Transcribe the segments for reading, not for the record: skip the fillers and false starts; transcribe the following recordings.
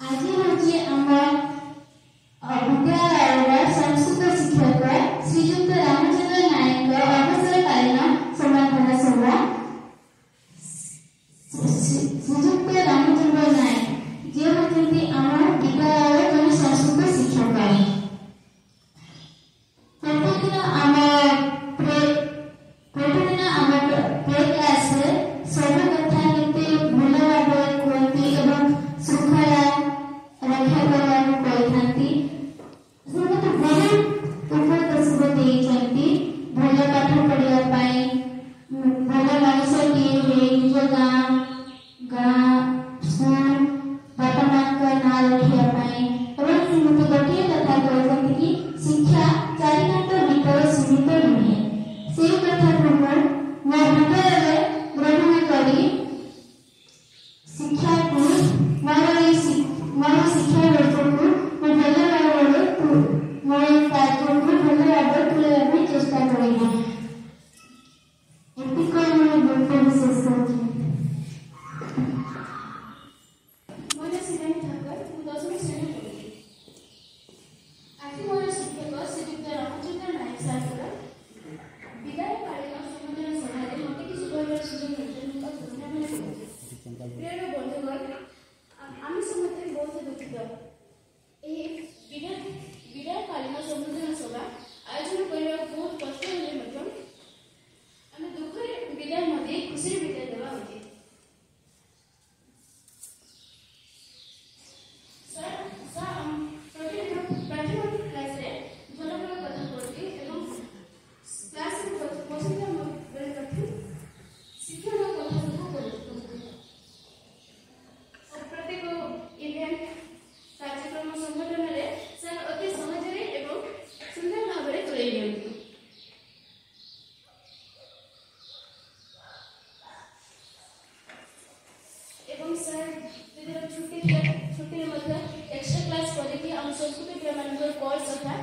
आज हूँ आम विद्यालय संस्कृत शिक्षक श्रीजुक्त रामचंद्र नायक अवसरकालीन समापन सभा। श्रीजुक्त रामचंद्र नायक जे होती आम विद्यालय जन संस्कृत शिक्षक। प्रतिदिन आम प्रे क्लास सब कथा केते भल भाव कहती एवं श्रृंखला रक्षा करने बहुत उपदेश देती भल पाठ पढ़ाई भल मनुष्य किए हुए निज गाँ स्कूल बापा माँ ना रखापी मत गोटे कथा कहते कि शिक्षा चारिकांत भीतर सीमित नुहे से कथा को मो हृदय ग्रहण करी शिक्षा को मोर शिक्षा वर्ष को भल भाव मोर कार्य को भल भाव तुलना चेष्टा करेगा। विशेष विदायकालीन संबोधन सभा आयोजन करने बहुत कष्ट हेले आम दुखरे विदाय मध्य खुशी विदाय देवा उचित। प्राथमिक क्लास रे भल भल कथा पढ़ती एवं क्लास बसता रखी शिक्षण कथा सब प्रत्येक इवेंट कार्यक्रम संगठन में सर अति सहज एवं सुंदर भाव में तुले दिखती। एवं सर छुट्टी एक्स्ट्रा क्लास करके आम संस्कृत पिला कोर्स अथा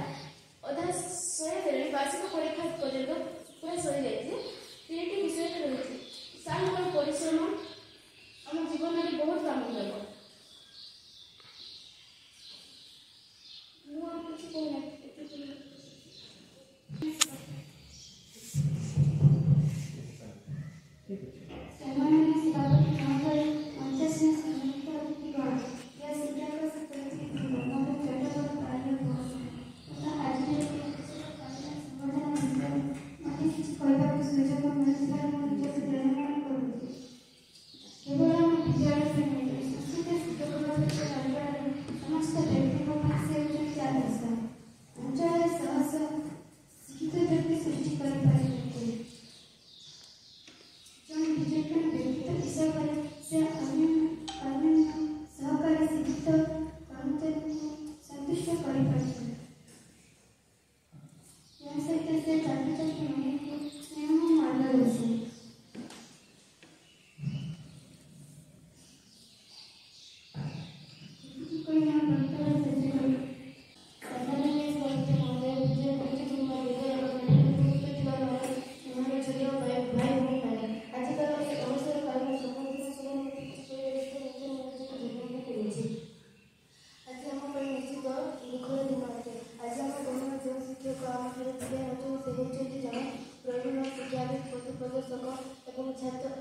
अधा सही वार्षिक परीक्षा पर्यटन पूरा सरी जाए तीन विषय रही सार परिश्रम आम जीवन में बहुत काम कर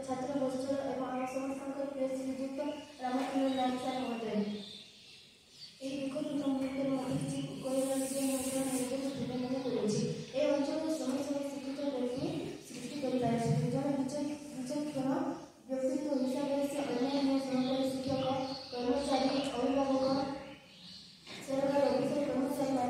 छात्र गोष्ठी और आम समस्त प्रिय श्रीजुक्त रामचंद्र नायक सार महोदय अंचल समय समय शिक्षित व्यक्ति सृष्टि कर विचक्षण व्यक्तित्व हिसाब से अन्य सहकारी शिक्षक कर्मचारी अभिभावक सरकार ऑफिसर कर्मचारी मान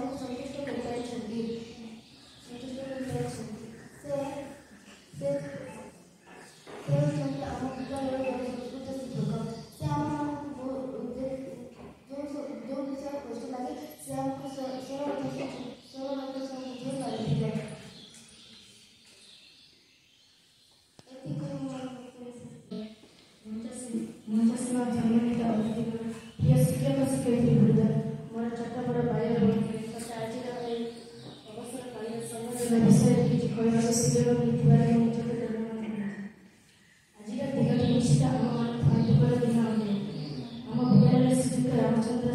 संतुष्ट रामचंद्र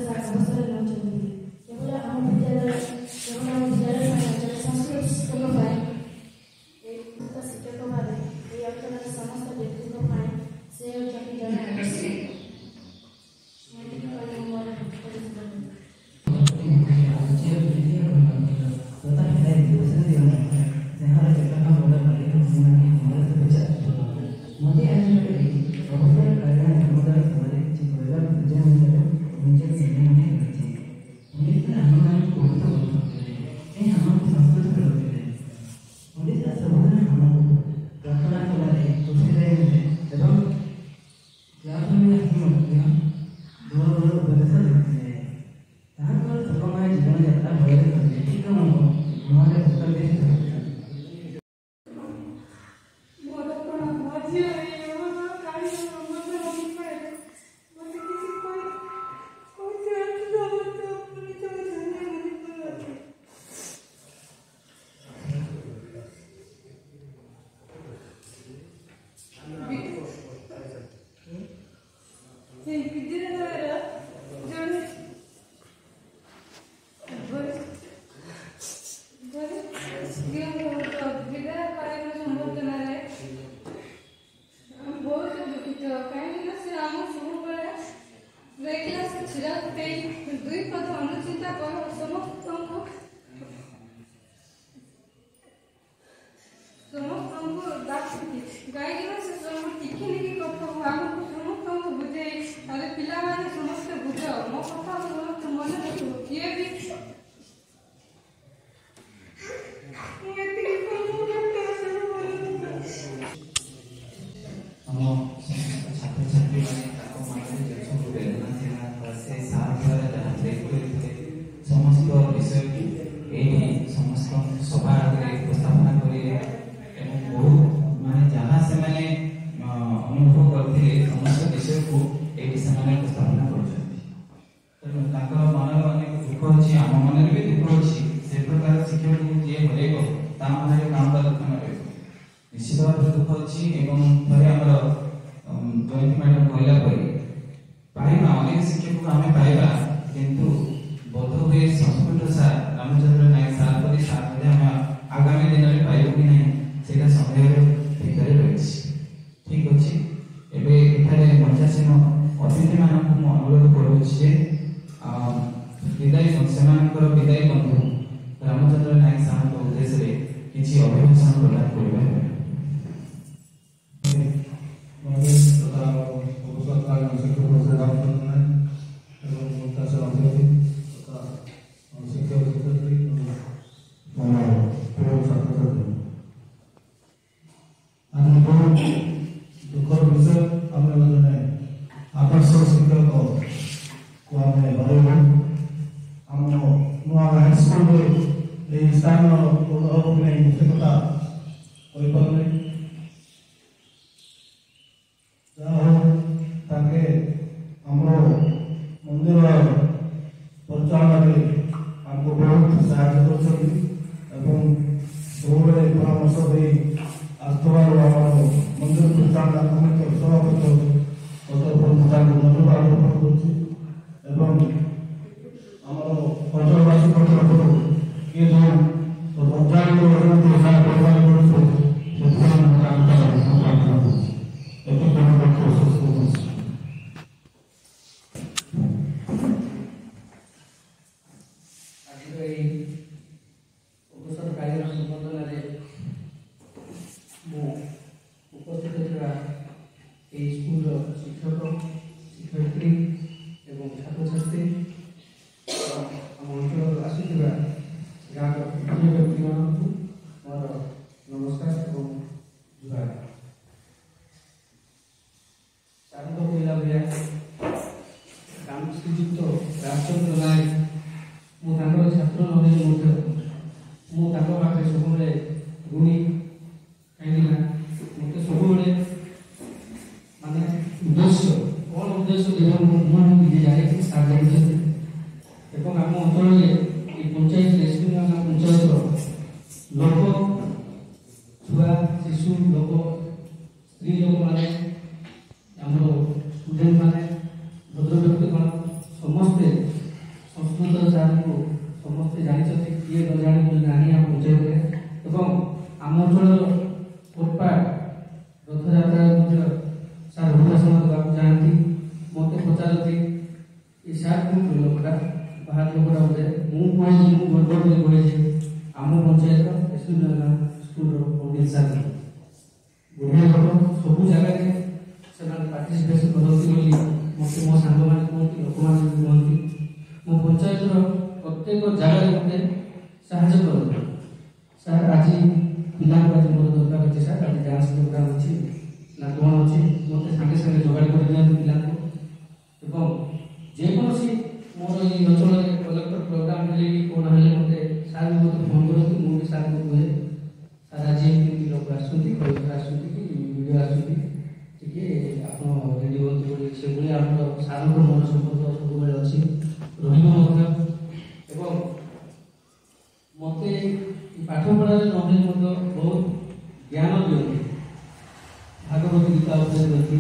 ଉପଦେଶ ଦେଇଥିଲେ। ତାହାଙ୍କର ସୁଖମୟ ଜୀବନଯାତ୍ରା ଭୟରେ କଲେ। ଠିକ ମୁହଁରେ ଉତ୍ତର ଦେଇ ରହୁଛନ୍ତି। ମୋର କ'ଣ ମଝିରେ କାଳିଆ ମମତା ଅଭିପ୍ରାୟ ମୋତେ କିଛି ସେଇ ବିଦ୍ୟାଳୟର ଜଣେ ବିଦ୍ୟାଳୟ ପାଳନ ସମ୍ବର୍ଦ୍ଧନାରେ ବହୁତ ଦୁଃଖିତ, କାହିଁକିନା ସେ ଆମ ସବୁବେଳେ କ୍ଲାସ୍ ଛିଡ଼ା ଫୁଟେଇ ଦୁଇ ପଦ ଅନୁଚିନ୍ତା ସମସ୍ତଙ୍କୁ ଡାକନ୍ତି, କାହିଁକିନା ସେ ସବୁ ଟିକି ନିକି କଥା ଆମକୁ ସମସ୍ତଙ୍କୁ ବୁଝେଇ ଆରେ ପିଲାମାନେ ସମସ୍ତେ ବୁଝ ମୋ କଥା ସମସ୍ତେ ମନେ ରଖିବ କିଏ ବି ଆମ ଛାତ୍ରଛାତ୍ରୀମାନେ ତାଙ୍କ ମନରେ ଯେଉଁ ସବୁ ବେଦନା ଥିଲା ବା ସେ ସାର୍ ଦ୍ୱାରା ଯାହା ବ୍ରେକ୍ କରିଥିଲେ ସମସ୍ତ ବିଷୟକୁ ଏଇଠି ସମସ୍ତ ସଭା ଆଗରେ ଉପସ୍ଥାପନା କରିଲେ ଏବଂ ବହୁତ ମାନେ ଯାହା ସେମାନେ ଅନୁଭବ କରିଥିଲେ ସମସ୍ତ ବିଷୟକୁ ଏଇଠି ସେମାନେ ଉପସ୍ଥାପନା କରୁଛନ୍ତି। ତେଣୁ ତାଙ୍କର ମନରେ ଅନେକ ଦୁଃଖ ଅଛି, ଆମ ମନରେ ବି ଦୁଃଖ ଅଛି। ସେ ପ୍ରକାର ଶିକ୍ଷକକୁ ଯିଏ ହରେଇବ ତା ମନରେ କାମ ବା ଦୁଃଖ ନ ରହିବ। ନିଶ୍ଚିତ ଭାବରେ ଦୁଃଖ ଅଛି ଏବଂ ଥରେ ଆମର ଜୟନ୍ତୀ ମ୍ୟାଡ଼ାମ କହିଲା ପରି ପାଇବା ଅନେକ ଶିକ୍ଷକକୁ ଆମେ ପାଇବା, କିନ୍ତୁ ବୋଧ ହୁଏ ସଂସ୍କୃତ ସାର୍ ରାମଚନ୍ଦ୍ର ନାୟକ ସାର୍ ପରି ସାର୍ ମଧ୍ୟ ଆମେ ଆଗାମୀ ଦିନରେ ପାଇବୁ କି ନାହିଁ ସେଇଟା ସନ୍ଦେହର ଭିତରେ ରହିଛି। ଠିକ ଅଛି, ଏବେ ଏଠାରେ ମଞ୍ଚାସୀନ ଅତିଥିମାନଙ୍କୁ ମୁଁ ଅନୁରୋଧ କରୁଛି ଯେ ସେମାନଙ୍କର ବିଦାୟୀ ବନ୍ଧୁ ରାମଚନ୍ଦ୍ର ନାୟକ ସାର୍ଙ୍କ ଉଦ୍ଦେଶ୍ୟରେ କିଛି ଅଭିଭାଷଣ ପ୍ରଦାନ କରିବା। ଦୁଃଖର ବିଷୟ ଆମେ ଜଣେ ଆଦର୍ଶ ଶିକ୍ଷକ କୁ ଆମେ ହରେଇବୁ। ଆମ ନୂଆ ହାଇସ୍କୁଲରେ ଏହି ସ୍ଥାନୀୟ ଉଦ୍ଭାବକ ନେଇ ସେ କଥା କହିପାରିଲେ। ଯାହା ହଉ ତାଙ୍କେ ଆମର ମନ୍ଦିର ପରିଚାଳନାରେ ଆମକୁ ବହୁତ ସାହାଯ୍ୟ କରୁଛନ୍ତି ଏବଂ ସବୁବେଳେ ପରାମର୍ଶ ଦେଇ ଆସୁଥିବାରୁ ଆମର ମନ୍ଦିର ପରିଚାଳନା କମିଟିର ସଭାପତି ତାଙ୍କୁ ଧନ୍ୟବାଦ ଅର୍ପଣ କରୁଛି ଏବଂ ଆମର ଅଞ୍ଚଳବାସୀଙ୍କ ତରଫରୁ କିଏ ଯେଉଁ ପଞ୍ଚାୟତ ଅଛନ୍ତି ଯାହା ପ୍ରଦାନ କରୁଛୁ ସେଥିପାଇଁ ମୁଁ ତାଙ୍କୁ ପ୍ରାର୍ଥନା କରୁଛି। ଏତିକି ମୁଁ ସୁସ୍ଥ କରୁଛି। ଆଜିର ଏହି ଅବସରକାଳୀନ ସମ୍ବର୍ଦ୍ଧନାରେ ମୁଁ ଉପସ୍ଥିତ ଥିବା ଏହି ସ୍କୁଲର ଶିକ୍ଷକ ଶିକ୍ଷୟିତ୍ରୀ ଏବଂ ଛାତ୍ରଛାତ୍ରୀ ଆମ ଅଞ୍ଚଳରୁ ଆସିଥିବା ଗାଁର ବିଭିନ୍ନ ବ୍ୟକ୍ତିମାନଙ୍କୁ ମୋର ନମସ୍କାର ଏବଂ ଜୁହାର। ସାରଙ୍କ କହିଲା ଭଳିଆ ଶ୍ରୀଯୁକ୍ତ ରାମଚନ୍ଦ୍ର ନାୟକ ମୁଁ ତାଙ୍କର ଛାତ୍ର ନହେଲେ ମଧ୍ୟ ମୁଁ ତାଙ୍କ ପାଖରେ ସବୁବେଳେ ଋଣୀ, କାହିଁକିନା ମୋତେ ସବୁବେଳେ ମାନେ ଉଦ୍ଦେଶ୍ୟ କ'ଣ ଉଦ୍ଦେଶ୍ୟ ଦେବ ମୁଁ ନିଜେ ଜାଣିଛି, ସାର୍ ଜାଣିଛନ୍ତି। ଏବଂ ଆମ ଅଞ୍ଚଳରେ এই ପଞ୍ଚାୟତ ରେସିଡେନ୍ସିଆଲ ପଞ୍ଚାୟତର ଲୋକ, ଛୁଆ, ଶିଶୁ ଲୋକ, ସ୍ତ୍ରୀ ଲୋକମାନେ, ଆମର ଷ୍ଟୁଡେଣ୍ଟ ମାନେ, ଭଦ୍ରବ୍ୟକ୍ତିଗଣ ସମସ୍ତେ ସଂସ୍କୃତ ସାର୍ଙ୍କୁ ସମସ୍ତେ ଜାଣିଛନ୍ତି, କିଏ ନ ଜାଣି ନାହିଁ ଆମ ପଞ୍ଚାୟତରେ। ଏବଂ ଆମ ଅଞ୍ଚଳର କୋଟପାଟ ରଥଯାତ୍ରାରେ ମଧ୍ୟ ସାର୍ ଅଭିଭାଷଣ ଦେବାକୁ ଯାଆନ୍ତି। ମୋତେ ପଚାରନ୍ତି ଏ ସାର୍ କୋଉଠି ଲୋକଟା, ବାହାର ଲୋକଟା ବୋଧେ। ମୁଁ କହିଛି, ମୁଁ ଗର୍ବ କରି କହିଛି ଆମ ପଞ୍ଚାୟତର ସ୍କୁଲର ପଣ୍ଡିତ ସାର୍ ବଢ଼ିଆ ଲୋକ, ସବୁ ଜାଗାରେ ସେମାନେ ପାର୍ଟିସିପେସନ୍ କରନ୍ତି ବୋଲି ମୋତେ ମୋ ସାଙ୍ଗମାନେ କୁହନ୍ତି, ଲୋକମାନେ ବି କୁହନ୍ତି। ମୋ ପଞ୍ଚାୟତର ପ୍ରତ୍ୟେକ ଜାଗାରେ ମୋତେ ସାହାଯ୍ୟ କରନ୍ତି। ସାର୍ ଆଜି ପିଲାଙ୍କୁ ଆଜି ମୋର ଦରକାର ଅଛି, ସାର୍ ଆଜି ଡ୍ୟାନ୍ସ ପ୍ରୋଗ୍ରାମ୍ ଅଛି ନା କ'ଣ ଅଛି, ମୋତେ ସାଙ୍ଗେ ସାଙ୍ଗେ ଯୋଗାଡ଼ କରିଦିଅନ୍ତି ପିଲାଙ୍କୁ। ଏବଂ ଯେକୌଣସି ଏଇ ଅଞ୍ଚଳରେ କଲେକ୍ଟର ପ୍ରୋଗ୍ରାମ ହେଲେ କି କ'ଣ ହେଲେ ମୋତେ ସାର୍ ବି ମୋତେ ଫୋନ୍ କରନ୍ତି, ମୁଁ ବି ସାର୍ଙ୍କୁ କୁହେ ସାର୍ ଆଜି ଏମିତି ଲୋକ ଆସୁଛନ୍ତି, କଲେକ୍ଟର ଆସୁଛନ୍ତି କି ଭିଡ଼ିଓ ଆସୁଛନ୍ତି, ଟିକେ ଆପଣ ରେଡ଼ି ହୁଅନ୍ତୁ ବୋଲି। ସେଭଳି ଆମର ସାର୍ଙ୍କ ମନ ସମ୍ପର୍କ ସବୁବେଳେ ଅଛି, ରହିବ ମଧ୍ୟ। ଏବଂ ମୋତେ ପାଠ ପଢ଼ାରେ ନହେଲେ ମଧ୍ୟ ବହୁତ ଜ୍ଞାନ ଦିଅନ୍ତି, ଭାଗବତ ଗୀତା ଉପରେ ଦିଅନ୍ତି,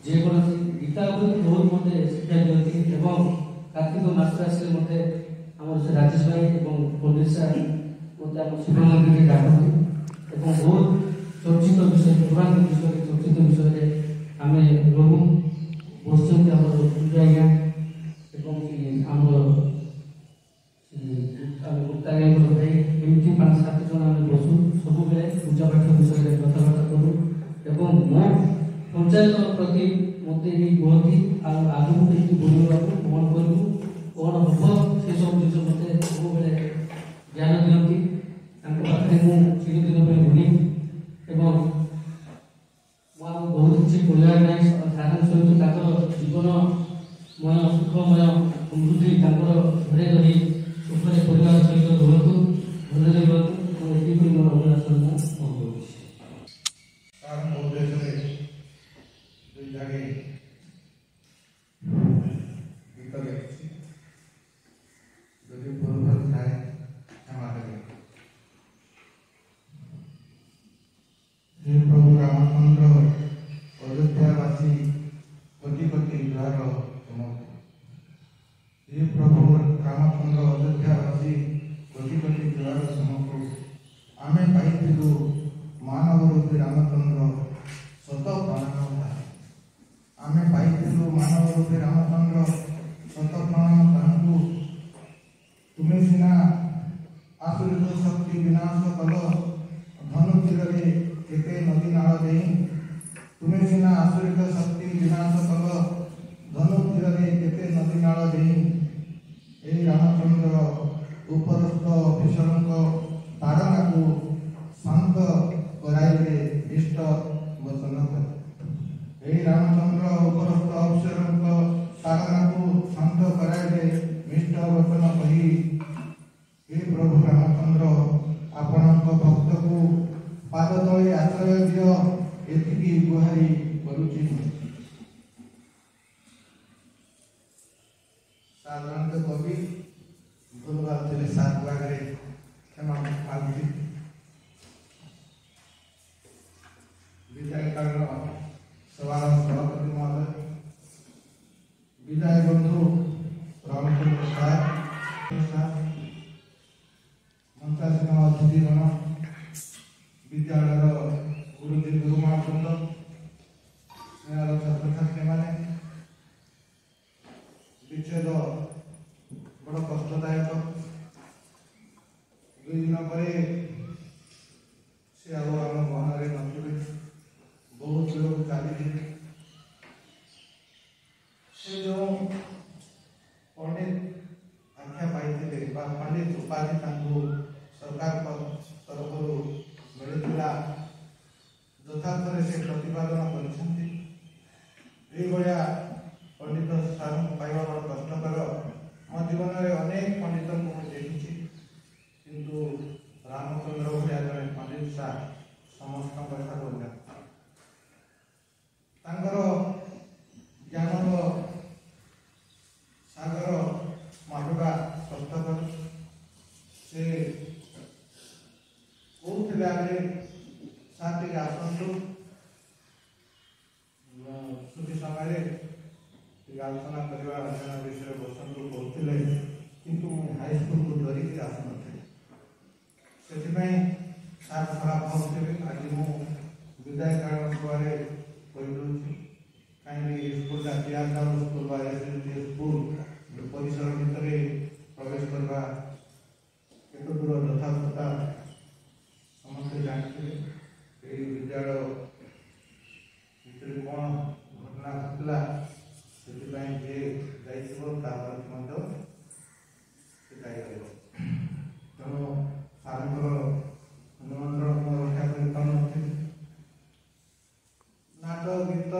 ଯେକୌଣସି ଗୀତା ଉପରେ ବହୁତ ମୋତେ ଶିକ୍ଷା ଦିଅନ୍ତି। ଏବଂ କାର୍ତ୍ତିକ ମାସ ଆସିଲେ ମୋତେ ଆମର ସେ ରାଜେଶ ଭାଇ ଏବଂ ପଣ୍ଡିତ ସାର୍ ମୋତେ ଆମ ଶିବ ମନ୍ଦିରରେ ଡାକନ୍ତି ଏବଂ ବହୁତ ଚର୍ଚ୍ଚିତ ବିଷୟ, ପୁରାଣ ବିଷୟରେ ଚର୍ଚ୍ଚିତ ବିଷୟରେ ଆମେ ରହୁ। ବସୁଛନ୍ତି ଆମର ପୂଜା ଆଜ୍ଞା ଏବଂ ଆମର ଗୁପ୍ତାଜ୍ଞାଙ୍କର ଭାଇ, ଏମିତି 5-7 ଜଣ ଆମେ ବସୁ, ସବୁବେଳେ ପୂଜା ପାଠ ବିଷୟରେ କଥାବାର୍ତ୍ତା କରୁ। ଏବଂ ମୋ ପଞ୍ଚାୟତ ପ୍ରତି ମୋତେ ବି କୁହନ୍ତି ଆଉ ଆଗକୁ କେମିତି ବଢ଼ିବାକୁ, କ'ଣ କରିବୁ, କ'ଣ ହେବ, ସେସବୁ ଜିନିଷ ମୋତେ ସବୁବେଳେ ଜ୍ଞାନ ଦିଅନ୍ତି। ତାଙ୍କ ପାଖରେ ମୁଁ ଚିରଦିନ ପାଇଁ ଋଣୀ ଏବଂ ମୁଁ ଆଉ ବହୁତ କିଛି କହିବାର ନାହିଁ। ସାରଙ୍କ ସହିତ ତାଙ୍କର ଜୀବନମୟ ସୁଖମୟ ସମୃଦ୍ଧି ତାଙ୍କର ଘରେ ରହି ସୁଖରେ ପରିବାର ସହିତ ରୁହନ୍ତୁ, ଭଲରେ ରୁହନ୍ତୁ। ମୁଁ ଏତିକି ମୋର ଅଭିଳାଷ ମୁଁ କରୁଛି। ସାର୍ଙ୍କ ଉଦ୍ଦେଶ୍ୟରେ ଦୁଇ ଜାଗେ ଗୀତ ଲେଖିଛି, ଯଦି ଭୁଲ ଭଲ ଥାଏ କ୍ଷମା ଦେବେ। ହେ ପ୍ରଭୁ ରାମଚନ୍ଦ୍ର, ଅଯୋଧ୍ୟାବାସୀ କୋଟି କୋଟି ଜୁହାର ତୁମକୁ। ହେ ପ୍ରଭୁ ରାମଚନ୍ଦ୍ର, ଅଯୋଧ୍ୟାବାସୀ କୋଟି କୋଟି ଜୁହାର ତୁମକୁ। ଆମେ ପାଇଥିଲୁ ମାନବ ରୂପୀ ରାମଚନ୍ଦ୍ର, ଶତ ପ୍ରଣାମ ତାହା। ଆମେ ପାଇଥିଲୁ ମାନବ ରୂପୀ ରାମଚନ୍ଦ୍ର, ଶତ ପ୍ରଣାମ ତାହାଙ୍କୁ। ତୁମେ ସିନା ଆସୁରିତ ଶକ୍ତି ବିନାଶ କଲ, ଧନୁ ତୀରରେ କେତେ ନଦୀ ନାଳ ଦେଇ। ତୁମେ ସିନା ଆସୁରିତ ଶକ୍ତି ବିନାଶ କଲ, ଧନୁ ତୀରରେ କେତେ ନଦୀ ନାଳ ଦେଇ। ଏହି ରାମଚନ୍ଦ୍ର ଉପରସ୍ଥ ଅଫିସରଙ୍କ ତାଡ଼ନାକୁ ଶାନ୍ତ କରାଇବେ ଇଷ୍ଟ ବଚନ କରି। ଏହି ରାମଚନ୍ଦ୍ର ଉପରସ୍ଥ ଅଫିସରଙ୍କ ତାଡ଼ନାକୁ ଶାନ୍ତ କରାଇବେ ମିଷ୍ଟ ବଚନ କହି। ହେ ପ୍ରଭୁ ରାମଚନ୍ଦ୍ର, ଆପଣଙ୍କ ଭକ୍ତକୁ ପାଦ ତଳେ ଆଶ୍ରୟ ଦିଅ, ଏତିକି ଗୁହାରି କରୁଛି। ସାଧାରଣତଃ କବି ଭୁଲ ଭାଲ ଥିଲେ ସାର୍ ଆଗରେ କ୍ଷମା ମାଗୁଛି। ବିଦାୟ କାଳର ସଭାର ସଭାପତି ମହୋଦୟ, ବିଦାୟ ବନ୍ଧୁ ରାମଚନ୍ଦ୍ର ସାର୍, ମଞ୍ଚାସୀନ ଅତିଥିଗଣ, ବିଦ୍ୟାଳୟର ଗୁରୁଜୀ ଗୁରୁମାବୃନ୍ଦ, ସ୍ନେହର ଛାତ୍ରଛାତ୍ରୀମାନେ, ବିଚ୍ଛେଦ ବଡ଼ କଷ୍ଟଦାୟକ। 2 ଦିନ ପରେ ସେ ଆଉ ଆମ ମନରେ ନଥିବେ, ବହୁତ ଦୂରକୁ ଚାଲିଯିବେ। ସେ ଯେଉଁ ପଣ୍ଡିତ ଆଖ୍ୟା ପାଇଥିଲେ ବା ପଣ୍ଡିତ ଉପାଧି ତାଙ୍କୁ ସରକାରଙ୍କ ତରଫରୁ ମିଳିଥିଲା, ଯଥାର୍ଥରେ ସେ ପ୍ରତିପାଦନ କରିଛନ୍ତି। ଏଇଭଳିଆ ପଣ୍ଡିତ ସାର୍ଙ୍କୁ ପାଇବା ବଡ଼ କଷ୍ଟକର। ମୋ ଜୀବନରେ ଅନେକ ପଣ୍ଡିତଙ୍କୁ ମୁଁ ଦେଖିଛି, କିନ୍ତୁ ରାମଚନ୍ଦ୍ର ଭଳିଆ ଜଣେ ପଣ୍ଡିତ ସାର୍ ସମସ୍ତଙ୍କ ଠାରୁ ଅନ୍ୟ। ତାଙ୍କର ଜ୍ଞାନର ସାଗର ମାପିବା କଷ୍ଟକର। ସେ କହୁଥିଲେ ଆଗେ ସାର୍ ଟିକେ ଆସନ୍ତୁ, ଛୁଟି ସମୟରେ ଟିକେ ଆଲୋଚନା କରିବା ଅଧ୍ୟୟନ ବିଷୟରେ ବସନ୍ତୁ କହୁଥିଲେ, କିନ୍ତୁ ମୁଁ ହାଇସ୍କୁଲକୁ ଧରିକି ଆସୁନଥିଲି। ସେଥିପାଇଁ ସାର୍ ଖରାପ ଭାବୁଥିବେ। ଆଜି ମୁଁ ବିଦାୟ କାଳ ସଭାରେ କହିଦେଉଛି, କାହିଁକି ସ୍କୁଲଟା ପିଆର ସ୍କୁଲ ବା ସ୍କୁଲ ପରିସର ଭିତରେ ପ୍ରବେଶ କରିବା କେତେ ଦୂର ଯଥାର୍ଥତା ସମସ୍ତେ ଜାଣିଥିବେ। ଏହି ବିଦ୍ୟାଳୟ ଭିତରେ କ'ଣ ଘଟଣା ଘଟିଲା, ସେଥିପାଇଁ ଯିଏ ଯାଇଥିବ ତାପରେ ମଧ୍ୟ ସେ ଯାଇପାରିବ। ତେଣୁ ସାର୍ଙ୍କର ନିମନ୍ତ୍ରଣ ମୁଁ ରକ୍ଷା କରିପାରୁନଥିଲି। ନାଟ ଗୀତ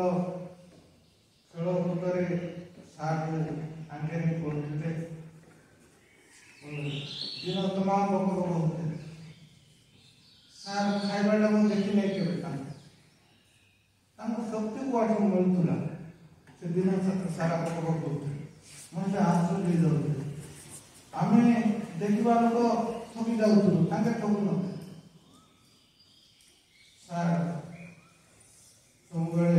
ଖେଳକୁଦରେ ସାର୍ ଆଙ୍ଗେରେ କରୁଥିଲେ। ଦିନ ତମାମ ବକ ବକ ହଉଥିଲେ। ସାର୍ ଖାଇବାଟା ମୁଁ ଦେଖି ନାହିଁ କେବେ ତାଙ୍କ ଶକ୍ତି କୁଆଡ଼ୁ ମିଳୁଥିଲା। ସେ ଦିନ ସାରା ବକ ବକ ହଉଥିଲେ, ମଣିଷ ଆଶ୍ଚର୍ଯ୍ୟ ହେଇଯାଉଥିଲେ। ଆମେ ଦେଖିବା ଲୋକ ଠକି ଯାଉଥିଲୁ, ତାଙ୍କେ ଠକୁ ନଥିଲେ। ସାର୍ ସବୁବେଳେ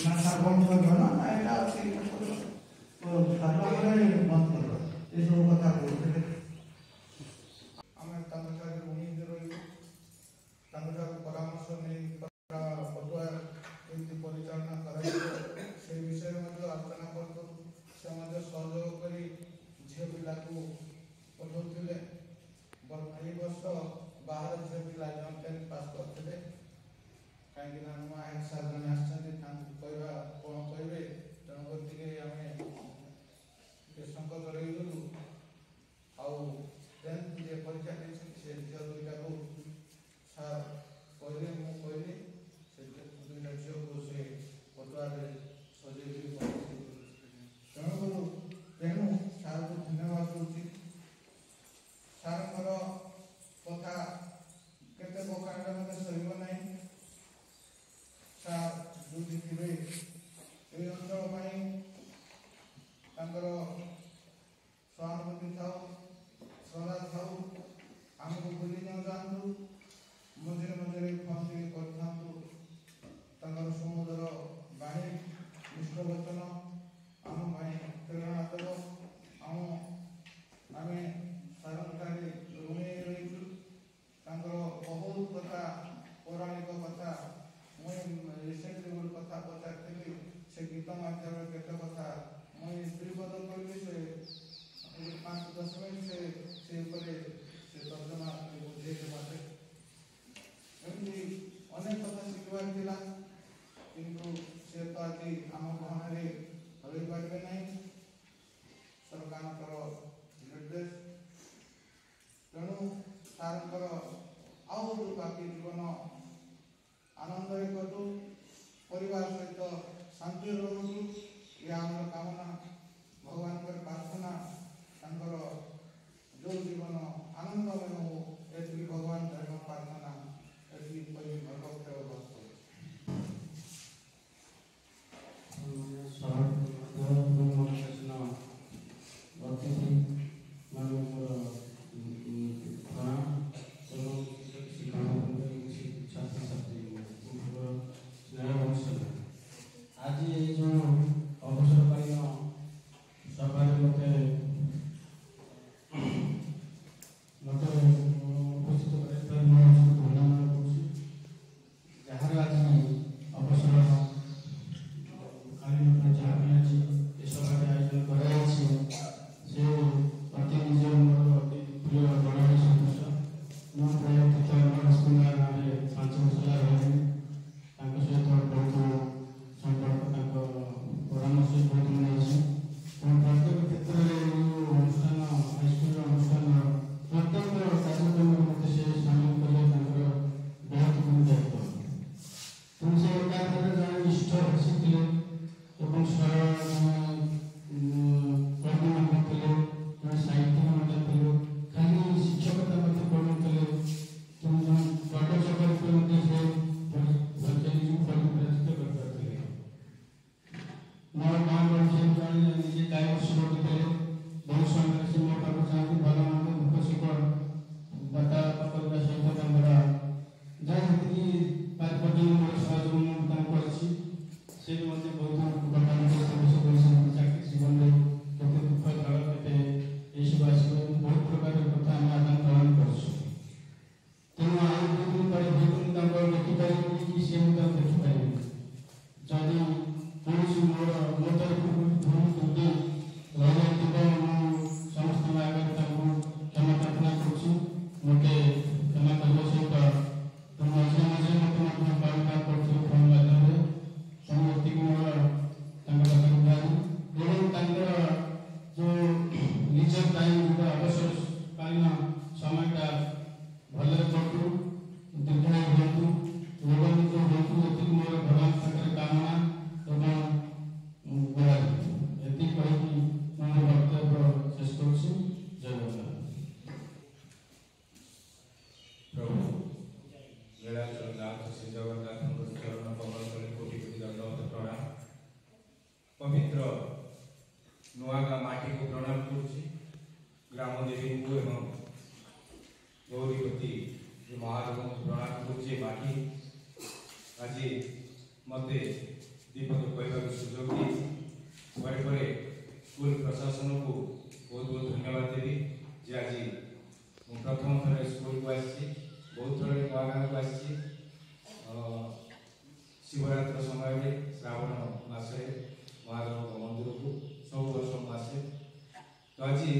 ନା ସାର୍ ବନ୍ଦ କରିବ ନା ଏଇଟା ଅଛି ସାରିଲା ପରେ ବନ୍ଦ କରିବ, ଏସବୁ କଥା କହୁଥିଲେ। ଆମେ ତାଙ୍କଠାରେ ଋଣୀ ରହିବୁ, ତାଙ୍କଠାରୁ ପରାମର୍ଶ ନେଇ ପଟୁଆ କେମିତି ପରିଚାଳନା କରାଯିବ ସେ ବିଷୟରେ ମଧ୍ୟ ଆଲୋଚନା କରୁଥିଲୁ। ସେ ମଧ୍ୟ ସହଯୋଗ କରି ଝିଅ ପିଲାକୁ ପଠାଉଥିଲେ। ଏଇ ବର୍ଷ ବାହାର ଝିଅ ପିଲା ଜଣେ 10th ପାସ୍ କରିଥିଲେ। କାହିଁକିନା ନୂଆ ହେଡ୍ ସାର୍ ଜଣେ ଆସିଛନ୍ତି, ତାଙ୍କୁ କହିବା କ'ଣ କହିବେ, ତେଣୁକରି ଟିକେ ଆମେ ଟିକେ ସଙ୍କୋଚ ରହିଗଲୁ। ଆଉ 10th ଯିଏ ପରୀକ୍ଷା ଦେଇଛନ୍ତି ସେ ଝିଅ ଦୁଇଟାକୁ ସାର୍ କହିଲେ, ମୁଁ କହିଲି ସେ ଦୁଇଟା ଝିଅକୁ ସେ ପଟୁଆରେ ସଜେଇକି ତେଣୁ ସାର୍କୁ ଧନ୍ୟବାଦ ଦେଉଛି। ସାର୍ଙ୍କର କଥା କେତେ ପକାଣ୍ଡ ମଧ୍ୟ ସରିବ ନାହିଁ। ସାର୍ ଯୋଉଠି ଥିବେ এই ଅଞ୍ଚଳ ପାଇଁ ତାଙ୍କର ସହାନୁଭୂତି ଥାଉ, ଶ୍ରଦ୍ଧା ଥାଉ। ଆମକୁ ଭୁଲି ନ ଯାଆନ୍ତୁ, ମଝିରେ ମଝିରେ ଫୋନ୍ ଟିକେ କରିଥାନ୍ତୁ। ତାଙ୍କର ସମୁଦ୍ର ବାଣୀ ନିଷ୍ଠ ବଚନ ଆମ ପାଇଁ ପ୍ରେରଣା ଦେବ। ଆମେ ସାରଙ୍କଠାରେ ଋଣୀ ରହିଛୁ। ତାଙ୍କର ବହୁତ କଥା, ପୌରାଣିକ କଥା, ମୁଁ ରିସେଣ୍ଟଲି ଗୋଟେ କଥା ପଚାରିଥିଲି, ସେ ଗୀତ ମାଧ୍ୟମରେ କେତେ କଥା ମୁଁ ସ୍ତ୍ରୀପଦ କହିଲି, ସେ 5-10 ମିନିଟ୍ ସେ ଉପରେ ସେ ତର୍ଜମା ବୁଝେଇଲେ ମୋତେ। ଏମିତି ଅନେକ କଥା ଶିଖିବାର ଥିଲା, କିନ୍ତୁ ସେ ତ ଆଜି ଆମ ଗହଣରେ ରହିପାରିବେ ନାହିଁ, ସରକାରଙ୍କର ନିର୍ଦ୍ଦେଶ। ତେଣୁ ସାର୍ଙ୍କର ଆଉ ବାକି ଜୀବନ ଆନନ୍ଦରେ କଟୁ, ପରିବାର ସହିତ ଶାନ୍ତିରେ ରହନ୍ତୁ, ଏହା ଆମର କାମନା, ଭଗବାନଙ୍କର ପ୍ରାର୍ଥନା। ତାଙ୍କର ଯେଉଁ ଜୀବନ ଆନନ୍ଦମୟ ହଉ, ଏତିକି ଭଗବାନ ତାଙ୍କ ପ୍ରାର୍ଥନା, ଏତିକି କହି ମୋର ବକ୍ତବ୍ୟ ବସ କରୁଛି। ଅତି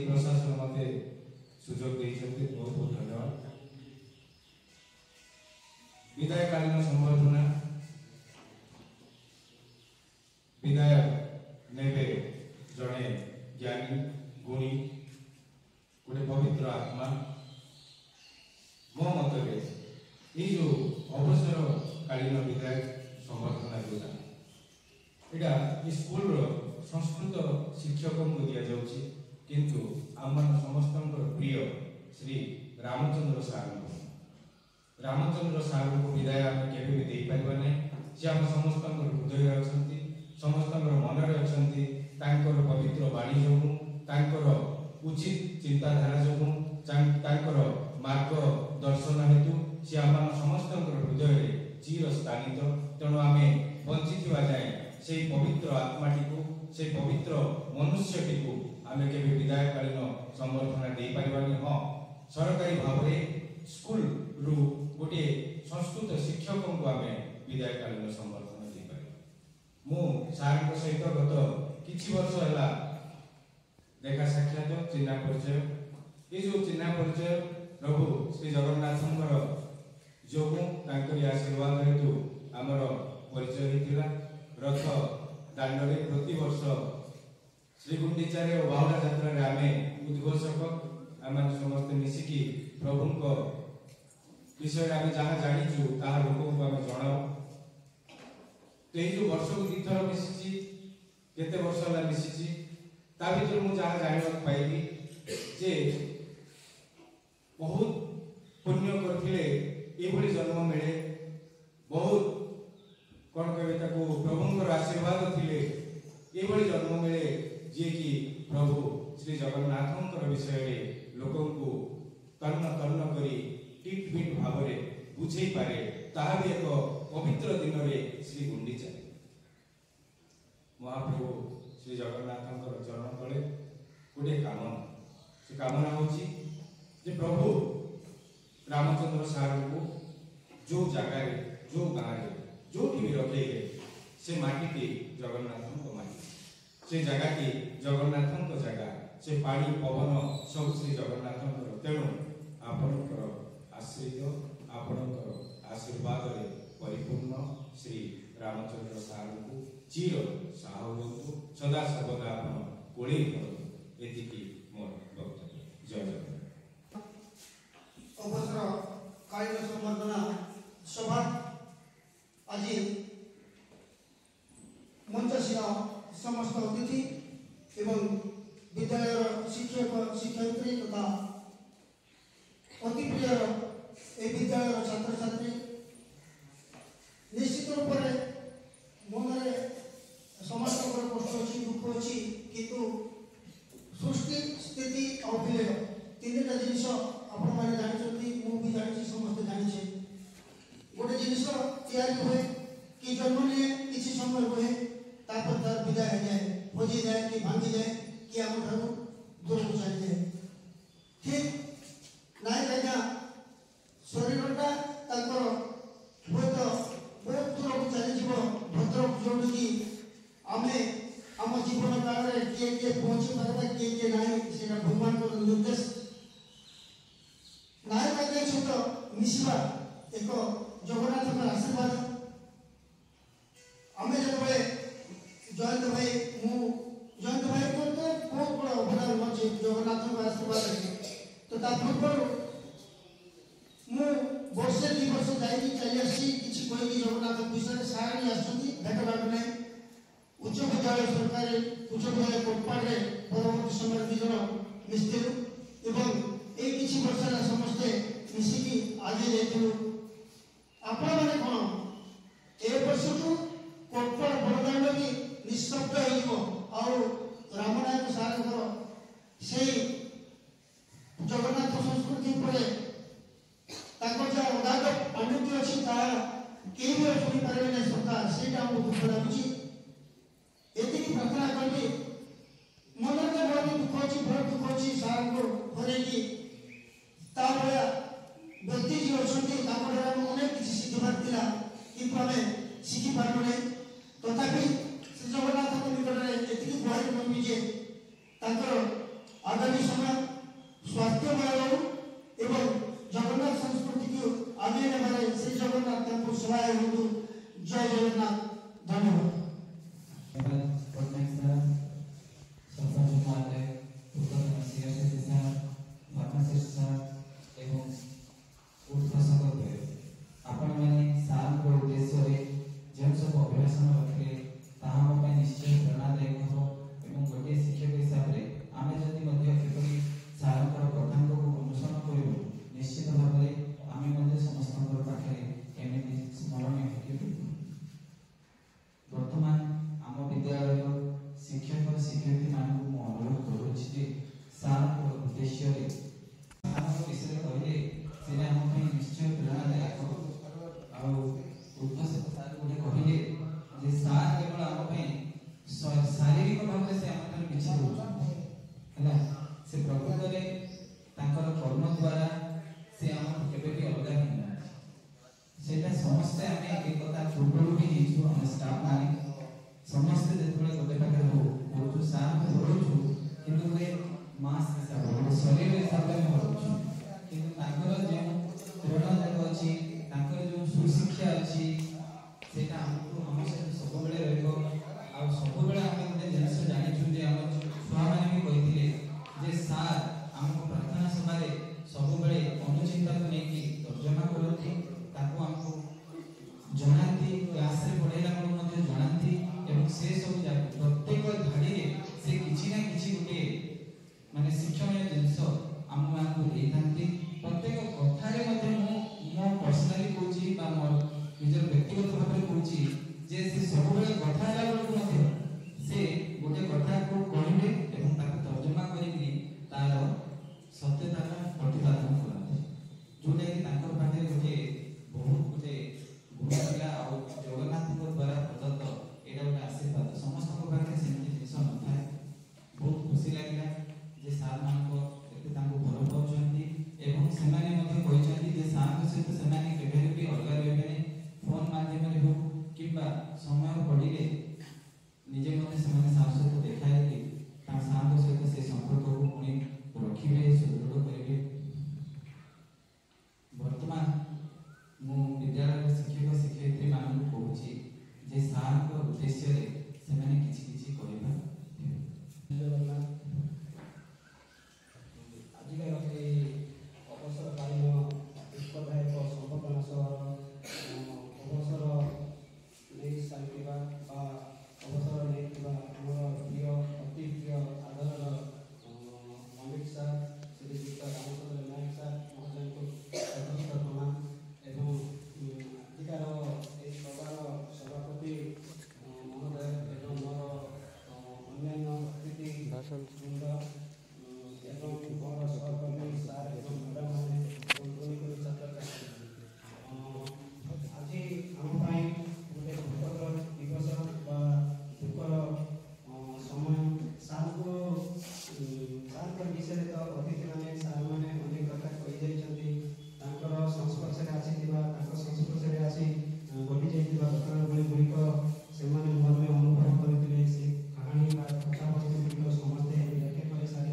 प्रशासन मते सुजोग देइछन्ते बहुत बहुत धन्यवाद। विदायकालीन संबर्धना विधायक नेबे जड़े ज्ञानी गुणी गोटे पवित्र आत्मा मो मतरे ये जो अवसर कालीन विधायक संबर्धना जोटा एटा स्कूल संस्कृत शिक्षक को दिया जाउछि किंतु आम समस्त प्रिय श्री रामचंद्र सार को विदाय आम केबे भी दे पारिबा नै। से आम समस्त हृदय अछंती समस्त मन अछंती तांकर पवित्र वाणी जोगु तांकर उचित चिंताधारा जोगु तांकर मार्ग दर्शन हेतु से आम समस्त हृदय चिर स्थानित। तेणु आम बंचिथिबा जाए से पवित्र आत्माटी को से पवित्र मनुष्यटी को आम केबे विदायकालीन संबर्धना दे पारिबानी। हाँ सरकारी भाव में स्कूल रु गोटे संस्कृत शिक्षक को आम विदायकालीन संबर्धना दे पार। मु सार सहित गत किछि वर्ष है देखा साक्षात चिन्हा परिचय ये जो चिन्हा परिचय प्रभु श्री जगन्नाथ जोगु आशीर्वाद हेतु आमर परिचय होता। रथ दांडे प्रति वर्ष श्रीगुंडीचार और बाहुड़ा यात्रा आम उद्घोषक आम समस्ते मिसिकी प्रभु विषय आम जहाँ जाचु ता लोक आम जनाऊ। तो ये जो वर्ष को दीथर मिसी केते वर्ष है मिसी ता भर मुझे जाना पाइली जे बहुत पुण्य करथिले ये जन्म मिले बहुत कौन कहे प्रभुंर आशीर्वाद थिले ये जन्म मिले जी कि प्रभु श्री जगन्नाथ विषय लोक तन्न तन्न करी टिट पिट भाव में बुझे पारे ताहा भी एक पवित्र दिन में श्री गुंडीचा महाप्रभु श्री जगन्नाथ चरण तले गोटे कामना से कामना होची जे प्रभु रामचंद्र सार को जो जगार जो गाँव जो भी रखे से माटी जगन्नाथ माटी से जगह जगन्नाथ जगह से पानी पवन सब श्री जगन्नाथ। तेणु आपणकर आश्रित आपणकर आशीर्वाद परिपूर्ण श्री रामचंद्र सार को चिर साहु सदा सर्वदा आप कोड़े एति मोर वक्तव्य। जय जगन्नाथ। अवसर कालीन संबर्धना सभा आज मंचासीन समस्त अतिथि एवं विद्यालय शिक्षक शिक्षयित्री तथा अति प्रिय ए विद्यालय छात्र छात्री निश्चित रूप से मन में समस्त कष्ट अच्छी दुख अच्छी किंतु सृष्टि स्थिति और विलय तीन टा जिनिस आपण मैंने जानते मुझे जानी समस्ते जानी गोटे जिनिस तैयारी हुए कि जन्म लिए किसी समय हुए तापर तार विदाय हो जाए भोजी जाए कि भांगी जाए कि आम दूर को चली जाए ठीक नाई कन्या शरीरटा हुए तो बहुत दूर को चली जीव भद्रक जोड़ कि आम आम जीवन काल में किए किए पहुंची पार्बा किए ना से भगवान को निर्देश नाई कन्या सहित मिसवा एक जगन्नाथ आशीर्वाद आम जो जयंत भाई जयंत भाई को तो बहुत बड़ा अवदान अच्छे जगन्नाथ आशीर्वाद तो पूर्व मु वर्षे दु वर्ष जाइए चली आसी किसी कही जगन्नाथ विषय सारे भेट भाग ना उच्च विद्यालय सरकारी उच्च विद्यालय कोटपाड़े परवर्ती समय दुजन मिस्त्री एवं ये किसी वर्ष समस्ते मिसिकी आगे जाइलु आपण मैंने कौन ए वर्ष को कोटपाड़ बड़दाण्ड भी निस्तब्ध हो रामनायक सार से जगन्नाथ संस्कृति पर जो अगाध पांडित्य अच्छी कई भी शुणी पारे ना सरकार से दुख लगुच ये प्रार्थना करी मन में बहुत दुख अच्छी बहुत दुख अच्छी सार को हरैकी भाया व्यक्ति जी अच्छा अनेक किसी शिखबार था किंतु आम शिखी पार्नु ना तथापि श्री जगन्नाथ निकट में ये गुहारी करमी जे आगामी ଜଗନ୍ନାଥ। ଧନ୍ୟବାଦ। पटनायक सर, सरपंच महोदय, पूर्वतन सीआरसी सर, फार्मासिस्ट सर एवं उद्घोषक आपण मैंने सार उद्देश्य जो सब अभिभाषण रखिले ताहा हम निश्चय प्रेरणादायक हो एवं गोटे शिक्षक हिसाब से आम जदि किपरि सार कथांक को अनुसरण करूँ निश्चित भाव में आम समस्त पाखे एमती स्मरणीय वर्तमान आम विद्यालय शिक्षक शिक्षयित्री मानक अनुरोध करुच्ची सार उद्देश्य विषय कहले से निश्चय प्रेरणादायक उद्घोषक सार गोटे कहले जे सार केवल आम शारीरिक भाव से आम किसी है से प्रकृत में कर्म द्वारा से आम केवे भी अलग नहीं से समस्ते आम एक पूर्व भी आम स्टाफ माने समस्ते जो गोटे पाखे रोचु सार पढ़ु कि मास हिसाब से शरीर हिसाब से पढ़ु कि जो प्रेरणादायक अच्छी जो सुशिक्षा अच्छी से आम सहित सब सब आम गोटे जिन जाचु छुआ मैंने भी कही जे सार आमको प्रार्थना सभा सब अनुचिंता को लेकिन तर्जमा करती आमको जनाती क्लास पढ़ेला जनाती एवं से सब प्रत्येक धाड़ी से किसी ना किसी गोटे माने शिक्षण जिनस आम मान प्रत्येक कथार मो पर्सनाली कहूँ निजर व्यक्तिगत भाव में कहूँ जे से सब कथा बेलू से गोटे कथा को कहले एवं तर्जमा करी तार सत्यता प्रतिपादन करते जोटा कि पाखे गोटे बहुत गोटे गुण था जगन्नाथ द्वारा प्रदत्त यहाँ गोटे आशीर्वाद समस्त पाखे सेमती जिस न था बहुत खुशी लगे जे सार मान भल पाँच एवं से सार सहित से भी अलग रही फोन माध्यम हो कि समय पड़े निजे सार सहित देखाए सार सहित से संपर्क को पुणी रखिए सुदृढ़ करेंगे। वर्तमान मु विद्यालय शिक्षक शिक्षयित्री मान कहूँ जे सार उद्देश्य से किसी आजिकार अवसरकालीन उत्तरदायक संवर्धना सह अवसर नहीं सारी अवसर नहीं प्रिय अति प्रिय आदर अमित सार श्रीजुक्त रामचंद्र नायक सार महोदय को प्रणाम एवं आजिकार सभार सभापति महोदय एवं मोर अन्य अतिथि वृंद एवं मोर सहकर्मी सार एवं मैडम मैंने छात्र आज आम गोटे दुखर दिवस दुखर समय सार विषय तो अतिथि मैंने सार मैंने अनेक कथा कही संस्पर्श आसी संस्पर्श आसी घटी जाता घटनावली गुड़िक से मन में अनुभव करते से कहानी कथा वस्तु गुड़िक समस्ते व्याख्या कर सारी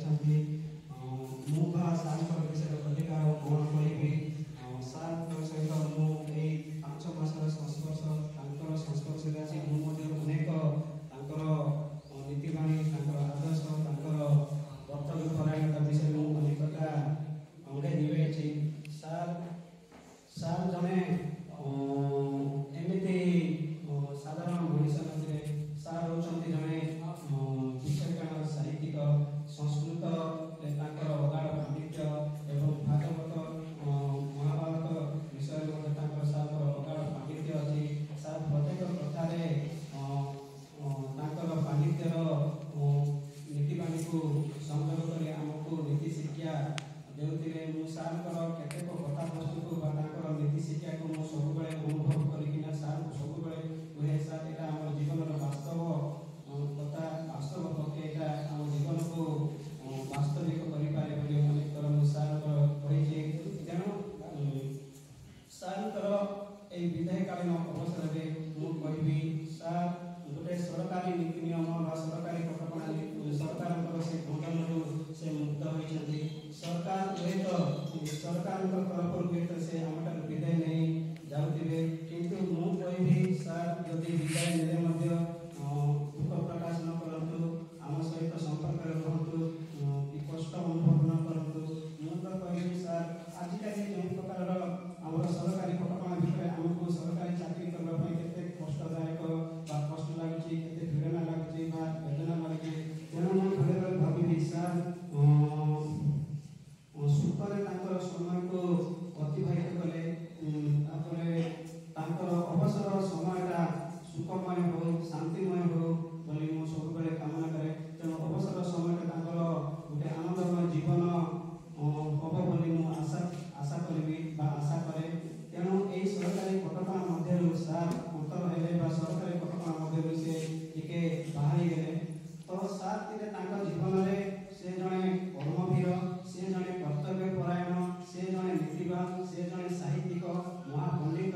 मुझे सार विषय अधिका कौन कहि सार सहित मुझे 5 मासर संस्पर्श संस्पर्श आसी मुझे अनेक नीतिबाणी आदर्श कर्तव्य परायणता विषय मुझे कथा अंगे निभे सार जड़े एमती साधारण मनीष नी सार होती जड़े विषयज्ञान साहित्यिक संस्कृत अगाढ़ पांडित्य एवं भागवत महाभारत विषय सार अगाढ़ पांडित्य अच्छी सार प्रत्येक कथार पांडित्यर नीतिबाणी को संयोग कर आमको नीति शिक्षा देउथिले मु सार केतेक कथा वस्तु को नीति शिक्षा को मु सब अनुभव करिकिना सार सब कहे सार एटा हमर जीवन वास्तव कथा वास्तव पक्षे एटा हम जीवन को वास्तविक करि पारे बोली अनेक तर मु सार कहि तेणु सार ए विधायकालीन अवसर में मु कहबी सार गोटे सरकारी नीति नियम सरकारी कटकणा सरकार से बंधन से मुक्त होती सरकार तो सरकार तरफ से आम विदाय नहीं जाऊे किंतु मुझे सार ସାର୍ ଯଦି ବିଦାୟ ନେଲେ ମଧ୍ୟ ଦୁଃଖ ପ୍ରକାଶ ନ କରନ୍ତୁ, ଆମ ସହିତ ସମ୍ପର୍କରେ ରୁହନ୍ତୁ, କି କଷ୍ଟ ଅନୁଭବ ନ କରନ୍ତୁ। ମୁଁ ତ କହିବି ସାର୍, ଆଜିକାଲି ଯେଉଁ ପ୍ରକାରର ଆମର ସରକାରୀ କଟକଣା ଭିତରେ ଆମକୁ ସରକାରୀ ଚାକିରି କରିବା ପାଇଁ କେତେ କଷ୍ଟଦାୟକ ବା କଷ୍ଟ ଲାଗୁଛି, କେତେ ପ୍ରେରଣା ଲାଗୁଛି ବା ବେଦନା ଲାଗୁଛି। ତେଣୁ ମୁଁ ବେଳେ ଭାବିବି ସାର୍ ସୁଖରେ ତାଙ୍କର ସମୟକୁ ଅତିବାହିତ କଲେ, ତାପରେ ତାଙ୍କର ଅବସର ସମୟଟା ସୁଖମୟ ହେଉ, ଶାନ୍ତିମୟ ହେଉ ବୋଲି ମୁଁ ସବୁବେଳେ କାମନା କରେ। ତେଣୁ ଅବସର ସମୟଟା ତାଙ୍କର ଗୋଟେ ଆନନ୍ଦମୟ ଜୀବନ ହବ ବୋଲି ମୁଁ ଆଶା କରିବି ବା ଆଶା କରେ। ତେଣୁ ଏହି ସରକାରୀ କଟକଣା ମଧ୍ୟରୁ ସାର୍ ଅନ୍ତର ହେଲେ ବା ସରକାରୀ କଟକଣା ମଧ୍ୟରୁ ସେ ଟିକେ ବାହାରି ଗଲେ। ତ ସାର୍ ଟିକେ ତାଙ୍କ ଜୀବନରେ ସେ ଜଣେ କର୍ମବୀର, ସେ ଜଣେ କର୍ତ୍ତବ୍ୟ ପରାୟଣ, ସେ ଜଣେ ନୀତିବାନ, ସେ ଜଣେ ସାହିତ୍ୟିକ, ମହାପଣ୍ଡିତ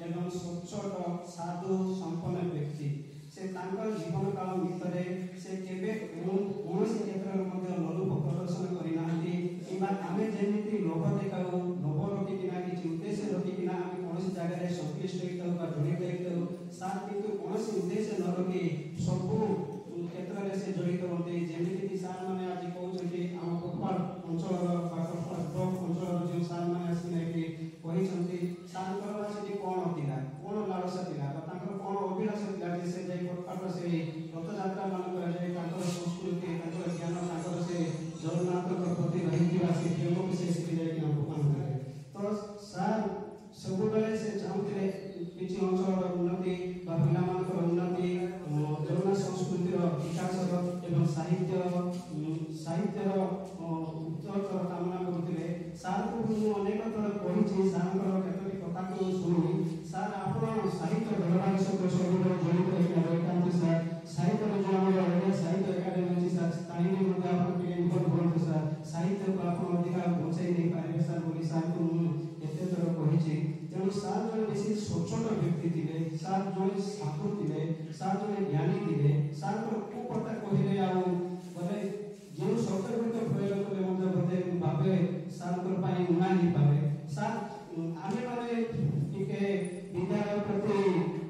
ଏବଂ ସଚ୍ଚୋଟ ସାଧୁ ସମ୍ପନ୍ନ ବ୍ୟକ୍ତି। ସେ ତାଙ୍କ ଜୀବନ କାଳ ଭିତରେ ସେ କେବେ କୌଣସି କ୍ଷେତ୍ରରେ ମଧ୍ୟ ଲୋଲୁପ ପ୍ରଦର୍ଶନ କରିନାହାନ୍ତି କିମ୍ବା ଆମେ ଯେମିତି ଲୋଭ ଦେଖାଉ, ଲୋଭ ରଖିକିନା କିଛି ଉଦ୍ଦେଶ୍ୟ ରଖିକିନା ଆମେ କୌଣସି ଜାଗାରେ ସଂଶ୍ଳିଷ୍ଟ ହେଇଥାଉ ବା ଜଡ଼ିତ ହେଇଥାଉ, ସାର୍ କିନ୍ତୁ କୌଣସି ଉଦ୍ଦେଶ୍ୟ ନ ରଖି ସବୁ କ୍ଷେତ୍ରରେ ସେ ଜଡ଼ିତ ହୁଅନ୍ତି। ଯେମିତିକି ସାର୍ ମାନେ ଆଜି କହୁଛନ୍ତି ଆମ କୋଟପାଡ଼ ଅଞ୍ଚଳର ବା କୋଟପାଡ଼ ବ୍ଲକ ଅଞ୍ଚଳର ଯେଉଁ ସାର୍ ମାନେ ଆସିକିନା ଏଠି କହିଛନ୍ତି, ସାର୍ଙ୍କର ସେଠି କ'ଣ ଥିଲା, କ'ଣ ଲାଳସା ଥିଲା ବା ତାଙ୍କର କ'ଣ ଅଭିଳାଷ ଥିଲା ଯେ ସେ ଯାଇ କୋଟପାଡ଼ର ସେଇ ରଥଯାତ୍ରା ମାନଙ୍କରେ ଯାଇ ତାଙ୍କର ସଂସ୍କୃତି, ତାଙ୍କର ଜ୍ଞାନ, ତାଙ୍କର ସେ ଜଗନ୍ନାଥଙ୍କ ପ୍ରତି ରହିଥିବା ସେ ପ୍ରେମକୁ ସେ ସେଠି ଯାଇକି ଅବମାନ କରେ। ତ ସାର୍ ସବୁବେଳେ ସେ ଚାହୁଁଥିଲେ କିଛି ଅଞ୍ଚଳର ଉନ୍ନତି ବା ପିଲାମାନଙ୍କର ଉନ୍ନତି, ଜଗନ୍ନାଥ ସଂସ୍କୃତିର ବିକାଶର ଏବଂ ସାହିତ୍ୟର ଉଚ୍ଚତର କାମନା କରୁଥିଲେ। ସାର୍ଙ୍କୁ ମୁଁ ଅନେକ ଥର କହିଛି, ସାର୍ଙ୍କର କେତୋଟି କଥାକୁ ଶୁଣି, ସାର୍ ଆପଣ ସାହିତ୍ୟ ବ୍ୟବହାର ସହିତ ସବୁବେଳେ ଜଡ଼ିତ ହେଇକି ରହିଥାନ୍ତି ସାର୍। ସାହିତ୍ୟର ଯେଉଁ ଆମର ଓଡ଼ିଆ ସାହିତ୍ୟ ଏକାଡେମୀ ଅଛି ସାର୍, ତାହିଁରେ ମଧ୍ୟ ଆପଣ ଟିକେ ଇନଭଲ୍ଭ ହୁଅନ୍ତୁ ସାର୍। ସାହିତ୍ୟକୁ ଆପଣ ଅଧିକା ବଞ୍ଚାଇ ନେଇପାରିବେ ସାର୍ ବୋଲି ସାର୍ଙ୍କୁ ମୁଁ ଏତେ ଥର କହିଛି। ତେଣୁ ସାର୍ ଜଣେ ବେଶୀ ସଚ୍ଚୋଟ ବ୍ୟକ୍ତି ଥିଲେ, ସାର୍ ଜଣେ ସାଧୁ ଥିଲେ, ସାର୍ ଜଣେ ଜ୍ଞାନୀ ଥିଲେ। ସାର୍ଙ୍କର କୋଉ କଥା କହିଲେ ଆଉ ବୋଲେ ଯେଉଁ ଶବ୍ଦ ଗୁଡ଼ିକ ପ୍ରୟୋଗ କଲେ ମଧ୍ୟ ବୋଧେ ଭାବେ ସାର୍ଙ୍କର ପାଇଁ ଉଣା ହେଇପାରେ। ସାର୍ ଆମେମାନେ ଟିକେ ବିଦ୍ୟାଳୟ ପ୍ରତି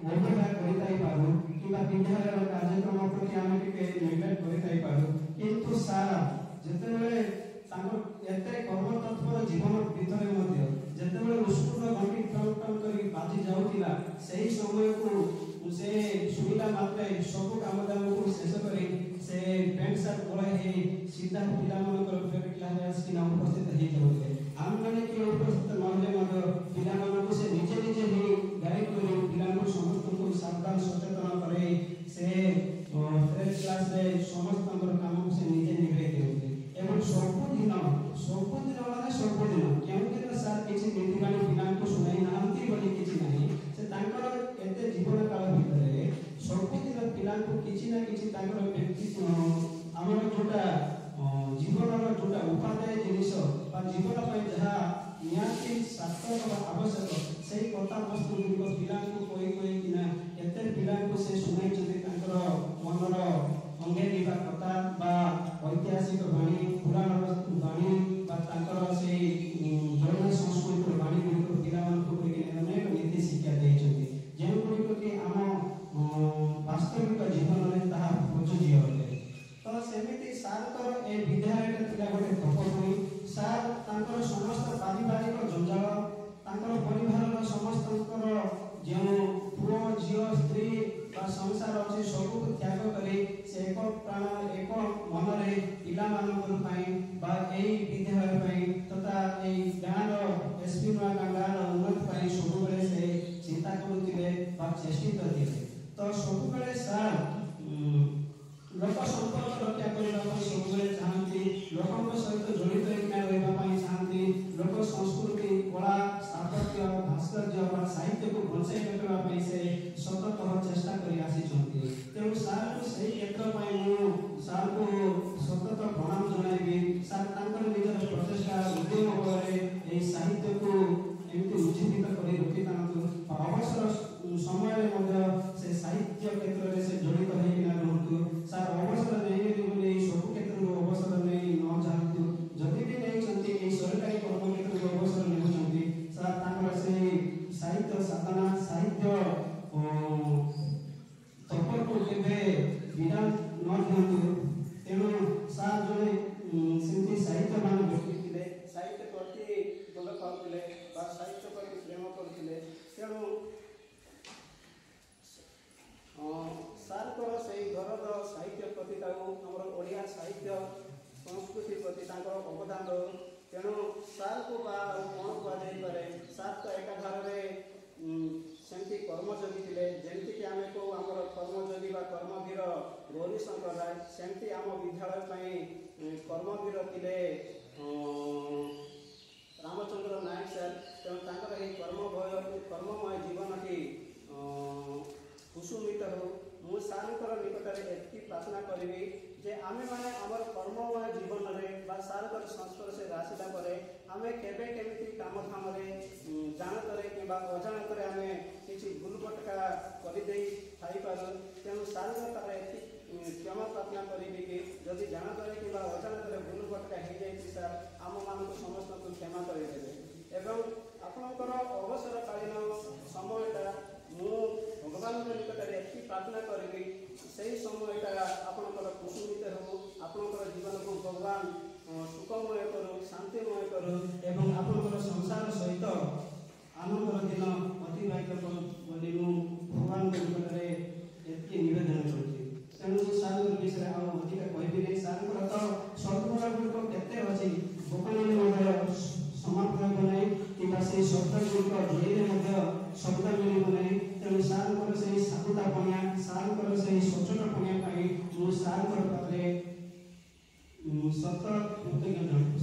ଅବହେଳା କରିଥାଇପାରୁ କିମ୍ବା ବିଦ୍ୟାଳୟର କାର୍ଯ୍ୟକ୍ରମ ପ୍ରତି ଆମେ ଟିକେ ନେଗ୍ଲେକ୍ଟ କରିଥାଇପାରୁ, କିନ୍ତୁ ସାର୍ ଯେତେବେଳେ ତାଙ୍କ ଏତେ କର୍ମତତ୍ପର ଜୀବନ ଭିତରେ ମଧ୍ୟ ଯେତେବେଳେ ଉଷ୍ଣ ଘଣ୍ଟି ଟନ୍ ଟନ୍ କରି ବାଜି ଯାଉଥିଲା, ସେହି ସମୟକୁ ସେ ଶୁଣିଲା ମାତ୍ରେ ସବୁ କାମ ଦାମକୁ ଶେଷ କରି ସେ ପ୍ୟାଣ୍ଟ ସାର୍ଟ ଗୋଳାଇ ହେଇ ସିଧା ପିଲାମାନଙ୍କର ଫେଭରେଟ୍ କ୍ଲାସରେ ଆସିକିନା ଉପସ୍ଥିତ ହେଇଯାଉଥିଲେ। ଆମେମାନେ କିଏ ଉପସ୍ଥିତ ନହେଲେ ମଧ୍ୟ ପିଲାମାନଙ୍କୁ ସେ ନିଜେ ନିଜେ ହିଁ ଗାଇଡ୍ କରି ପିଲାଙ୍କୁ ସମସ୍ତଙ୍କୁ ସାବଧାନ ସଚେତନ କରେଇ ସେ ଫେଭରେଟ୍ କ୍ଲାସରେ ସମସ୍ତଙ୍କର କାମକୁ ସେ ନିଜେ ନିଭେଇ ଦେଉଥିଲେ। ଏବଂ ସବୁଦିନ ମାନେ ସବୁଦିନ କେଉଁଦିନ ସାର୍ କିଛି ନୀତିବାଣୀ ପିଲାଙ୍କୁ ଶୁଣାଇ ନାହାନ୍ତି ବୋଲି କିଛି ନାହିଁ। ସେ ତାଙ୍କର ଏତେ ଜୀବନ କାଳ ଭିତରେ ସବୁଦିନ ପିଲାଙ୍କୁ କିଛି ନା କିଛି ତାଙ୍କର ବ୍ୟକ୍ତିତ୍ୱ ଆମର ଯୋଉଟା ଜୀବନର ଯୋଉଟା ଉପାଦେୟ ଜିନିଷ ବା ଜୀବନ ପାଇଁ ଯାହା ନିହାତି ସାର୍ଥକ ବା ଆବଶ୍ୟକ, ସେଇ କଥାବସ୍ତୁ ଗୁଡ଼ିକ ପିଲାଙ୍କୁ କହିକିନା କେତେ ପିଲାଙ୍କୁ ସେ ଶୁଣାଇଛନ୍ତି। ତାଙ୍କର ମନର ଅଙ୍ଗେରୀ ବା କଥା ବା ଐତିହାସିକ ବାଣୀ, ପୁରାଣର ବାଣୀ ବା ତାଙ୍କର ସେଇ ଜଗନ୍ନାଥ ସଂସ୍କୃତିର ବାଣୀ ଗୁଡ଼ିକ ପିଲାମାନଙ୍କୁ କହିକି ଅନେକ ନୀତି ଶିକ୍ଷା ଦେଇଛନ୍ତି, ଯେଉଁଗୁଡ଼ିକ କି ଆମ ବାସ୍ତବିକ ଜୀବନରେ ତାହା ପ୍ରଯୁଜ୍ୟ ଅଟେ। ତ ସେମିତି ସାର୍ଙ୍କର ଏ ବିଦ୍ୟାଳୟଟା ଥିଲା ଗୋଟେ ତପଭୂମି। ସାର୍ ତାଙ୍କର ସମସ୍ତ ପାରିବାରିକ ଜଞ୍ଜାଳ, ତାଙ୍କର ପରିବାରର ସମସ୍ତଙ୍କର ଯେଉଁ ପୁଅ ଝିଅ ସ୍ତ୍ରୀ ବା ସଂସାର ଅଛି ସବୁକୁ ତ୍ୟାଗ କରି ସେ ଏକ ପ୍ରାଣ ଏକ ମନରେ ପିଲାମାନଙ୍କ ପାଇଁ ବା ଏହି ବିଦ୍ୟାଳୟ ପାଇଁ ତଥା ଏହି ଗାଁର ଏସ୍ପି ନୂଆ ଗାଁର ଉନ୍ନତି ପାଇଁ ସବୁବେଳେ ସେ ଚିନ୍ତା କରୁଥିଲେ ବା ଚେଷ୍ଟିତ ଥିଲେ। ତ ସବୁବେଳେ ସାର୍ ଲୋକ ସମ୍ପର୍କ ରକ୍ଷା କରିବା ପାଇଁ ସବୁବେଳେ ଚାହାନ୍ତି, ଲୋକଙ୍କ ସହିତ ଜଡ଼ିତ ହେଇକିନା ରହିବା ପାଇଁ ଚାହାନ୍ତି, ଲୋକ ସଂସ୍କୃତି, କଳା, ସ୍ଥାପତ୍ୟ, ଭାସ୍କର୍ଯ୍ୟ ବା ସାହିତ୍ୟକୁ ବଞ୍ଚାଇ ରଖିବା ପାଇଁ ସେ ସତତଃ ଚେଷ୍ଟା କରି ଆସିଛନ୍ତି। ତେଣୁ ସାର୍ଙ୍କୁ ସେହି କ୍ଷେତ୍ର ପାଇଁ ମୁଁ ସାର୍ଙ୍କୁ ସତତ ପ୍ରଣାମ ଜଣାଇବି। ସାର୍ ତାଙ୍କର ନିଜର ପ୍ରଚେଷ୍ଟା ଉଦ୍ୟମ ବଳରେ ଏହି ସାହିତ୍ୟକୁ ଏମିତି ଉଜ୍ଜୀବିତ କରି ରଖିଥାନ୍ତୁ। ଅବସର ସମୟରେ ମଧ୍ୟ ସେ ସାହିତ୍ୟ କ୍ଷେତ୍ରରେ ସେ ଜଡ଼ିତ ହେଇକିନା ରୁହନ୍ତୁ। ସାର୍ ଅବସର ନେଇଗଲି ବୋଲି ସବୁ କ୍ଷେତ୍ରରୁ ଅବସର ନେଇ ନ ଯାଆନ୍ତୁ। ଯଦି ବି ନେଇଛନ୍ତି ଏହି ସରକାରୀ କର୍ମ କ୍ଷେତ୍ରରୁ ଅବସର ନେଉଛନ୍ତି, ସାର୍ ତାଙ୍କର ସେଇ ସାହିତ୍ୟ ସାଧନା, ସାହିତ୍ୟ ତେଣୁ ସାର୍କୁ ବା କ'ଣ କୁହାଯାଇପାରେ, ସାର୍ ତ ଏକାଧାରରେ ସେମିତି କର୍ମଯୋଗୀ ଥିଲେ। ଯେମିତିକି ଆମେ କହୁ ଆମର କର୍ମଯୋଗୀ ବା କର୍ମବୀର ଗୌରୀଶଙ୍କର ରାୟ, ସେମିତି ଆମ ବିଦ୍ୟାଳୟ ପାଇଁ କର୍ମବୀର ଥିଲେ ରାମଚନ୍ଦ୍ର ନାୟକ ସାର୍। ତେଣୁ ତାଙ୍କର ଏହି କର୍ମମୟ ଜୀବନଟି କୁସୁମିତ ହେଉ। ମୁଁ ସାର୍ଙ୍କର ନିକଟରେ ଏତିକି ପ୍ରାର୍ଥନା କରିବି ଯେ ଆମେମାନେ ଆମର କର୍ମମୟ ଜୀବନରେ ବା ସାର୍ଙ୍କର ସଂସ୍ପର୍ଶରେ ଆସିଲା ପରେ ଆମେ କେବେ କେମିତି କାମଧାମରେ ଜାଣତରେ କିମ୍ବା ଅଜାଣତରେ ଆମେ କିଛି ଭୁଲ ଭଟକା କରିଦେଇ ଥାଇପାରୁ। ତେଣୁ ସାର୍ଙ୍କର ଏତିକି କ୍ଷମା ପ୍ରାର୍ଥନା କରିବି କି ଯଦି ଜାଣତରେ କିମ୍ବା ଅଜାଣତରେ ଭୁଲ ଭଟକା ହେଇଯାଇଛି ସାର୍, ଆମମାନଙ୍କୁ ସମସ୍ତଙ୍କୁ କ୍ଷମା କରିଦେବେ। ଏବଂ ଆପଣଙ୍କର ଅବସରକାଳୀନ ସମୟଟା ମୁଁ ଭଗବାନଙ୍କ ନିକଟରେ ଏତିକି ପ୍ରାର୍ଥନା କରିବି ସେହି ସମୟଟା ଆପଣଙ୍କର କୁସୁମିତ ହେଉ, ଆପଣଙ୍କର ଜୀବନକୁ ଭଗବାନ ସୁଖମୟ କରୁ, ଶାନ୍ତିମୟ କରୁ ଏବଂ ଆପଣଙ୍କର ସଂସାର ସହିତ ଆନନ୍ଦର ଦିନ ଅତିବାହିତ କରୁ ବୋଲି ମୁଁ ଭଗବାନଙ୍କ ନିକଟରେ ଏତିକି ନିବେଦନ କରୁଛି। ତେଣୁ ମୁଁ ସାର୍ଙ୍କ ବିଷୟରେ ଆଉ ଅଧିକା କହିବି ନାହିଁ। ସାର୍ଙ୍କର ତ ଶବ୍ଦଗୁଣ ଗୁଡ଼ିକ କେତେ ଅଛି, ଲୋକମାନେ ମଧ୍ୟ ସମାପ୍ତ ହେବ ନାହିଁ କିମ୍ବା ସେହି ଶବ୍ଦଗୁଡ଼ିକ ଯୋଡ଼ିଲେ ମଧ୍ୟ ଶବ୍ଦ ମିଳିବ ନାହିଁ। ତେଣୁ ସାର୍ଙ୍କର ସେହି ସାଧୁତାପଣିଆ, ସାର୍ଙ୍କର ସେହି ସଚୋଟପଣିଆ ପାଇଁ ମୁଁ ସାର୍ଙ୍କର ପାଖରେ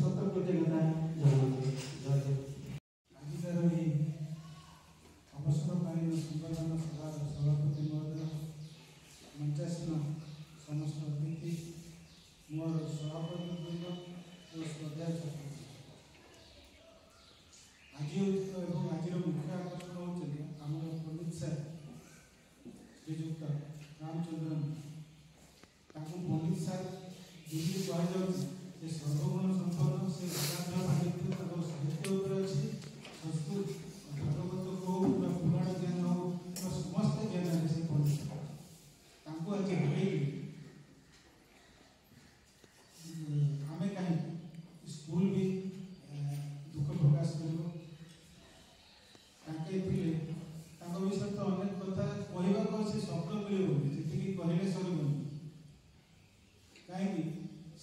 ସତ କୃତଜ୍ଞତା ଜଣାଉଛି। ଆଜିକାର ଏହି ଅବସରକାଳୀନ ସମ୍ବର୍ଦ୍ଧନା ସଭାର ସଭାପତି ମହୋଦୟ, ମଞ୍ଚାସୀନ ସମସ୍ତ ଅତିଥି, ମୋର ସଭାପତିବୃନ୍ଦ ଓ ଶ୍ରଦ୍ଧା ଛାତ୍ର, ଆଜି ଏବଂ ଆଜିର ମୁଖ୍ୟ ଆକର୍ଷଣ ହେଉଛନ୍ତି ଆମର ପଣ୍ଡିତ ସାର୍ ଶ୍ରୀଯୁକ୍ତ ରାମଚନ୍ଦ୍ରନ। ତାଙ୍କୁ ପଣ୍ଡିତ ସାର୍ ଯେମିତି କୁହାଯାଉଛି ସେ ସର୍ବଗୁଣ ସମ୍ପନ୍ନ, ସେ ଏକାଗ୍ର ପାଣ୍ଡିତ୍ୟ ତାଙ୍କର ସାହିତ୍ୟ ଉପରେ ଅଛି। ସଂସ୍କୃତ ଭାଗବତ ହଉ ବା ପୁରାଣ ଜ୍ଞାନ ହଉ ବା ସମସ୍ତ ଜ୍ଞାନରେ ସେ ପଣ୍ଡିତ। ତାଙ୍କୁ ଆଜି ହରେଇକି ଆମେ କାହିଁକି ସ୍କୁଲ ବି ଦୁଃଖ ପ୍ରକାଶ କରିବ। ତାଙ୍କେ ଥିଲେ, ତାଙ୍କ ବିଷୟରେ ତ ଅନେକ କଥା କହିବାକୁ ଅଛି, ଶବ୍ଦ ମିଳିବନି, ଯେତିକି କହିଲେ ସରିବନି। କାହିଁକି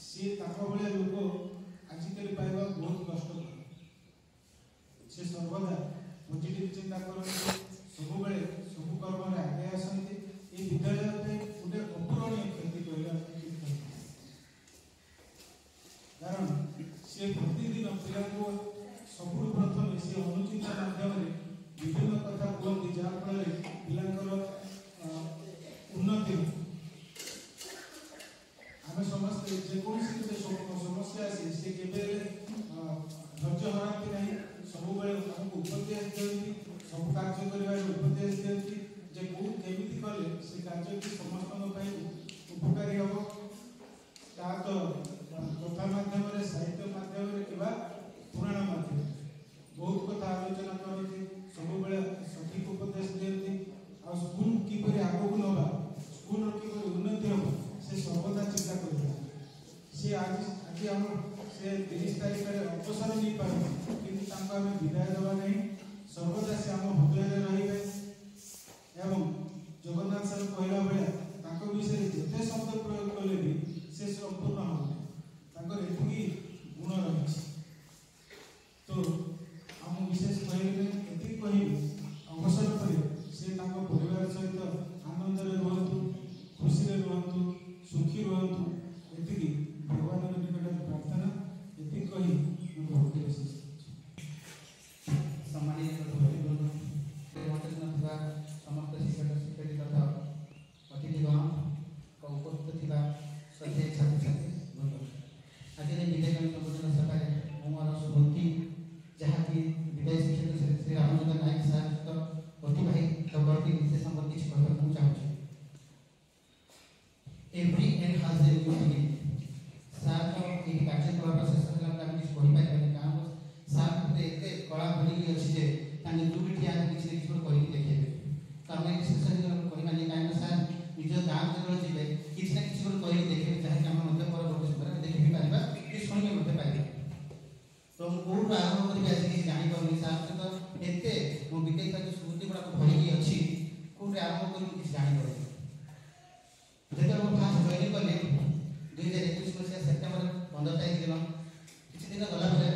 ସିଏ ତାଙ୍କ ଭଳିଆ ଲୋକ ଆଜିକାଲି ପାଇବା ବହୁତ କଷ୍ଟକର। ସେ ସର୍ବଦା ପଜିଟିଭ ଚିନ୍ତା କରନ୍ତି, ସବୁବେଳେ ସବୁ କର୍ମରେ ଆଗେଇ ଆସନ୍ତି। এই ବିଦ୍ୟାଳୟ ପାଇଁ ଗୋଟେ ଅପୂରଣୀୟ କ୍ଷତି କରିବା କାରଣ ସେ ପ୍ରତିଦିନ ପିଲାଙ୍କୁ ସବୁଠୁ ପ୍ରଥମେ ସେ ଅନୁଚିତ ମାଧ୍ୟମରେ ବିଭିନ୍ନ କଥା କୁହନ୍ତି, ଯାହାଫଳରେ ପିଲାଙ୍କର ଉନ୍ନତି। ଆମେ ସମସ୍ତେ ଯେକୌଣସି ଗୋଟେ ସମସ୍ୟା ଆସେ ସେ କେବେ ଧୈର୍ଯ୍ୟ ହରାନ୍ତି ନାହିଁ, ସବୁବେଳେ ଆମକୁ ଉପଦେଶ ଦିଅନ୍ତି, ସବୁ କାର୍ଯ୍ୟ କରିବାରେ ଉପଦେଶ ଦିଅନ୍ତି ଯେ କେମିତି କଲେ ସେ କାର୍ଯ୍ୟଟି ସମସ୍ତଙ୍କ ପାଇଁ ଉପକାରୀ ହେବ। ତାହା ତ କଥା ମାଧ୍ୟମରେ, ସାହିତ୍ୟ ମାଧ୍ୟମରେ କିମ୍ବା ପୁରାଣ ମାଧ୍ୟମରେ ବହୁତ କଥା ଆଲୋଚନା କରନ୍ତି, ସବୁବେଳେ ସଠିକ ଉପଦେଶ ଦିଅନ୍ତି। ଆଉ ସ୍କୁଲ କିପରି ଆଗକୁ ନେବା, ସ୍କୁଲର କିପରି ଉନ୍ନତି ହେବ, ସେ ସର୍ବଦା ଚିନ୍ତା କରିଥାନ୍ତି। ସେ ଆଜି ଆମ ସେ 30 ତାରିଖରେ ଅବସର ନେଇପାରନ୍ତି, କିନ୍ତୁ ତାଙ୍କୁ ଆମେ ବିଦାୟ ଦେବା ନାହିଁ। ସର୍ବଦା ସେ ଆମ ହୃଦୟରେ ରହିବେ। ଏବଂ ଜଗନ୍ନାଥ ସାର୍ କହିଲା ଭଳିଆ ତାଙ୍କ ବିଷୟରେ ଯେତେ ଶବ୍ଦ ପ୍ରୟୋଗ କଲେ ବି ସେ ସମ୍ପୂର୍ଣ୍ଣ ହେବ। ତାଙ୍କର ଏତିକି ଗୁଣ ରହିଛି। ତ ଆମ ବିଶେଷ କହିଲେ ଏତିକି କହିବି, ଅବସର ପରେ ସେ ତାଙ୍କ ପରିବାର ସହିତ ଆନନ୍ଦରେ ରୁହନ୍ତୁ, ଖୁସିରେ ରୁହନ୍ତୁ, ସୁଖୀ ରୁହନ୍ତୁ, ଏତିକି ଭଗବାନଙ୍କ ନିକଟରେ ପ୍ରାର୍ଥନା। ଏତିକି କହି ମୁଁ ବହୁତ ବିଶେଷ ସମ୍ମାନିତ ଅତିଥିବୃନ୍ଦ, ଥିବା ସମସ୍ତ ଶିକ୍ଷକ ଶିକ୍ଷୟିତ୍ରୀ ତଥା ଅତିଥିଗଣ, ଉପସ୍ଥିତ ଥିବା ଶ୍ରଦ୍ଧେୟ ଛାତ୍ରଛାତ୍ରୀ ବୃନ୍ଦ, ଆଜିର ବିଦାୟ ସମ୍ବୋଧନ ସଭାରେ ମୁଁ ମୋର ସ୍ମୃତି ଯାହାକି ବିଦାୟ ଶିକ୍ଷକ ଶ୍ରୀ ରାମଚନ୍ଦ୍ର ନାୟକ ସାର୍ଙ୍କ ଅତିବାହିତ ବର୍ତ୍ତି ସେ ସମ୍ବନ୍ଧୀ କିଛି କହିବାକୁ ମୁଁ ଚାହୁଁଛି। Every end has a beginning. ସାର୍ଙ୍କ ଏହି କାର୍ଯ୍ୟକଳାପ ଶେଷ ହେଲା ପରେ ଆମେ କିଛି କହିପାରିବାନି, କାରଣ ସାର୍ ଭିତରେ ଏତେ କଳା ଭରିକି ଅଛି ଯେ ତାଙ୍କେ ଯୋଉଠି ଠିଆ କିଛି ନା କିଛି କରିକି ଦେଖେଇବେ। ତ ଆମେ ଶେଷ କରିବାନି, କାହିଁକିନା ସାର୍ ନିଜ ଗାଁ ଯେତେବେଳେ ଯିବେ କିଛି ନା କିଛି କରିକି ଦେଖେଇବେ, ଯାହାକି ଆମେ ମଧ୍ୟ ପରବର୍ତ୍ତୀ ସମୟରେ ଦେଖି ବି ପାରିବା, କି ଶୁଣିକି ମଧ୍ୟ ପାରିବା। ତ ମୁଁ କୋଉଠୁ ଆରମ୍ଭ କରିବି ଆଜି କିଛି ଜାଣିପାରୁନି। ସାର୍ ସହିତ ଏତେ ମୋ ବିତେଇଥିବା ଯେଉଁ ସ୍ମୃତି ଗୁଡ଼ାକ ଭରିକି ଅଛି, କୋଉଠି ଆରମ୍ଭ କରିବି କିଛି ଜାଣିପାରୁନି। ଯେତେବେଳେ ମୁଁ ଫାଷ୍ଟ ଜଏନିଂ କଲି 2021 ମସିହା ସେପ୍ଟେମ୍ବର 15 ତାରିଖ ଦିନ, କିଛି ଦିନ ଗଲା ପରେ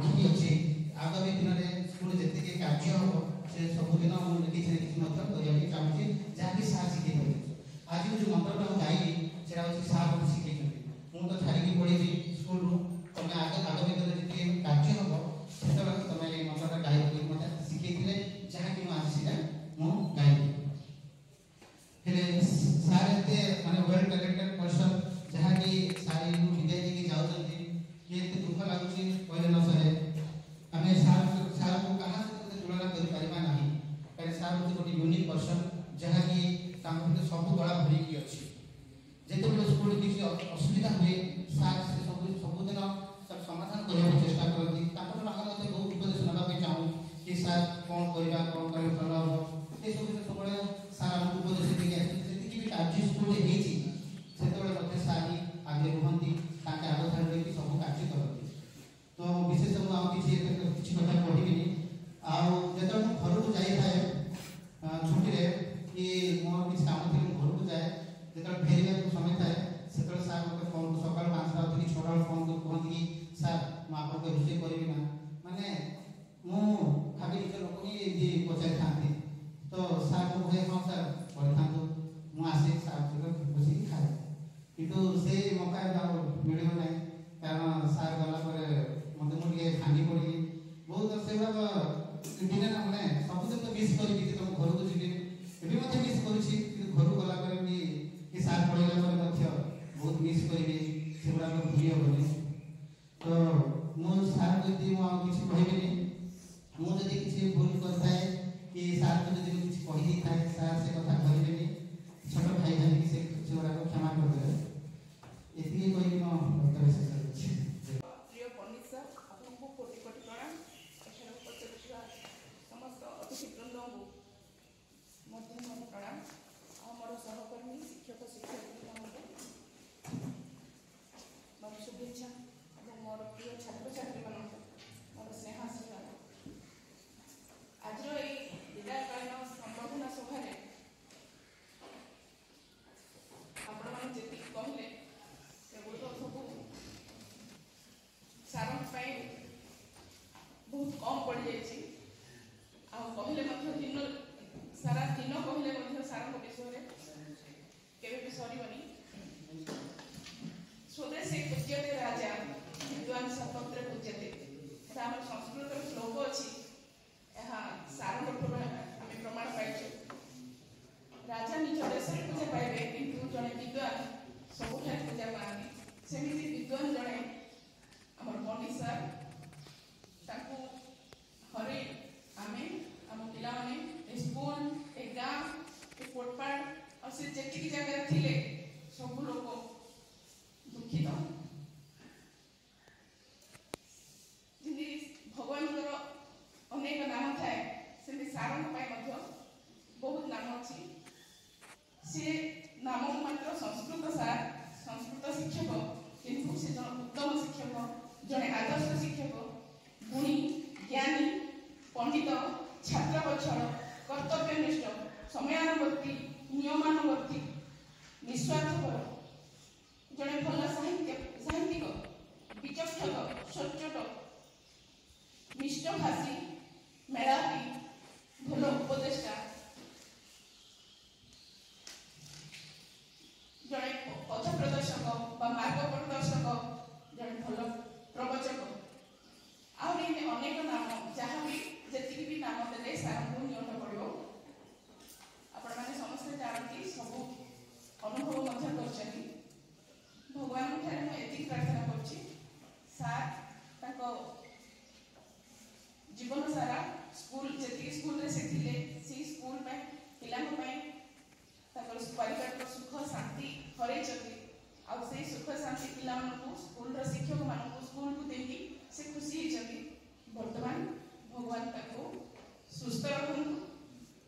ରଖିକି ଅଛି ଆଗାମୀ ଦିନରେ ସ୍କୁଲ ଯେତିକି କାର୍ଯ୍ୟ ହେବ ସେ ସବୁଦିନ ମୁଁ କିଛି ନା କିଛି ମଧ୍ୟ କରିବାକୁ ଚାହୁଁଛି ଯାହାକି ସାର୍ ଶିଖେଇ ପାରିବେ। ଆଜି ଯେଉଁ ମନ୍ତ୍ରଟା ମୁଁ ଗାଇଲି ସେଟା ହେଉଛି ସାର୍ ମୋତେ ଶିଖେଇଛନ୍ତି। ମୁଁ ତ ଛାଡ଼ିକି ପଳେଇବି ସ୍କୁଲରୁ, ତମେ ଆଗାମୀ ଦିନରେ ଯେତିକି କାର୍ଯ୍ୟ ହେବ ସେତେବେଳେ ତମେ ଏଇ ମନ୍ତ୍ରଟା ଗାଇବ ବୋଲି ମୋତେ ଶିଖେଇଥିଲେ, ଯାହାକି ମୁଁ ଆଜି ସେଇଟା ମୁଁ ଗାଇଲି। ହେଲେ ସାର୍ ଏତେ ମାନେ ୱେଲ୍ ଟ୍ୟାଲେଣ୍ଟେଡ୍ ପର୍ସନ୍, ଯାହାକି ସାର୍ ଏଇଠୁ ବିଦାୟ ଦେଇକି ଯାଉଛନ୍ତି, କି ଏତେ ଦୁଃଖ ଲାଗୁଛି କହିଲେ ନ ସରେ। ଆମେ ସାର୍ଙ୍କୁ କାହା ସହିତ ତୁଳନା କରିପାରିବା ନାହିଁ, କାରଣ ସାର୍ ହେଉଛି ଗୋଟେ ୟୁନିକ୍ ପର୍ସନ୍, ଯାହାକି ତାଙ୍କ ଭିତରେ ସବୁ କଳା ଭରିକି ଅଛି। ଯେତେବେଳେ ସ୍କୁଲରେ କିଛି ଅସୁବିଧା ହୁଏ ସାର୍ ସେ ସବୁଦିନ ସମାଧାନ କରିବାକୁ ଚେଷ୍ଟା କରନ୍ତି। ତାଙ୍କଠାରୁ ଆମେ ମଧ୍ୟ ବହୁତ ଉପଦେଶ ନେବା ପାଇଁ ଚାହୁଁ କି ସାର୍ କ'ଣ କରିବା, କ'ଣ କଲେ ଭଲ ହେବ, ଏସବୁ ବିଷୟ ସବୁବେଳେ ସାର୍ ଆମକୁ ଉପଦେଶ ଦେଇକି ଆସିଛନ୍ତି। ଯେତିକି ବି କାର୍ଯ୍ୟ ସ୍କୁଲରେ ହେଇଛି ସେତେବେଳେ ମଧ୍ୟ ସାର୍ ହିଁ ଆଗରେ ରୁହନ୍ତି, ତାଙ୍କ ଆଗ ଧାଡ଼ି ରହିକି ସବୁ କାର୍ଯ୍ୟ କରନ୍ତି। ତ ବିଶେଷ ମୁଁ ଆଉ କିଛି କଥା କହିବିନି। ଆଉ ଯେତେବେଳେ ମୁଁ ଘରକୁ ଯାଇଥାଏ ଛୁଟିରେ କି ମୋର କିଛି କାମ ଥିଲେ ମୁଁ ଘରକୁ ଯାଏ, ଯେତେବେଳେ ଫେରିବାକୁ ସମୟ ଥାଏ ସେତେବେଳେ ସାର୍ ମୋତେ ଫୋନ୍ ସକାଳ 5ଟା କି 6ଟା ବେଳେ ଫୋନ୍ କରି କୁହନ୍ତି କି ସାର୍ ମୁଁ ଆପଣଙ୍କୁ ରୋଷେଇ କରିବି ନା। ମାନେ ମୁଁ ଭାବି ନିଜ ଲୋକ ହିଁ ଏମିତି ପଚାରିଥାନ୍ତି। ତ ସାର୍ ମୁଁ କୁହେ ହଁ ସାର୍ କରିଥାନ୍ତୁ, ମୁଁ ଆସେ ସାର୍ ସହିତ ବସିକି ଖାଏ। କିନ୍ତୁ ସେ ମୌକା ଆଉ ମିଳିବ ନାହିଁ, କାରଣ ସାର୍ ଗଲା ପରେ ମୋତେ ମୁଁ ଟିକେ ଭାଙ୍ଗି ପଡ଼ିଲି ବହୁତ। ସେଗୁଡ଼ାକ ଦିନେ ନା ମାନେ ସବୁଦିନ ତ ମିସ୍ କରିବି, ଯେତେବେଳେ ଘରକୁ ଯିବି ଏବେ ମଧ୍ୟ ମିସ୍ କରୁଛି, କିନ୍ତୁ ଘରକୁ ଗଲା ପରେ ବି କି ସାର୍ ପଳେଇଲା ପରେ ମଧ୍ୟ ବହୁତ ମିସ୍ କରିବି, ସେଗୁଡ଼ାକ ଭୁଲି ହେବନି। ତ ମୁଁ ସାର୍ ଯଦି ମୁଁ ଆଉ କିଛି କହିବିନି। ମୁଁ ଯଦି କିଛି ଭୁଲ କରିଥାଏ କି ସାର୍ଙ୍କୁ ଯଦି ମୁଁ କିଛି କହିଦେଇଥାଏ ସାର୍ ସେ କଥା କହିବେନି, ଛୋଟ ଭାଇ ଭାବିକି ସେଗୁଡ଼ାକ କ୍ଷମା କରିଦେବେ। ଏତିକି କହିକି ମୋ ବକ୍ତବ୍ୟ ଶେଷ କରୁଛି। ପ୍ରିୟ ପଣ୍ଡିତ ସାର୍, ଆପଣଙ୍କୁ କୋଟି କୋଟି ପ୍ରଣାମ। ଏଠାରେ ଉପସ୍ଥିତ ଥିବା ସମସ୍ତ ଅତିଥିବୃନ୍ଦଙ୍କୁ ମଧ୍ୟ ମୋର ପ୍ରଣାମ। ଆଉ ମୋର ସହକର୍ମୀ ଶିକ୍ଷକ ଶିକ୍ଷୟିତ୍ରୀମାନଙ୍କୁ ମୋର ଶୁଭେଚ୍ଛା ଏବଂ ମୋର ପ୍ରିୟ ଛାତ୍ରଛାତ୍ରୀମାନଙ୍କୁ ମୋର ସ୍ନେହାଶୀର୍ବାଦ। ଆଜିର ଏହି ବିଦାୟକାଳୀନ ସମ୍ବର୍ଦ୍ଧନା ସଭାରେ ଆପଣମାନେ ଯେତିକି କହିଲେ ସେଗୁଡ଼ିକ ସବୁ ସାରଙ୍କ ପାଇଁ ବହୁତ କମ୍ ପଡ଼ିଯାଇଛି। ଆଉ କହିଲେ ମଧ୍ୟ ଦିନ ସାରା ଦିନ କହିଲେ ମଧ୍ୟ ସାରଙ୍କ ବିଷୟରେ କେବେ ବି ସରିବନି। ସ୍ୱଦେଶୀ ପୂଜ୍ୟତେ ରାଜା ବିଦ୍ୱାନ ସପତ୍ରେ ପୂଜ୍ୟତେ, ଏହା ଆମର ସଂସ୍କୃତର ଶ୍ଲୋକ ଅଛି। ଏହା ସାରଙ୍କଠାରୁ ଆମେ ପ୍ରମାଣ ପାଇଛୁ। ରାଜା ନିଜ ଦେଶରେ ପୂଜା ପାଇବେ, କିନ୍ତୁ ଜଣେ ବିଦ୍ୱାନ ସବୁଠାରେ ପୂଜା ପାଆନ୍ତି। ସେମିତି ବିଦ୍ୱାନ ଜଣେ ଆମର ପଣ୍ଡିତ ସାର୍। ତାଙ୍କୁ ହରେ ଆମେ ଆମ ପିଲାମାନେ ଏ ସ୍କୁଲ, ଏ ଗାଁ, ଏ କୋଟପାଡ଼ ଆଉ ସେ ଯେତିକି ଜାଗାରେ ଥିଲେ ସବୁ ଲୋକ ଦୁଃଖିତ। ଯେମିତି ଭଗବାନଙ୍କର ଅନେକ ନାମ ଥାଏ, ସେମିତି ସାରଙ୍କ ପାଇଁ ମଧ୍ୟ ବହୁତ ନାମ ଅଛି। ସେ ନାମକୁ ମାତ୍ର ସଂସ୍କୃତ ସାର୍, ସଂସ୍କୃତ ଶିକ୍ଷକ, କିନ୍ତୁ ସେ ଜଣେ ଉତ୍ତମ ଶିକ୍ଷକ, ଜଣେ ଆଦର୍ଶ ଶିକ୍ଷକ, ଗୁଣୀ, ଜ୍ଞାନୀ, ପଣ୍ଡିତ, ଛାତ୍ରବତ୍ସଳ, କର୍ତ୍ତବ୍ୟନିଷ୍ଠ, ସମୟାନୁବର୍ତ୍ତୀ, ନିୟମାନୁବର୍ତ୍ତୀ, ନିଃସ୍ୱାର୍ଥପର, ଜଣେ ଭଲ ସାହିତ୍ୟିକ, ବିଚକ୍ଷକ, ସଚ୍ଚୋଟ, ମିଷ୍ଟଭାଷୀ, ମେଳାପୀ, ଭଲ ଉପଦେଷ୍ଟା, ଜଣେ ପଥ ପ୍ରଦର୍ଶକ ବା ମାର୍ଗ ପ୍ରଦର୍ଶକ, ଜଣେ ଭଲ ପ୍ରବଚକ, ଆହୁରି ଅନେକ ନାମ, ଯାହା ବି ଯେତିକି ବି ନାମ ଦେଲେ ସାରଙ୍କୁ ନିଅଣ୍ଟ ପଡ଼ିବ। ଆପଣମାନେ ସମସ୍ତେ ଜାଣନ୍ତି, ସବୁ ଅନୁଭବ ମଧ୍ୟ କରିଛନ୍ତି। ଭଗବାନଙ୍କ ଠାରେ ମୁଁ ଏତିକି ପ୍ରାର୍ଥନା କରୁଛି, ସାର୍ ତାଙ୍କ ଜୀବନ ସାରା ସ୍କୁଲ ଯେତିକି ସ୍କୁଲରେ ସେ ଥିଲେ ସେଇ ସ୍କୁଲ ପାଇଁ, ପିଲାଙ୍କ ପାଇଁ ତାଙ୍କର ପାରିବାରିକ ସୁଖ ଶାନ୍ତି ହରେଇଛନ୍ତି। ଆଉ ସେଇ ସୁଖ ଶାନ୍ତି ପିଲାମାନଙ୍କୁ, ସ୍କୁଲର ଶିକ୍ଷକମାନଙ୍କୁ ସ୍କୁଲକୁ ଦେଇକି ସେ ଖୁସି ହେଇଛନ୍ତି। ବର୍ତ୍ତମାନ ଭଗବାନ ତାଙ୍କୁ ସୁସ୍ଥ ରଖନ୍ତୁ,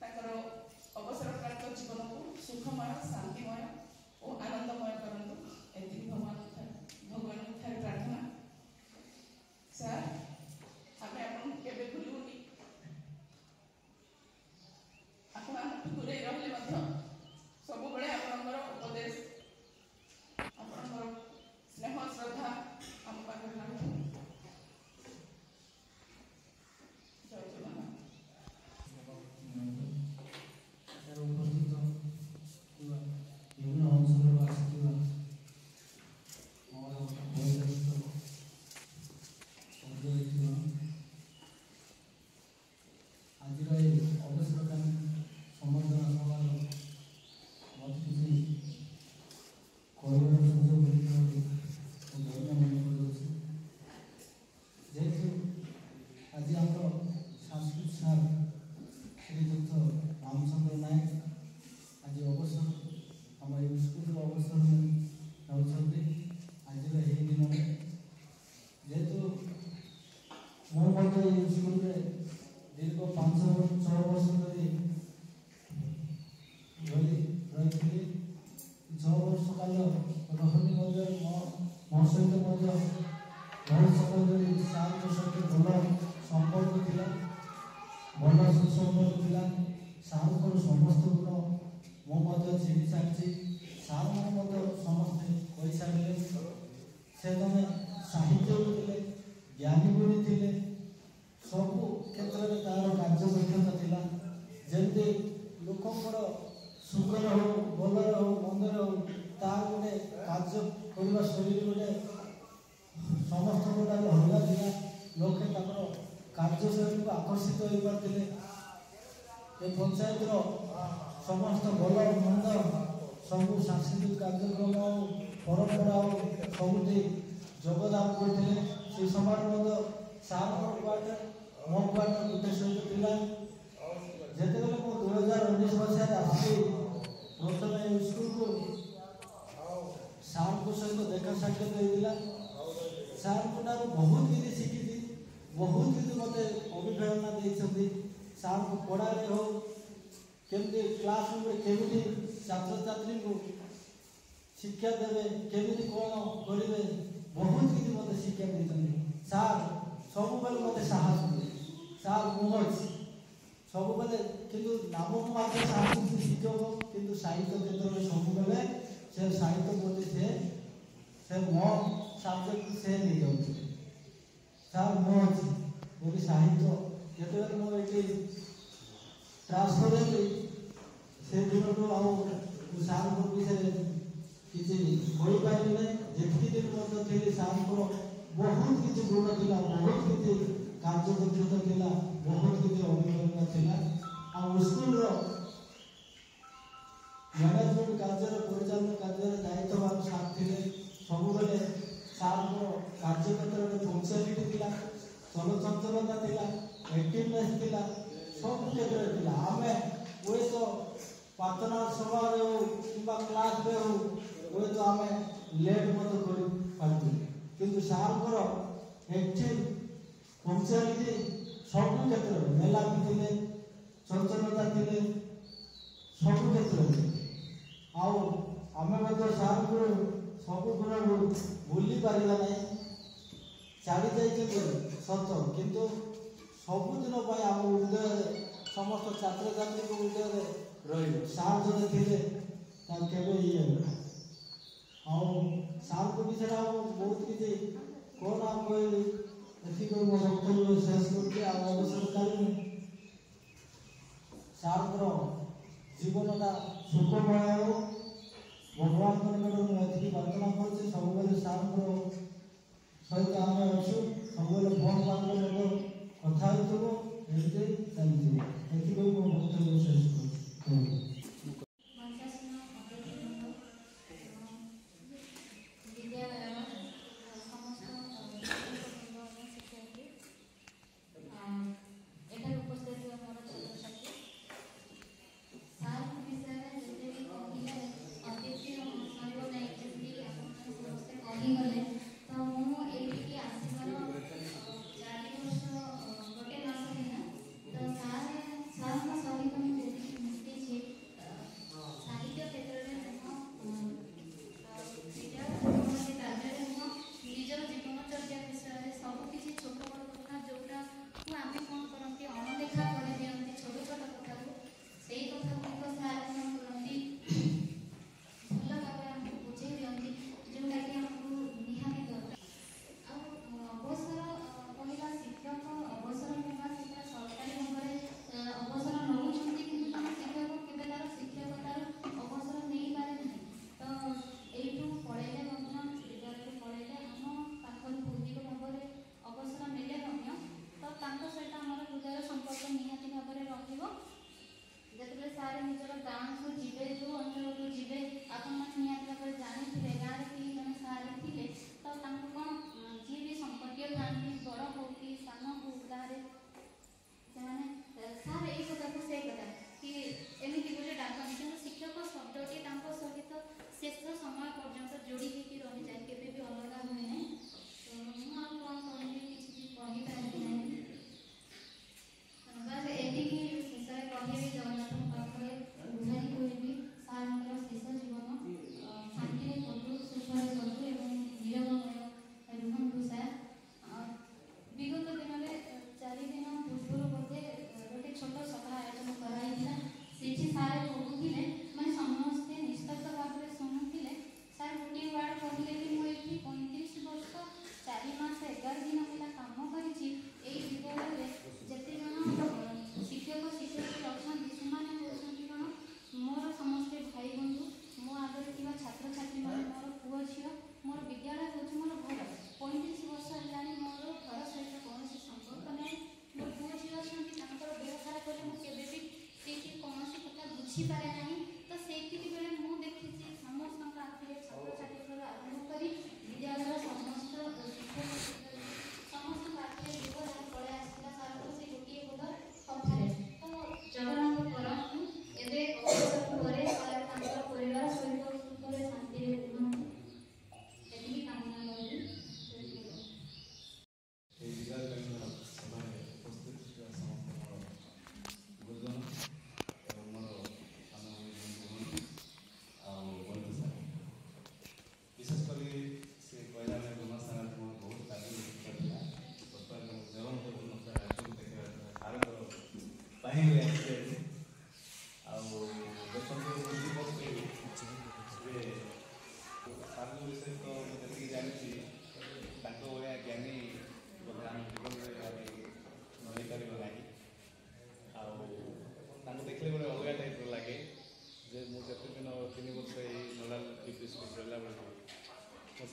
ତାଙ୍କର ଅବସରପ୍ରାପ୍ତ ଜୀବନକୁ ସୁଖମୟ, ଶାନ୍ତିମୟ ଓ ଆନନ୍ଦମୟ କରନ୍ତୁ। ଏତିକି ଭଗବାନଙ୍କ ଠାରେ ପ୍ରାର୍ଥନା। ସାର୍, ଆମେ ଆପଣଙ୍କୁ କେବେ ଭୁଲିବୁନି। ଆପଣ ଆମଠୁ ଦୂରେଇ ରହିଲେ ମଧ୍ୟ ସବୁବେଳେ ଆପଣଙ୍କର ଉପଦେଶ, ଆପଣଙ୍କର ସ୍ନେହ ଶ୍ରଦ୍ଧା ଆମ ପାଖରେ ରହିବ। सहित बहुत समय धरी सार सहित भल संपर्क था भल सुसंपर्क था सार समस्त गुण मुझे चिन्ह सारी सार मैंने समस्ते कही सारे से जमे साहित्य थे ज्ञानी गुणी थे सबू क्षेत्र में तार कार्य दक्षता था जमी लोकंर सुखर हो भलर हो मंदर हो तार गोटे कार्य करने शैली गोटे समस्त गोटा अलग था लोके कार्यशैली को आकर्षित हो पाते पंचायत समस्त भल मंद सब सांस्कृतिक कार्यक्रम हो परंपरा हो सबुठी योगदान करते से समय सार क्वार्टर मो क्वार्टर गोटे सहित था जिते मो 2019 मसीह आसी प्रथम स्कूल को सार को सहित देखा साक्षात होता सार को बहुत किसी शिखी बहुत किसी मत अभिप्रेरणा देते सार को पढ़ाई हो केमती क्लास रूम केमी छात्र छात्री को शिक्षा देवे केमी कौन करेंगे बहुत किसी मत शिक्षा देते सार सब मत साहस सार मुहज सब बेले कि नामक मात्र सांस्कृतिक शिक्षक किंतु साहित्य क्षेत्र में सब बेले से साहित्य प्रति से मन सब्जेक्ट से नहीं जाते सार मुहज बोली साहित्य जिते मुझे ट्रांसफर से दिन सार विषय किसी हो पारे ना जितनी दिन थे सार बहुत किसी गुण था बहुत किसी कार्य दक्षता था बहुत किसी अभिप्रेरणा था आ स्कूल मैनेजमेंट कार्य परिचालन कार्य दायित्ववान सार थे सब बेले सार कार्य क्षेत्र में पंक्चुअलिटी था चलचंचलता था एक्टिवनेस था सब क्षेत्र में आम हुए तो प्रार्थना सभा हो कि क्लास में हो हुए तो आम लेट मत कर किंतु सार एक्टिव पंक्चुअलिटी सब क्षेत्र में मेला भी थे चंचलता थे सब क्षेत्र में आम सार को सब गुण भूली पारा ना छाड़ी जाइए सत किंतु सबुदिन आम हृदय समस्त छात्र छात्री को हृदय रही सार जो थे केवे ये सार को विषय बहुत किसी कौन आप कहली मो वक्तव्य शेष करके सार जीवनटा सुखमय हो भगवान को निकट मुझे प्रार्थना कर सब सार सहित आम अच्छु सब फोन माध्यम कथा चलती मो वक्तव्य शेष कर तो सार सहित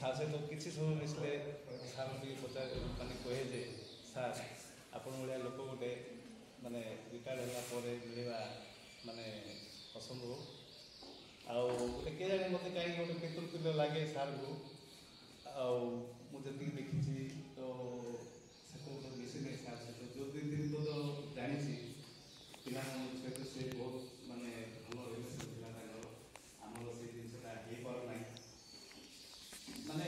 ସାର୍ ସହିତ କିଛି ସମୟ ମିଶିଲେ ସାର୍ ଟିକେ ପଚାରେ ମାନେ କହେ ଯେ ସାର୍ ଆପଣ ଭଳିଆ ଲୋକ ଗୋଟେ ମାନେ ରିଟାୟାର୍ଡ଼ ହେଲା ପରେ ମିଳିବା ମାନେ ଅସମ୍ଭବ। ଆଉ ଗୋଟେ କେଜାଣି ମୋତେ କାହିଁକି ଗୋଟେ ପିତୃତୁଲ୍ୟ ଲାଗେ ସାର୍ଙ୍କୁ। ଆଉ ମୁଁ ଯେତିକି ଦେଖିଛି ତ ସେତେବେଳେ ମିଶିଲେ ସାର୍ ସହିତ ଯେଉଁ ଦୁଇ ଦିନ ତ ଜାଣିଛି ପିଲାମାନଙ୍କ ସହିତ ସେ ବହୁତ ମାନେ ଭଲ ରିଲେସନ୍ ଥିଲା ତାଙ୍କର। ଆମର ସେଇ ଜିନିଷଟା ହେଇପାରୁନାହିଁ। ମାନେ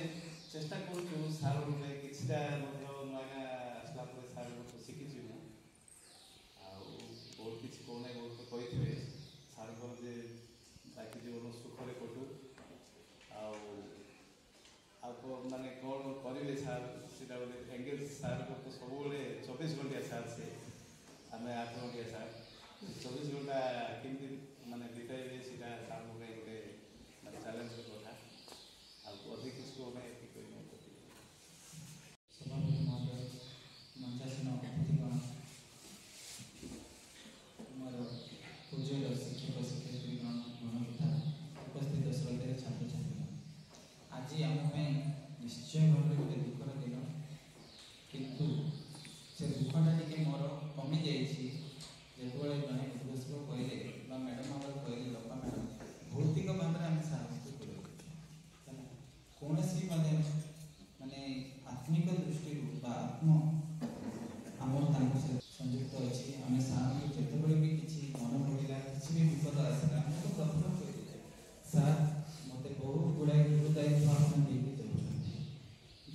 ଚେଷ୍ଟା କରୁଛୁ ସାର୍ ଗୋଟେ କିଛିଟା ମଧ୍ୟ ନୂଆ ଆସିଲା ପରେ ସାର୍ ଶିଖିଛି ମୁଁ। ଆଉ ବହୁତ କିଛି କହୁନାହିଁ ବହୁତ କହିଥିବେ ସାର୍ଙ୍କର ଯେ ବାକି ଜୀବନ ସୁଖରେ କଟୁ। ଆଉ ମାନେ କ'ଣ କରିବେ ସାର୍ ସେଇଟା ଗୋଟେ ଏଙ୍ଗେଜ୍ ସାର୍ଙ୍କ ତ ସବୁବେଳେ 24 ଘଣ୍ଟିଆ ସାର୍ ସେ ଆମେ 8 ଘଣ୍ଟିଆ ସାର୍ 24 ଘଣ୍ଟା କେମିତି ମାନେ ବିତାଇବେ ସେଇଟା ସାର୍ଙ୍କ ପାଇଁ ଗୋଟେ ମାନେ ଚ୍ୟାଲେଞ୍ଜର କଥା। ଆଉ ଅଧିକ କିଛି କହୁନାହିଁ ଏତିକି କହିବି। ସଭାପତି ମହୋଦୟ, ମଞ୍ଚାସୀନ ଅତିଥିଗଣ, ମୋର ପୂଜ୍ୟ ଶିକ୍ଷକ ଶିକ୍ଷୟିତ୍ରୀଗଣ ତଥା ଉପସ୍ଥିତ ଶ୍ରଦ୍ଧେୟ ଛାତ୍ରଛାତ୍ରୀଗଣ, ଆଜି ଆମ ପାଇଁ ନିଶ୍ଚୟ ଭାବରେ ଗୋଟେ ଦୁଃଖର ଦିନ। କିନ୍ତୁ ସେ ଦୁଃଖଟା ଟିକେ ମୋର କମିଯାଇଛି ଯେତେବେଳେ ଜଣେ ଉଦ୍ଘୋଷକ କହିଲେ ବା ମ୍ୟାଡ଼ାମ୍ ଆମର କହିଲେ ବାପା ମ୍ୟାଡ଼ାମ୍ ଭୌତିକ ଭାବରେ ଆମେ ସାହାଯ୍ୟ କରିବୁ ହେଲା, କୌଣସି ମାନେ ଆତ୍ମିକ ଦୃଷ୍ଟିରୁ ବା ଆମର ତାଙ୍କ ସହିତ ସଂଯୁକ୍ତ ଅଛି। ଆମେ ସାର୍ଙ୍କୁ ଯେତେବେଳେ ବି କିଛି ମନେ ପଡ଼ିଲା କିଛି ବି ବିପଦ ଆସିଲା ଆମେ ତ ପ୍ରଥମେ କହିଥିଲେ ସାର୍ ମୋତେ ବହୁତ ଗୁଡ଼ାଏ ଗୁରୁ ଦାୟିତ୍ୱ ଆପଣ ଦେଇକି ଦେଉଛନ୍ତି,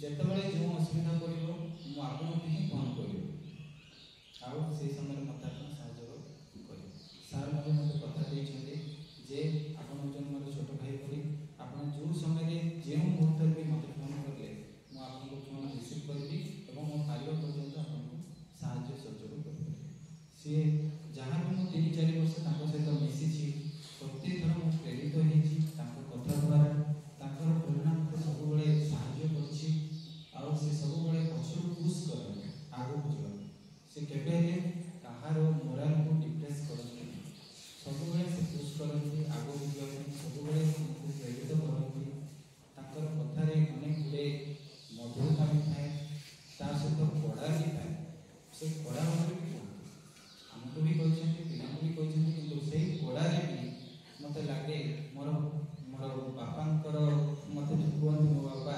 ଯେତେବେଳେ ଯେଉଁ ଅସୁବିଧା ପଡ଼ିବ ମୁଁ ଆପଣଙ୍କୁ ହିଁ ଫୋନ୍ କରିବି ଆଉ ସେଇ ସମୟରେ ମୋତେ ଆପଣ ସହଯୋଗ କରିବେ। ସାର୍ ମୋତେ କଥା ଦେଇଛନ୍ତି ଯେ ଆପଣ ହେଉଛନ୍ତି ମୋର ଛୋଟ ଭାଇ ପରି, ଆପଣ ଯେଉଁ ସମୟରେ ଯେଉଁ ମୁହୂର୍ତ୍ତରେ ବି ମୋତେ ଫୋନ୍ କଲେ ମୁଁ ଆପଣଙ୍କୁ ଫୋନ୍ ରିସିଭ୍ କରିବି ଏବଂ ମୋ ପାରିବା ପର୍ଯ୍ୟନ୍ତ ଆପଣଙ୍କୁ ସାହାଯ୍ୟ ସହଯୋଗ କରିପାରିବି। ସିଏ ଯାହା ବି ମୁଁ 3-4 ବର୍ଷ ତାଙ୍କ ସହିତ ମିଶିଛି ପ୍ରତ୍ୟେକ ଥର ମୁଁ ପ୍ରେରିତ ହେଇଛି ତାଙ୍କ କଥା ଦ୍ୱାରା। ତାଙ୍କର ପ୍ରେରଣା ମୋତେ ସବୁବେଳେ ସାହାଯ୍ୟ କରିଛି ଆଉ ସେ ସବୁବେଳେ ପଛରୁ ପୁଶ୍ କରନ୍ତି ଆଗକୁ ଯିବାକୁ। ସେ କେବେ ହେଲେ କାହାର ମୋରାଲକୁ ଡିପ୍ରେସ୍ କରନ୍ତି, ସବୁବେଳେ ସେ ପୁଶ୍ କରନ୍ତି ଆଗକୁ ଯିବା ପାଇଁ, ସବୁବେଳେ ଆମକୁ ପ୍ରେରିତ କରନ୍ତି। ତାଙ୍କର କଥାରେ ଅନେକ ଗୁଡ଼ିଏ ମଧୁରତା ବି ଥାଏ, ତା ସହିତ କଡ଼ା ବି ଥାଏ। ସେ କଡ଼ା ଭାବରେ ବି କୁହନ୍ତି, ଆମକୁ ବି କହିଛନ୍ତି ପିଲାଙ୍କୁ ବି କହିଛନ୍ତି, କିନ୍ତୁ ସେଇ କଡ଼ାରେ ବି ମୋତେ ଲାଗେ ମୋର ବାପାଙ୍କର ମୋତେ କୁହନ୍ତି ମୋ ବାପା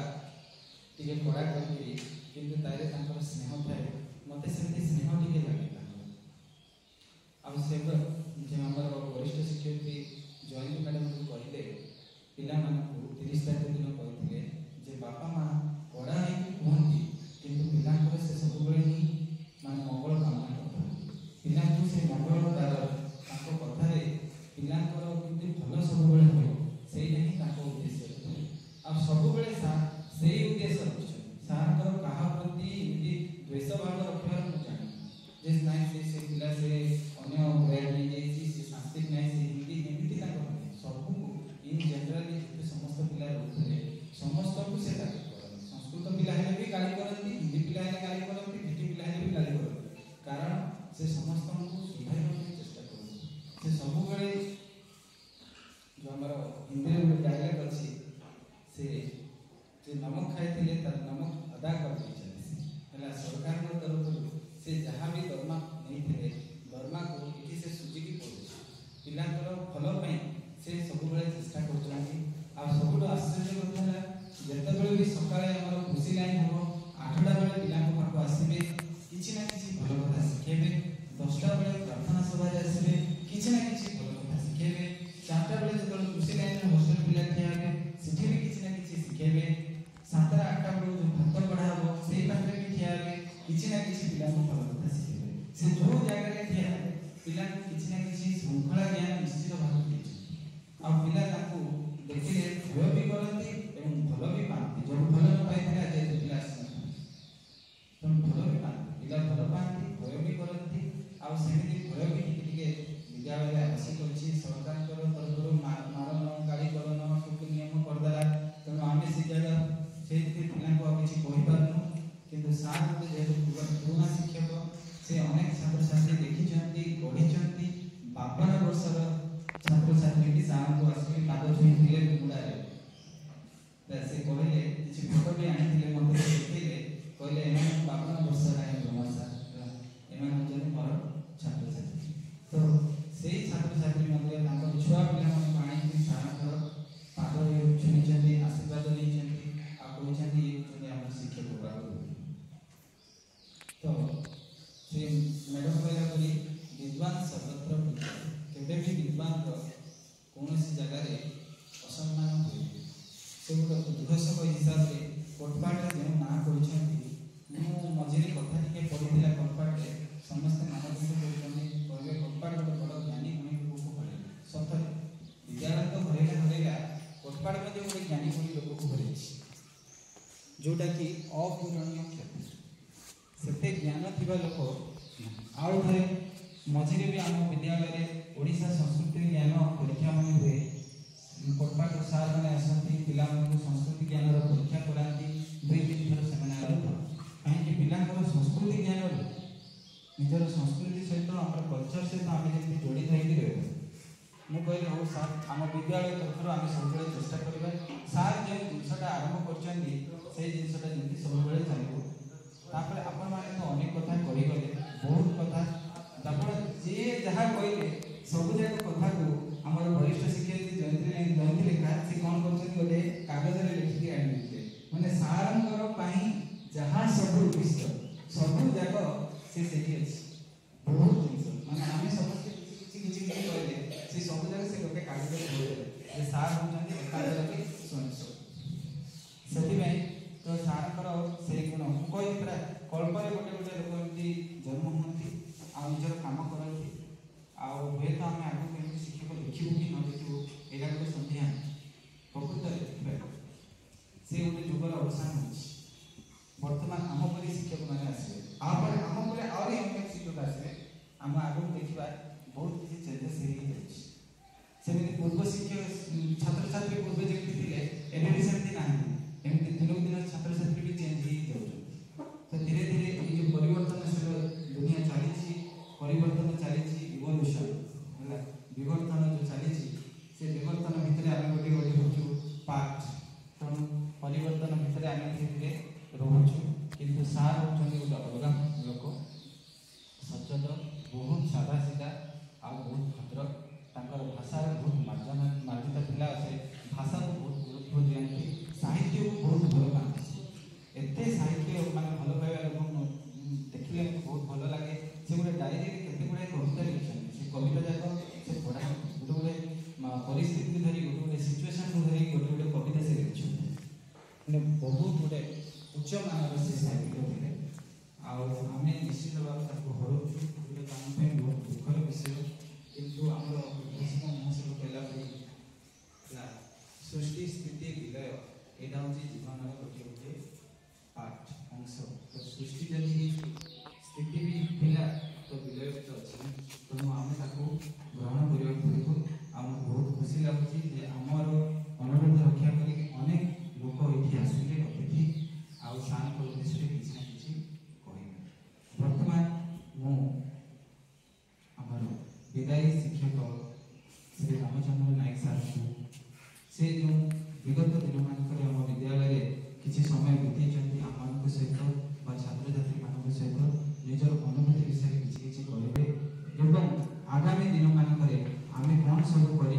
ଟିକେ କଡ଼ା କରିବି, କିନ୍ତୁ ତାରେ ତାଙ୍କର ସ୍ନେହ ଥାଏ, ମୋତେ ସେମିତି ସ୍ନେହ ଟିକେ ଲାଗେ ତାଙ୍କର। ଆଉ ସେ ଯେ ଆମର ବରିଷ୍ଠ ଶିକ୍ଷୟିତ୍ରୀ ଜୟନ୍ତୀ ମ୍ୟାଡ଼ାମ୍ କହିଲେ ପିଲାମାନଙ୍କୁ 30 ତାରିଖ ଦିନ କହିଥିଲେ ଯେ ବାପା ମା କଡ଼ା ହେଇକି କୁହନ୍ତି କିନ୍ତୁ ପିଲାଙ୍କର ସେ ସବୁବେଳେ ହିଁ ମାନେ ମଙ୍ଗଳ କାମନା କରିଥାନ୍ତି। ପିଲାଙ୍କୁ ସେ ମଙ୍ଗଳ ତାଙ୍କ କଥାରେ ପିଲାଙ୍କର କେମିତି ଭଲ ସବୁବେଳେ ହୁଏ ସେଇଟା ହିଁ ତାଙ୍କ ଉଦ୍ଦେଶ୍ୟ ଥାଏ। ଆଉ ସବୁବେଳେ ସାର୍ ସେଇ ଉଦ୍ଦେଶ୍ୟ ରଖିଛନ୍ତି। ସାର୍ଙ୍କର କାହା ପ୍ରତି ଏମିତି ଦ୍ୱେଷ ଭାବ ରଖିବାର ମୁଁ ଜାଣିନି ଯେ ନାଇଁ ସେ ପିଲା ସେ ଅନ୍ୟ ଗ୍ରେଡ୍ ନେଇଯାଇଛି ସେ ସାଂସ୍କୃତିକ ନାହିଁ ସେ ହିନ୍ଦୀ ଏମିତି ତାଙ୍କର ନାହିଁ। ସବୁକୁ ଇନ୍ ଜେନେରାଲି ଯେତେ ସମସ୍ତ ପିଲା ରହୁଥିଲେ ସମସ୍ତଙ୍କୁ ସେ ଗାଳି କରନ୍ତି। ସଂସ୍କୃତ ପିଲା ହେଲେ ବି ଗାଳି କରନ୍ତି, ହିନ୍ଦୀ ପିଲା ହେଲେ ଗାଳି କରନ୍ତି, ବିଟି ପିଲା ହେଲେ ବି ଗାଳି କରନ୍ତି, କାରଣ ସେ ସମସ୍ତଙ୍କୁ ସୁଧାରିବା ପାଇଁ ଚେଷ୍ଟା କରନ୍ତି। ସେ ସବୁବେଳେ ଯେଉଁ ଆମର ହିନ୍ଦୀରେ ଗୋଟେ ଡାଇଲଗ୍ ଅଛି ସେ ଯେ ନମକ ଖାଇଥିଲେ ତାର ନମକ ଅଦା କରିଦେଇଛନ୍ତି ହେଲା। ସରକାରଙ୍କ ତରଫରୁ ସେ ଯାହା ବି ଦରମା ନେଇଥିଲେ ଦରମାକୁ ଏଠି ସେ ସୁଝିକି ପଡ଼ୁଛି ପିଲାଙ୍କର ଭଲ ପାଇଁ ସେ ସବୁବେଳେ ଚେଷ୍ଟା କରୁଛନ୍ତି। ଆଉ ସବୁଠୁ ଆଶ୍ଚର୍ଯ୍ୟ କଥା ହେଲା ଯେତେବେଳେ ବି ସକାଳେ ଆମର ଖୁସି ଲାଇନ୍ ହେବ 8ଟା ବେଳେ ପିଲାଙ୍କ ପାଖକୁ ଆସିବେ କିଛି ନା କିଛି ଭଲ କଥା ଶିଖେଇବେ, 10ଟା ବେଳେ ପ୍ରାର୍ଥନା ସଭାରେ ଆସିବେ କିଛି ନା କିଛି ଭଲ କଥା ଶିଖେଇବେ, 4ଟା ବେଳେ ଯେତେବେଳେ ଖୁସି ଲାଇନ୍ରେ ହଷ୍ଟେଲ ପିଲା ଠିଆ ହେବେ ସେଠି ବି କିଛି ନା କିଛି ଶିଖେଇବେ, 7ଟା 8ଟା ବେଳକୁ ଯେଉଁ ଭାତ ପଢ଼ା ହେବ ସେଇ ପାଖରେ ବି ଠିଆ ହେବେ କିଛି ନା କିଛି ପିଲାଙ୍କୁ ଭଲ କଥା ଶିଖେଇବେ। ସେ ଯେଉଁ ଜାଗାରେ ଠିଆ ହେବେ ପିଲାଙ୍କୁ କିଛି ନା କିଛି ଶୃଙ୍ଖଳା ଜ୍ଞାନ ନିଶ୍ଚିତ ଭାବରେ ଦେଇଛନ୍ତି। ଆଉ ପିଲା ତାଙ୍କୁ ଦେଖିଲେ ଭୟ ବି କରନ୍ତି ଏବଂ ଭଲ ବି ପାଆନ୍ତି। ଯେଉଁ ଭଲ ନ ପାଇଥିଲେ ଆଜି ଏତେ ପିଲା ଆସିନଥାନ୍ତି, ତେଣୁ ଭଲ ବି ପାଆନ୍ତି, ପିଲା ଭଲ ପାଆନ୍ତି, ଭୟ ବି କରନ୍ତି। ଆଉ ସେମିତି ଭୟ ବି ଟିକେ ବିଦ୍ୟାଳୟରେ ଆବଶ୍ୟକ ଅଛି। ସରକାରଙ୍କର ତରଫରୁ ମାରଣ ଗାଳିକରଣ ସବୁ ନିୟମ କରିଦେଲା, ତେଣୁ ଆମେ ସେ ଜାଗା ସେଇଥିରେ ପିଲାଙ୍କୁ ଆଉ କିଛି କହିପାରୁନୁ। କିନ୍ତୁ ସାର୍ ଯେହେତୁ ପୁରୁଣା ଶିକ୍ଷକ ସେ ଅନେକ ଛାତ୍ରଛାତ୍ରୀ ଦେଖିଛନ୍ତି, ପଢ଼ିଛନ୍ତି, 52 ବର୍ଷର से गोटे उद्घोषक हिसाब से कोटपाड़ जो ना कर मझे कथा टे पढ़ी कोटपाड़े समस्त मानव कहते कोटपाड़ गोटे बड़ ज्ञानी गुणी लोक को पढ़े सतरे विद्यालय तो हरैला कोटपाड़ गोटे ज्ञानी गुणी लोक को पढ़े जोटा कि अपूरणीय क्षति से ज्ञान थी लोक आउ थे मझे भी आम विद्यालय ओडिशा संस्कृति ज्ञान परीक्षा मान हुए कोटपाड़ सार मैंने आसती पिला संस्कृति ज्ञान परीक्षा कराती 2-3 थर से कहीं पिला संस्कृति ज्ञान निजर संस्कृति सहित आम कलचर सहित आम जमी जड़ित होकर रहा मुझे कहली हाँ सार आम विद्यालय तरफ आम सब चेष्टा करवा सार जो जिनसा आरंभ कर जिनसा जमी सब चलो तापर आपण मैंने तो अनेक कथा कहीगले बहुत कथा जे जहाँ कहले सब जाक कथा को आम वरिष्ठ शिक्षक जयंती लेखा से कौन कर गोटे कागज लिखिक आने मैंने सार जहाँ सब विषय सब जाक से बहुत जिन मैंने आम समस्त किसी कहले से सब जाक से गोटे कागज सार होती से तो सार से गुण मुझे पूरा कल्पना गोटे गोटे लोक एमती जन्म होती आजर कम करती हे तो आम आगे कमी शिक्षक लिखू कि न लिखू यहाँ गोटे सन्ध्या प्रकृत से गोटे जुगर अवसान बर्तमान आम पर शिक्षक मैंने आसवे आम पर अनेक शिक्षक आसवे आम आगे देखा बहुत किसी चेंजेस होमती पूर्व शिक्षक छात्र छात्री पूर्व जमी थे एवं सेमती ना एमती दिन दिन छात्र छात्री भी चेंज हो तो धीरे धीरे ये परिवर्तनशील दुनिया चली परिवर्तन चली इवोल्यूशन है विवर्तन जो चली से विवर्तन भितर आम गोटे गोटे हूँ पार्ट तेणु परिवर्तन भितर आम धीरे धीरे रोचु किंतु सार होती गोटे अलग लोक सचोट बहुत सादा सीधा आ बहुत भद्र तांकर भाषार बहुत मार्जित पिला से भाषा को बहुत गुरुत्व दिखाती साहित्य को बहुत भल पाती एत साहित्य माने भल पाइबा लोक देखिले बहुत भल लगे से गोटे डायरी केते गुड़े कविता लिखिछन से कविता जाक से पढ़ा गोटे गोटे परिस्थिति धरी गोटे गोटे सिचुएशन को धरी गोटे गोटे कविता से लिखिछन माने बहुत गोटे उच्च मानर से साहित्य थे आम निश्चित भाव ताको हरउछु गोटे काम पे बहुत दुखर विषय किंतु आम महोत्सव कहला सृष्टि स्थिति विलय यहाँ हूँ जीवन गोटे गोटे पार्ट अंश तो सृष्टि जदि स्थिति भी थिला तो विलय भी तो अच्छी तेणु आम ग्रहण करने पड़ो आम बहुत खुशी लगुच आमर अनुरोध रक्षा कर अनेक लोक ये आसिले अतिथि आउ सार उद्देश्य किसी ना कि कह बर्तमान मु आमर विदायी शिक्षक श्री रामचंद्र नायक सार से जो विगत दिन मानक आम विद्यालय किसी समय बीती आम सहित छात्र छात्री मान सहित निजर अनुभूति विषय किसी कहे आगामी दिन मानक आम कौन सब कर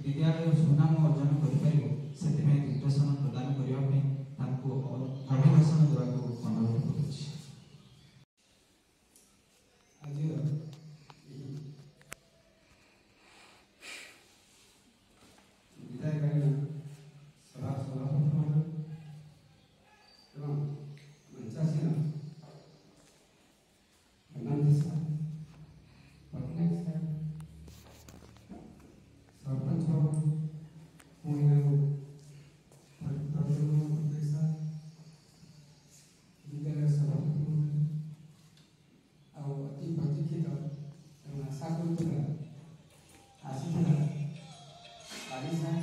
विद्यालय सुनाम अर्जन कर दिग्दर्शन प्रदान करने अभिभाषण देवाक अनुरोध करुच्ची विदायकालीन सभा सभापति मान मंचासीन फर्नांडिस साहब पटनायक साहब सरपंच बाबू विद्यालय सभापति अति प्रतीक्षित आशा करूला आसीला आदि साहब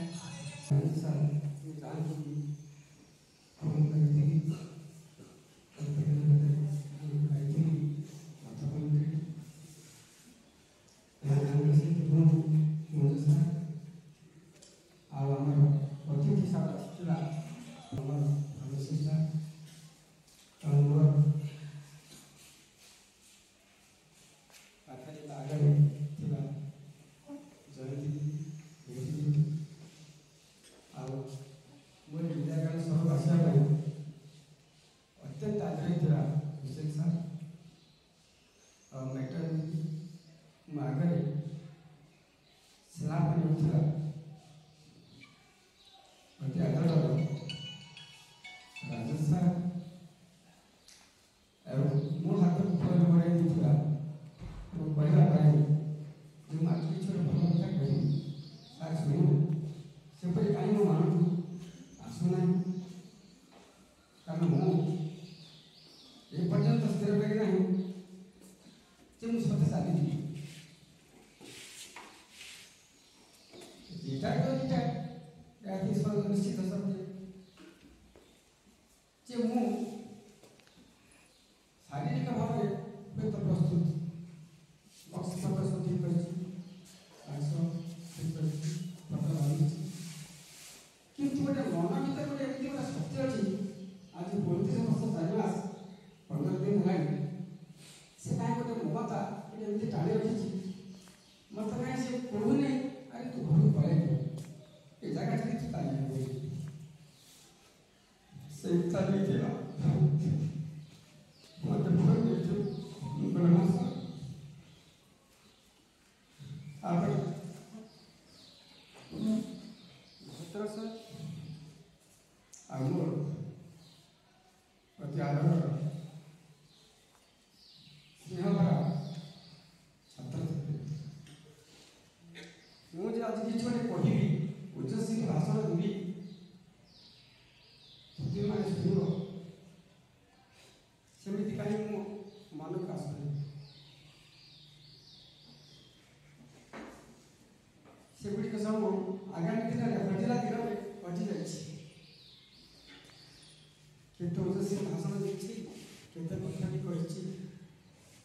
जानते अतिथि साहब आसला पाखरे आगे जयंती मुझे ଆସୁନାହିଁ, କାରଣ ମୁଁ ଏପର୍ଯ୍ୟନ୍ତ ସ୍ଥିର କରି ନାହିଁ ଯେ ମୁଁ ସତେ ଚାଲିଯିବି। ଏଇଟା ନିଶ୍ଚିତ ସତ୍ୟ ଯେ ମୁଁ ଶାରୀରିକ ଭାବରେ ହୁଏତ ପ୍ରସ୍ତୁତ, ମସ୍ତିଷ୍କ ଠିକ୍ କରିଛି, ମାଂସ ଠିକ୍ କରିଛି, ପତ୍ର ଭାବିଛି, କିନ୍ତୁ ଗୋଟେ ମନ ଭିତରେ ଗୋଟେ ଏମିତି ଗୋଟେ ଶକ୍ତି ଅଛି। ଆଜି 35 ବର୍ଷ 4 ମାସ 15 ଦିନ ହେଲାଣି, ସେ କାହିଁ ଗୋଟେ ମମତା ଏମିତି ଟାଣି ରଖିଛି। ମତେ କାହିଁ ସେ କହୁନି ଆରେ ତୁ ଘରକୁ ପଳେଇବୁ, ଏ ଜାଗା ଛାଡ଼ି ତୁ ଚାଲିଯିବୁ। ସେ ଚାଲିଥିଲା ମତେ ଫୋନ୍ କରିଛୁ ମାସ ତାପରେ ସତରଶହ ଆଉ ମୋର ଅତି ଆଦରର ସ୍ନେହଭରା ଛାତ୍ରଛାତ୍ରୀ, ମୁଁ ଯେ ଆଜି କିଛି ଗୋଟେ କହିବି, ଉଚ୍ଚଶିକ୍ଷିତ ଭାଷଣ ଦେବି, ମାନେ ଶୁଣିବ, ସେମିତି କାହିଁକି ମୋ ମନକୁ ଆସୁନି। ସେଗୁଡ଼ିକ ସବୁ ଆଗାମୀ ଦିନରେ ହଜିଲା ଦିନରେ ହଜିଯାଇଛି। କେତେ ଉଚ୍ଚଶିକ୍ଷିତ ଭାଷଣ ଦେଇଛି, କେତେ କଥା ବି କହିଛି,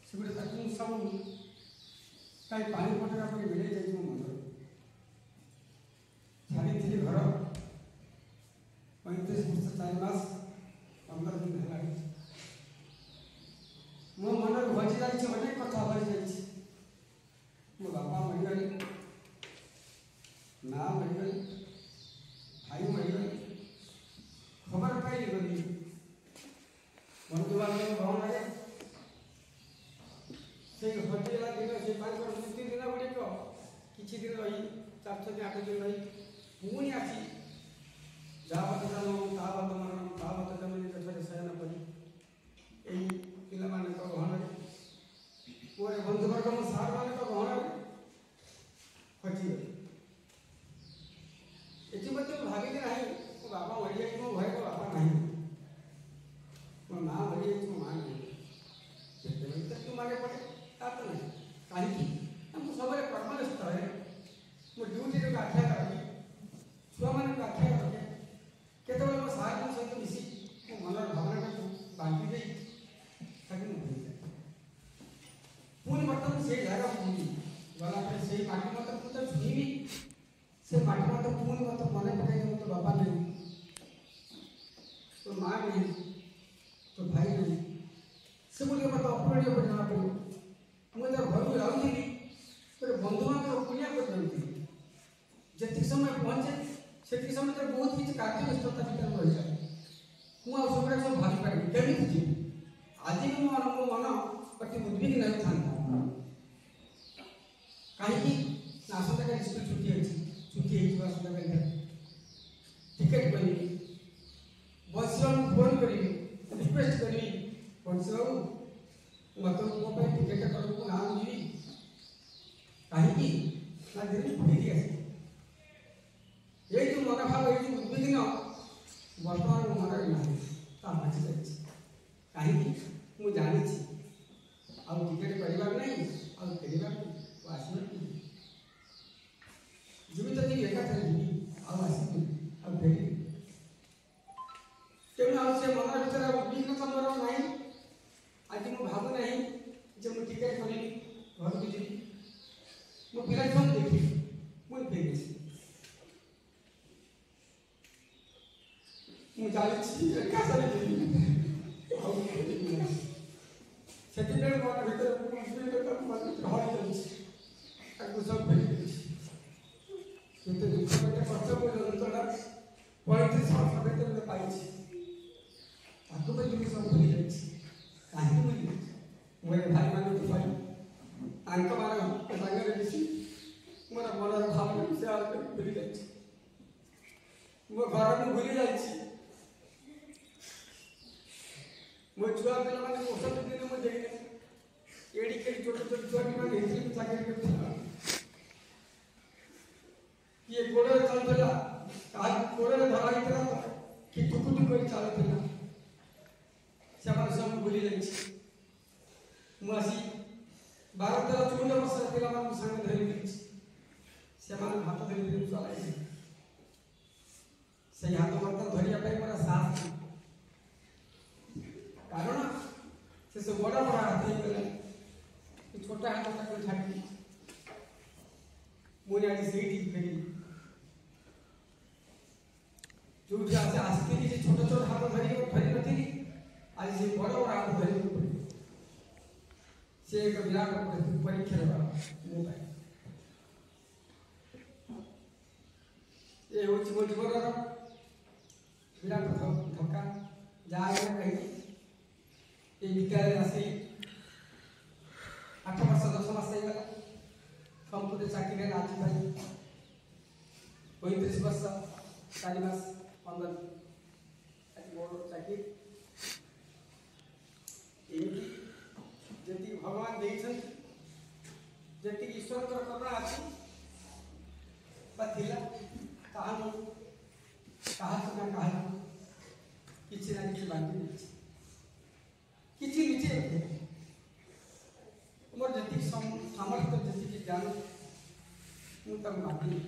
ସେଗୁଡ଼ିକ ତାକୁ ସବୁ କାହିଁ ପାଣି ପଟକା ପରି ମିଳେଇ ଯାଇଛି ମୋ ମନରେ। ଛାଡ଼ିଥିଲି ଘର 35 ବର୍ଷ 4 ମାସ 15 ଦିନ ହେଲାଣି। ମୋ ମନରେ ହଜିଯାଇଛି, ଅନେକ କଥା ହଜିଯାଇଛି। ମୋ ବାପା ମରିଗଲେ, ମା ମରିଗଲେ, ଭାଇ ମରିଗଲେ, ଖବର ପାଇଲି ଗଲି ବନ୍ଧୁବାନ୍ଧବ ଭ୍ରମଣରେ। ସେଇ ହଜିଲା ଦିନ, ସେ ତାଙ୍କର ମୃତ୍ୟୁ ଦିନ ଗୁଡ଼ିକ କିଛି ଦିନ ରହି 4-6 ଦିନ 8 ଦିନ ରହି ପୁଣି ଆସି ଯାହା ବାଟ ଜନ୍ମ ତାହା ବାଟ ମରଣ, ତାହା ବାଟ ଜନ୍ମ ନିଜ ଶୟନ କରି ଏହି ପିଲାମାନଙ୍କ ଗହଣରେ, ମୋର ବନ୍ଧୁବର୍ଗ ମୋ ସାର୍ମାନଙ୍କ ଗହଣରେ ହଜିଗଲି। ଏଥିମଧ୍ୟ ମୁଁ ଭାବିଲି ନାହିଁ ମୋ ବାପା ମରିଯାଇଛି, ମୋ ଘରେ ମୋ ବାପା ନାହିଁ, ମୋ ମା ମରିଯାଇଛି, ମୋ ମା ନାହିଁ। ସେତେବେଳେ ତୁ ମାନେ ପଡ଼େ ତା ତ ନାହିଁ। କାହିଁକି ମୁଁ ସବୁବେଳେ କର୍ମବ୍ୟସ୍ତ ରହେ, ମୋ ଡ୍ୟୁଟିରେ ଆଖ୍ୟା ରଖେ, ଛୁଆମାନଙ୍କୁ ଆଖ୍ୟା ରଖେ। କେତେବେଳେ ମୋ ସାର୍ଙ୍କ ସହିତ ମିଶି ମୋ ମନର ଭାବନାଟାକୁ ବାଣ୍ଟି ଦେଇ ତାକୁ ମୁଁ ଭୁଲିଯାଏ। ପୁଣି ବର୍ତ୍ତମାନ ସେଇ ଜାଗାକୁ ଯିବି, ଗଲା ପରେ ସେଇ ମାଟି ମତେ ମୁଁ ତ ଛୁଇଁବି, ସେ ମାଟି ମତେ ପୁଣି ମତେ ମନେ ପକାଇ ମୋ ବାପା ନାହିଁ, ତୋ ମା ନାହିଁ, ତୋ ଭାଇ ନାହିଁ, ସେଗୁଡ଼ିକ ମତେ ଅପୂରଣୀୟ କରି ଜଣାପଡ଼ିବ। ମୁଁ ଯେତେବେଳେ ଘରକୁ ଯାଉଥିଲି, ଗୋଟେ ବନ୍ଧୁବାନ୍ଧବ କୁଣିଆ କରି ଯାଉଥିଲି। ଯେତିକି ସମୟ ପହଞ୍ଚେ ସେତିକି ସମୟ ବହୁତ କିଛି କାର୍ଯ୍ୟ ବ୍ୟସ୍ତତା ଭିତରେ ରହିଯାଏ। ମୁଁ ଆଉ ସବୁବେଳେ ସବୁ ଭାବିପାରିବି କେମିତି ଯିବି। ଆଜି ବି ମୋ ମନ ଅତି ଉଦ୍ବିଗ୍ନ ହେଉଥାନ୍ତା। କାହିଁକି ନା ଆସନ୍ତାକାଲି ସ୍କୁଲ ଛୁଟି ଅଛି, ଛୁଟି ହେଇଯିବ ଆସନ୍ତାକାଲି। ଟିକେଟ୍ କରିବି, ବସିବାକୁ ଫୋନ୍ କରିବି, ରିକ୍ୱେଷ୍ଟ କରିବି, ବଂଶୀ ବାବୁ ମତେ ମୋ ପାଇଁ ଟିକେଟ୍ କରକୁ ନା ମୁଁ ଯିବି। କାହିଁକି ନା ଦିନ ଫେରି ଆସିବି। ଏଇ ଯେଉଁ ମନୋଭାବ, ଏଇ ଯେଉଁ ଉଦ୍ବିଗ୍ନ ବର୍ତ୍ତମାନ ମୋ ମନରେ ନାହିଁ, ତା ମାଛି ଯାଇଛି। କାହିଁକି ମୁଁ ଜାଣିଛି ଆଉ ଟିକେଟ୍ କରିବାର ନାହିଁ, ଆଉ ଫେରିବାକୁ ଆସିବାକୁ ଯିବି ତ ଯିବି, ଏକାଥରେ ଯିବି, ଆଉ ଆସିବି, ଆଉ ଫେରିବି। ତେଣୁ ଆଉ ସେ ମନ ଭିତରେ ଉଦ୍ବିଗ୍ନତା ମୋର ନାହିଁ। ଆଜି ମୁଁ ଭାବୁ ନାହିଁ ଯେ ମୁଁ ଟିକେଟ୍ କରିବି, ଘରକୁ ଯିବି, ମୋ ପିଲା ଛୁଆଙ୍କୁ ଦେଖିବି, ମୁଁ ଫେରି ଆସିବି। ମୁଁ ଚାଲିଛି ଏକାଥରେ ଯିବି, ଆଉ ଫେରିବି ନାହିଁ। ସେଥିପାଇଁ ମନ ଭିତରେ ହରି ଯାଉଛି, ତାକୁ ସବୁ ଫେରି ଦେଉଛି। କିନ୍ତୁ ଦୁଃଖ ଗୋଟେ କଷ୍ଟ ଯନ୍ତ୍ରଣା 35 ବର୍ଷ ଭିତରେ ପାଇଛି, ତାକୁ ବି ଜିନିଷ ଭୁଲି ଯାଇଛି। କାହିଁକି ଭୁଲି ଯାଇଛି? ମୁଁ ଏ ଭାଇମାନଙ୍କୁ ପାଇ ତାଙ୍କମାନଙ୍କ ସାଙ୍ଗରେ ମିଶି ମୋର ମନର ଭାବନାକୁ ସେୟାର କରି ଭୁଲି ଯାଇଛି। ମୋ ଘରକୁ ଭୁଲି ଯାଇଛି। ମୋ ଛୁଆ ପିଲାମାନେ ଔଷଧ ଦିନ ମୁଁ ଦେଇନି। ଏଡ଼ିକି ଛୋଟ ଛୋଟ ଛୁଆ ପିଲାମାନେ ହେଇଥିଲେ ମୁଁ ଚାକିରି କରିଥିଲା। କିଏ ଗୋଡ଼ରେ ଚାଲୁଥିଲା, କାହାକୁ ଗୋଡ଼ରେ ଧରା ହେଇଥିଲା, कि टुकुटु कर चलुला से सब भूली जाइए मुझे 12-13-14 वर्ष पिला सामने धरी से हाथ धरी चलाई से हाथ मत धरने मोर साहस कारण से सब बड़ा बड़ा हाथ हो गला छोटा हाथ तक छाड़ी मुझे आज से फेरी जो आसती छोट छोट हाथ धरी नी आज से बड़ बड़ हाथ धरी से एक विराट परीक्षा मो ये हूँ मो जीवन विराट धक्का जहाँ कहीं ये विद्यालय आसी 8 वर्ष 10 मास होगा कंप्यूटर चाकरी आज भाई 35 वर्ष 4 मास 15 आज बड़ चाकरी जी भगवान जी ईश्वर करुणा अच्छी किसी ना किसी बांधी किसी लुचे रखे मोर जी सामर्थ्य जी ज्ञान मुझे बांधी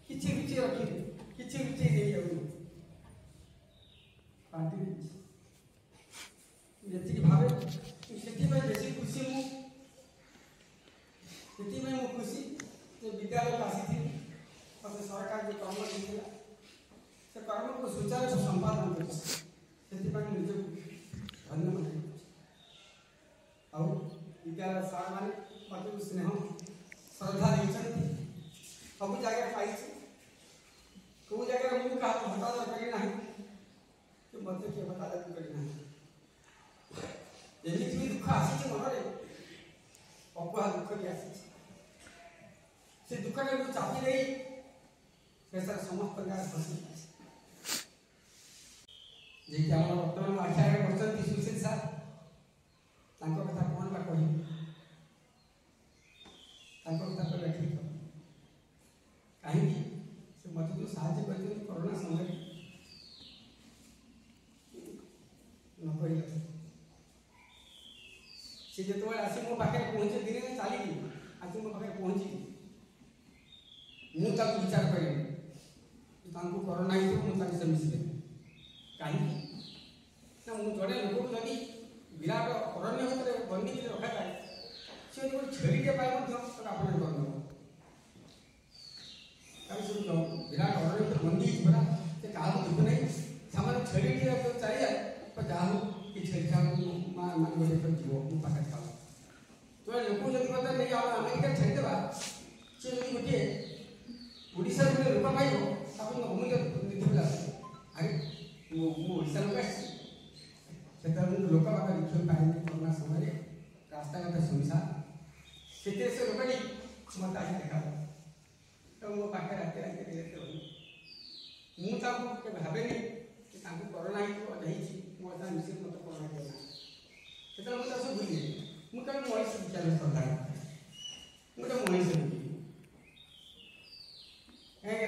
किसी लुचे रखी किसी लुचे नहीं बांधी जी भावे से बेसी खुशी मु खुशी विद्यालय आसी थी मत सरकार जो कर्म देता से कर्म को सुचारू संपादन कर निज धन्य मन आउ विद्यालय सार मैंने मत स्नेह श्रद्धा देते सब जगह पाई कौ जगह मुझे क्या हतादर करना कि मत किए हतादर करना एमती भी दुख आसी मन अकुहा दुख भी आसी से दुख को चापी नहीं शेष समस्त हसी जी बर्तमान आख्या कर सुशील सार कथा कौन बा कह कथा कहला ठीक कहीं से मत जो साहय कर कोरोना समय न कह से जो आसी मो पाखे पहुंचे दिन चली आज मो पाखे पहुंची मुझे विचार करी कोरोना मुझे मिसले कहीं ना मुझे जड़े लोक जदि विराट अरण्य भितर बंदी रखा जाए सी गोटे छेड़ीटे आपने कर विराट अरण्य बंदी पड़ा से क्या दुख नहीं सामान छेड़ीटे चली जाए जहाँ कि छेड़ी मान गोटे जीव मो पाखे था तो लोक जब मतलब नहीं आमेरिका छेड़देवा सी गोटे ओडिशा गोटे लोक पाइब अमूल्य निधि अरे ओडिशा लोक से लोक बाग देखिए पाए कोरोना समय रास्ता घाट सुनसान से लोकटी मत आज देखा तो मो पाखे रात मुझे भावे कि कोरोना मुझे मिसे मत कोरोना देना से मुझे सब भूल मुझे मनीष विचार श्रद्धा मुझे मनीष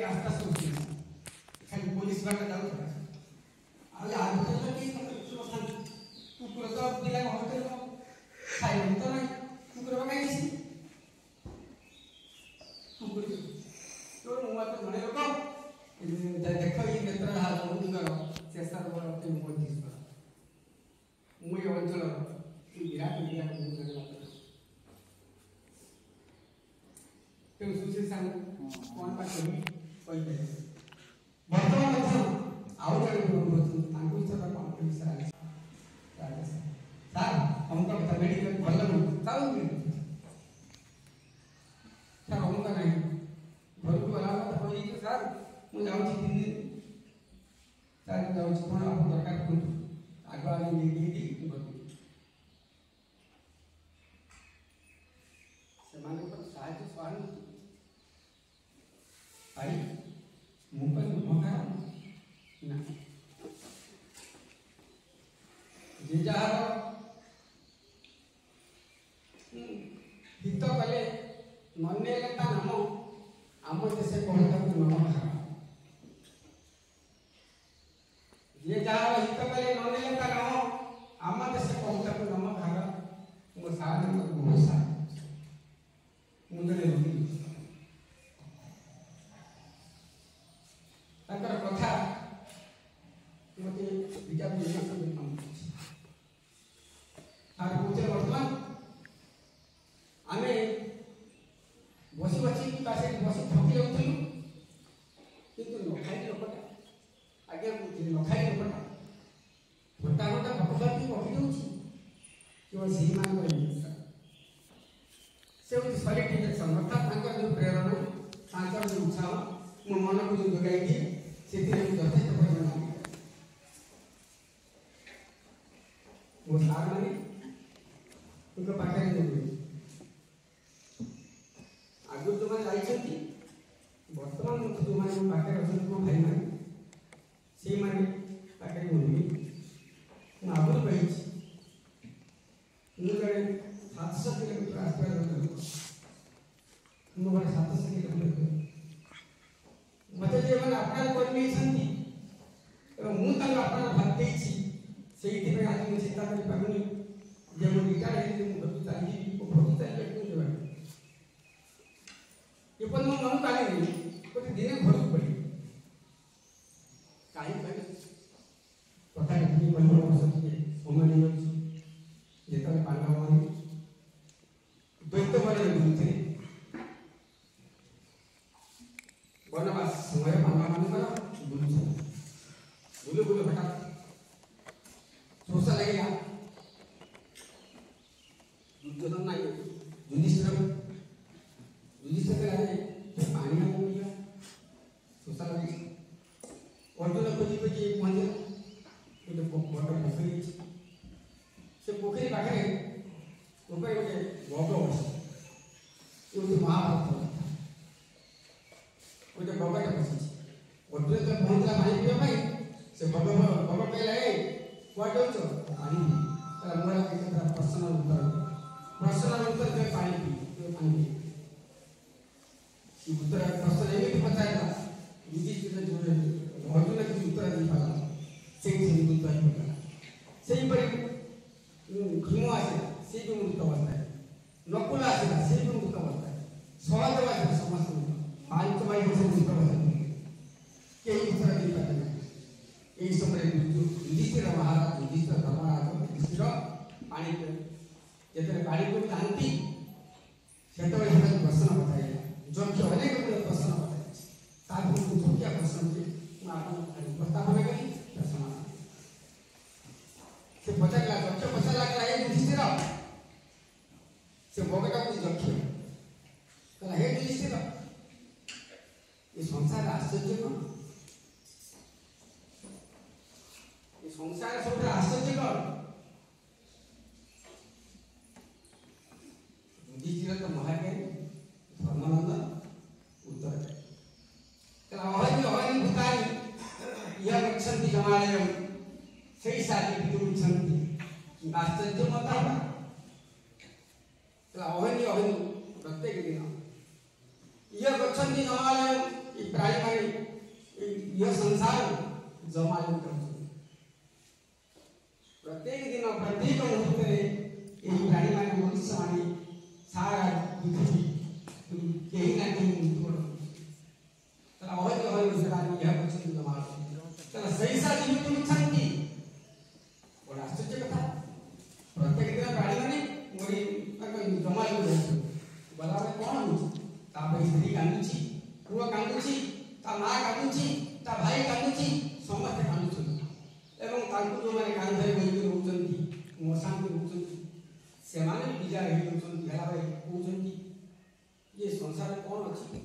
रास्ता सब खाली पुलिस बाटे जाऊँ कुकुर तो पिला हस्टेल खाइबा तो ना कुकुर कहीं कुकुर तो मुझे तो जड़े लोक देख ये नेत्र हाल मुझे शेषार बड़े मुझे मुझे अंचल विराट मीडिया सुशील साहब कौन बात कही बर्तमान आउ जड़े इच्छा कौन विषय सर हमको कथा मेडिकल भल सर हमका नहीं घर को गला कही सर मुझे जाऊँ 3 दिन सर जाऊँ कौन आप दरकार कहूँ आग आगे साहय सहानुभूति आई मुझे उपकार ना जे जार हित कले मने नाम आम देश कहता नमस्कार विचार काम तार पूछे वर्तमान आमे बसी बसी कासे बसी थकी जाउथलु किंतु नखाई लोकटा आगे नखाई लोकटा घंटा घंटा भगवती पकड़ी दउछि केवल सही मान करे से होती सॉलिड इंजेक्शन अर्थात तांकर जो प्रेरणा तांकर जो उत्साह मो मन को जो जगाई दिए से यथेष्ट परिमाण वो सार माने उनका पाखे आगु जो मैंने जाइछंती वर्तमान जो मैंने पाखे अछंती मो भाई माने से माने पाखे बोलबी मो आगु कहिछि मु जड़े 700 किलोमीटर आसपास रहता मो बड़े 700 किलोमीटर मते जे मन अपना कर्मी छंती एवं मु तक अपना भाग देछि सेही पे आज मु चिंता करि पागुनी जे मु रिटायर हे मु भविता ही को भविता ले को देबा ये पण मु मन काले नहीं कोते दिने घर पड़ी काई काई पता नहीं मन को सके समय नहीं अछि जेतले पांडव माने दैत्य माने बुझते वनवास समय पांडव माने बुझते बुले बुले हटा सोसा लगेगा दुर्योधन नहीं युधिष्ठिर के आगे पानी में मिला सोसा लगे अर्जुन खोजी खोजी एक मंदिर गोटे बड़ पोखरी से पोखरी पाखे ऊपर गोटे बग बस ये महाभारत गोटे बगटे बसी अर्जुन जब पहुंचला पानी पीवा पाई से बग कहला ए कुआ जाउछ पानी ताला मोरा के पर्सनल उत्तर के पानी पी उत्तर प्रश्न एवं पचारा युधिष्ठिर जो अर्जुन के उत्तर दे पाला से उत्तर ही पड़ा से भीम आसे से भी मुक्त अवस्था है नकुल आसे से भी मुक्त अवस्था है सहदेव आसे समस्त पांच माई से मुक्त अवस्था के उत्तर दे पाला এই সময়ে युधिष्ठिर महाराज युधिष्ठिर धर्मराज युधिष्ठिर पानी जेतने पानी को जानती सेतबे से प्रश्न बताइए जोक्य अनेक प्रश्न बताइए साथ में जोक्य प्रश्न के आपन उपस्थापन करी प्रश्न से पचाला जोक्य पचाला है युधिष्ठिर से भगटा को जोक्य कहला हे युधिष्ठिर ये संसार आश्चर्य कौन संसार सब आश्चर्य कौन युधिष्ठिर तो महाज्ञानी धर्मानंद उत्तर अहनि अहनि भूतानि यह गच्छन्ति जमालयं सही सारी विदुच्छन्ति आश्चर्य मत अहनि अहनि प्रत्येक दिन यह गच्छन्ति जमालयं ये प्राणी माने यह संसार जमालयं प्रत्येक दिन प्रत्येक मुहूर्त में यही प्राणी माने मनुष्य माने सारा पृथ्वी कहीं ना कहीं मुक्त अहज अहज विषयानि यह पक्षी जमाल तला सही सा जीवित मुच्छन्ति बड़ा आश्चर्य कथा प्रत्येक दिन प्राणी माने मोरी जमाल बला में कौन होची ता भाई स्त्री कांदुची पुआ कांदुची ता मां कांदुची ता भाई कांदुची समस्त कांदुची एवं तांकु जो माने कान धरे बहि रहउचंती मोसान के रहउचंती से माने बिजा रहि रहउचंती हला भाई कहउचंती ये संसार कौन अछि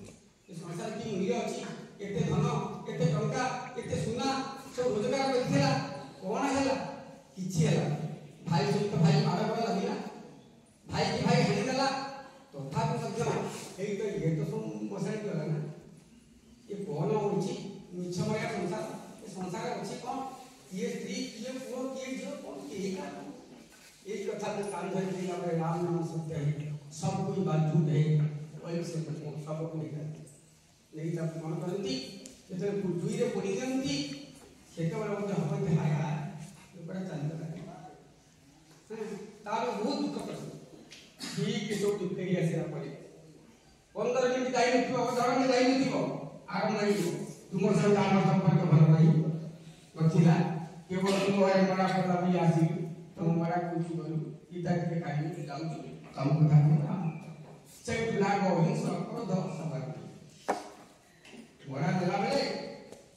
ये संसार की मूल्य अछि एते धन एते टंका एते सोना सब रोजगार करथिला कोन हैला किछि हैला भाई सहित भाई मारा पड़ा लागिला भाई की भाई हणी देला तथापि सत्य ये तो सब मसाई गला ना ये कौन होछि मिछमया संसार ये संसार अछि कौन ये स्त्री ये पुरुष ये जो कौन के का एक कथा में कान धर दिया रे राम नाम सत्य है सब कोई बात झूठ है वही से सब को नहीं तब मन करती जेते दुई रे पड़ी दियंती सेते वाला मते हबते हाय हाय बड़ा चंद है तार बहुत दुख कर ठीक के सब दुख फेरी आसे पड़े 15 मिनिट जाई नथिबो अवधारण में जाई नथिबो आराम नहीं तुम संग आम संपर्क भल नहीं बचिला केवल तुम घरे बड़ा पड़ा भी आसी तुम बड़ा कुछ करू इता के खाली जाऊ काम कथा ना से लाग हिंस क्रोध सबर बड़ा देला बेले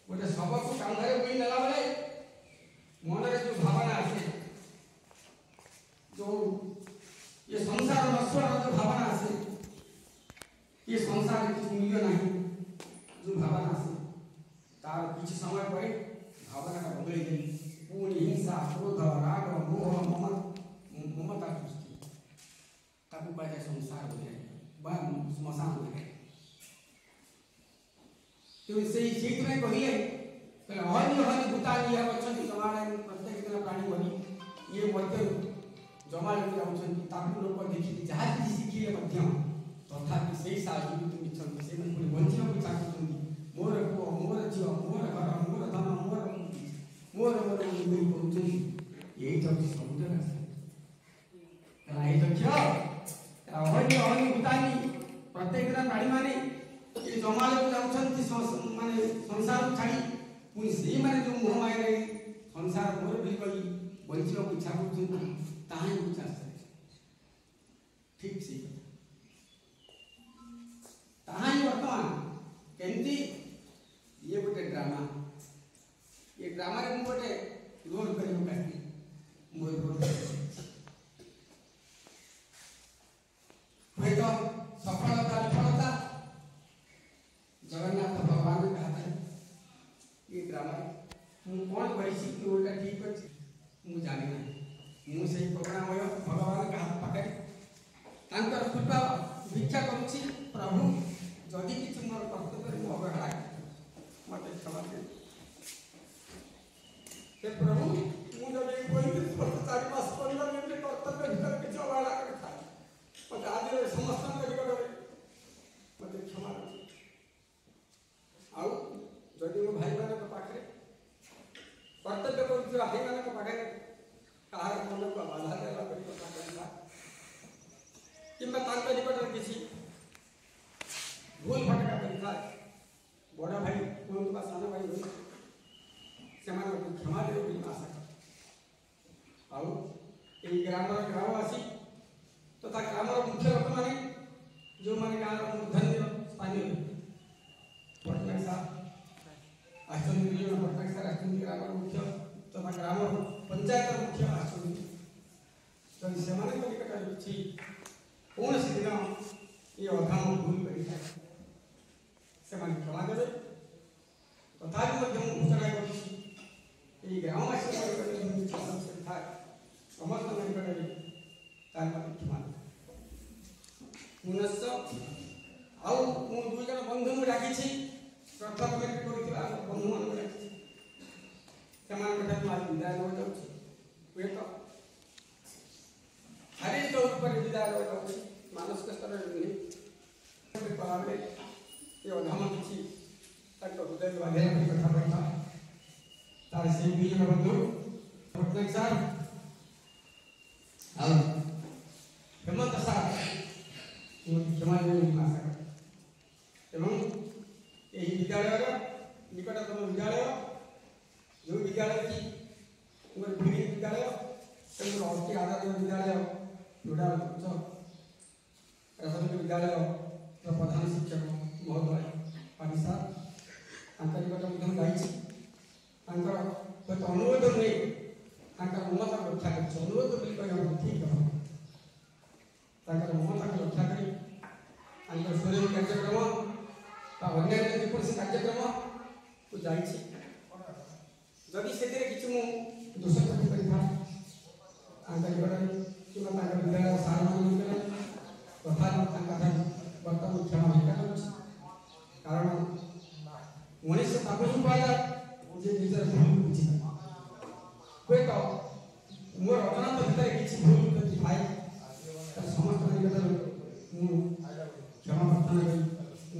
गोटे सब को कांधरे बोई नेला बेले मन रे जो भावना आसे जो ये संसार नश्वर जो भावना आसे ये संसार की मूल्य नहीं जो भावना आसे तार कुछ समय पर भावना का बदल गई पूर्ण हिंसा क्रोध राग मोह ममता सृष्टि ताकू कहते संसार हो जाए बा स्मशान हो जाए तो से में कहिए हरि हरि भूतानी है अछंती समाने प्रत्येक दिन प्राणी बनी ये मध्य जमा लेके जाउछंती ताकू लोक देखि जहा कि शिखिले मध्य तथापि सेई साजु तुम छंती से मन पुनि वंचित को चाकुछंती मोर को मोर जीव मोर घर मोर धन मोर मोर मुई करूछंती यही तो समुद्र है राई तो क्या हरि हरि भूतानी प्रत्येक दिन प्राणी माने ये जमा लेके जाउछंती माने संसार छाड़ी पुनि सेई माने जो मोह माया रे संसार मोर भी कई वंचित को चाकुछंती ताही उच्चार ठीक से ताही वर्तमान केंती ये गोटे ड्रामा ये ड्रामा रे मु गोटे रोल करे मुकाती मोर रोल होय तो सफलता विफलता जगन्नाथ भगवान के हाथ ये ड्रामा मु कोन करिछि कि ओटा ठीक अछि मु जानि ना मु से करुणामय भगवान का हाथ पाके तांकर कृपा भिक्षा करूछि प्रभु जदि किछ मोर कर्तव्य मु अवहेला मते क्षमा दे हे प्रभु मु जदि कोई 4 मास परिवार में कर्तव्य भीतर किछ अवहेला कर था मते आज समस्त निकटरे मते क्षमा दे आउ जदि मो भाई माने पाखरे कर्तव्य करूछि भाई माने पाखरे कहार मन को बाधा देला करी कथा कहला किंबा तांकर निकटरे किछि भूल फटका करिथा बड़ा भाई कोन बा साना भाई होई समान को क्षमा दे बोली आशा आउ ए ग्रामवासी तथा ग्रामर मुख्य लोक माने जो माने गाँव मूर्धन्य स्थानीय पटनायक साहब आश्चर्य पटनायक साहब आश्चर्य ग्रामर मुख्य तथा ग्राम पंचायत मुख्य आश्चर्य तो सेमाने निकट अछि कौन से दिन ये अधाम भूल करिथा सेमाने क्षमा देबे तथापि मध्य घोषणा करूछि ए ग्रामवासी समस्त निकटरे तार क्षमा पुनश्च आउ मु दुई जन बंधु मु डाकिछि श्रद्धा कमिटी करिथिबा बंधु मान डाकिछि समान कथा आज विदाय हो जाउछि वे तो शारीरिक रूप पर विदाय हो जाउछि मानसिक स्तर रे पराले ये अधम किछि तक हृदय बाधे कथा कथा तार से भी जन बंधु पटनायक साहब और हेमंत साहब क्षमा देवी आशा एवं यही विद्यालय निकटतम विद्यालय जो विद्यालय की पीढ़ी विद्यालय अति आदरणीय विद्यालय जोड़ा उच्च प्राथमिक विद्यालय प्रधान शिक्षक महोदय पानी साहब निकट जाइए अनुरोध नहीं ममता रक्षा कर अनुरोध ठीक है ममता को रक्षा करी सूर्य कार्यक्रम अन्य जेकोसी कार्यक्रम को जाइए जदि से किसी मु दोष करी विद्यालय सार मान तथा बर्तमान क्षमा भिक्षा कर कारण मनुष्य ताको ही पाला जे निजर भूल बुझी हुए तो मोर अज्ञात भितर किसी भूल प्रति भाई समस्त निकट मु क्षमा प्रार्थना करी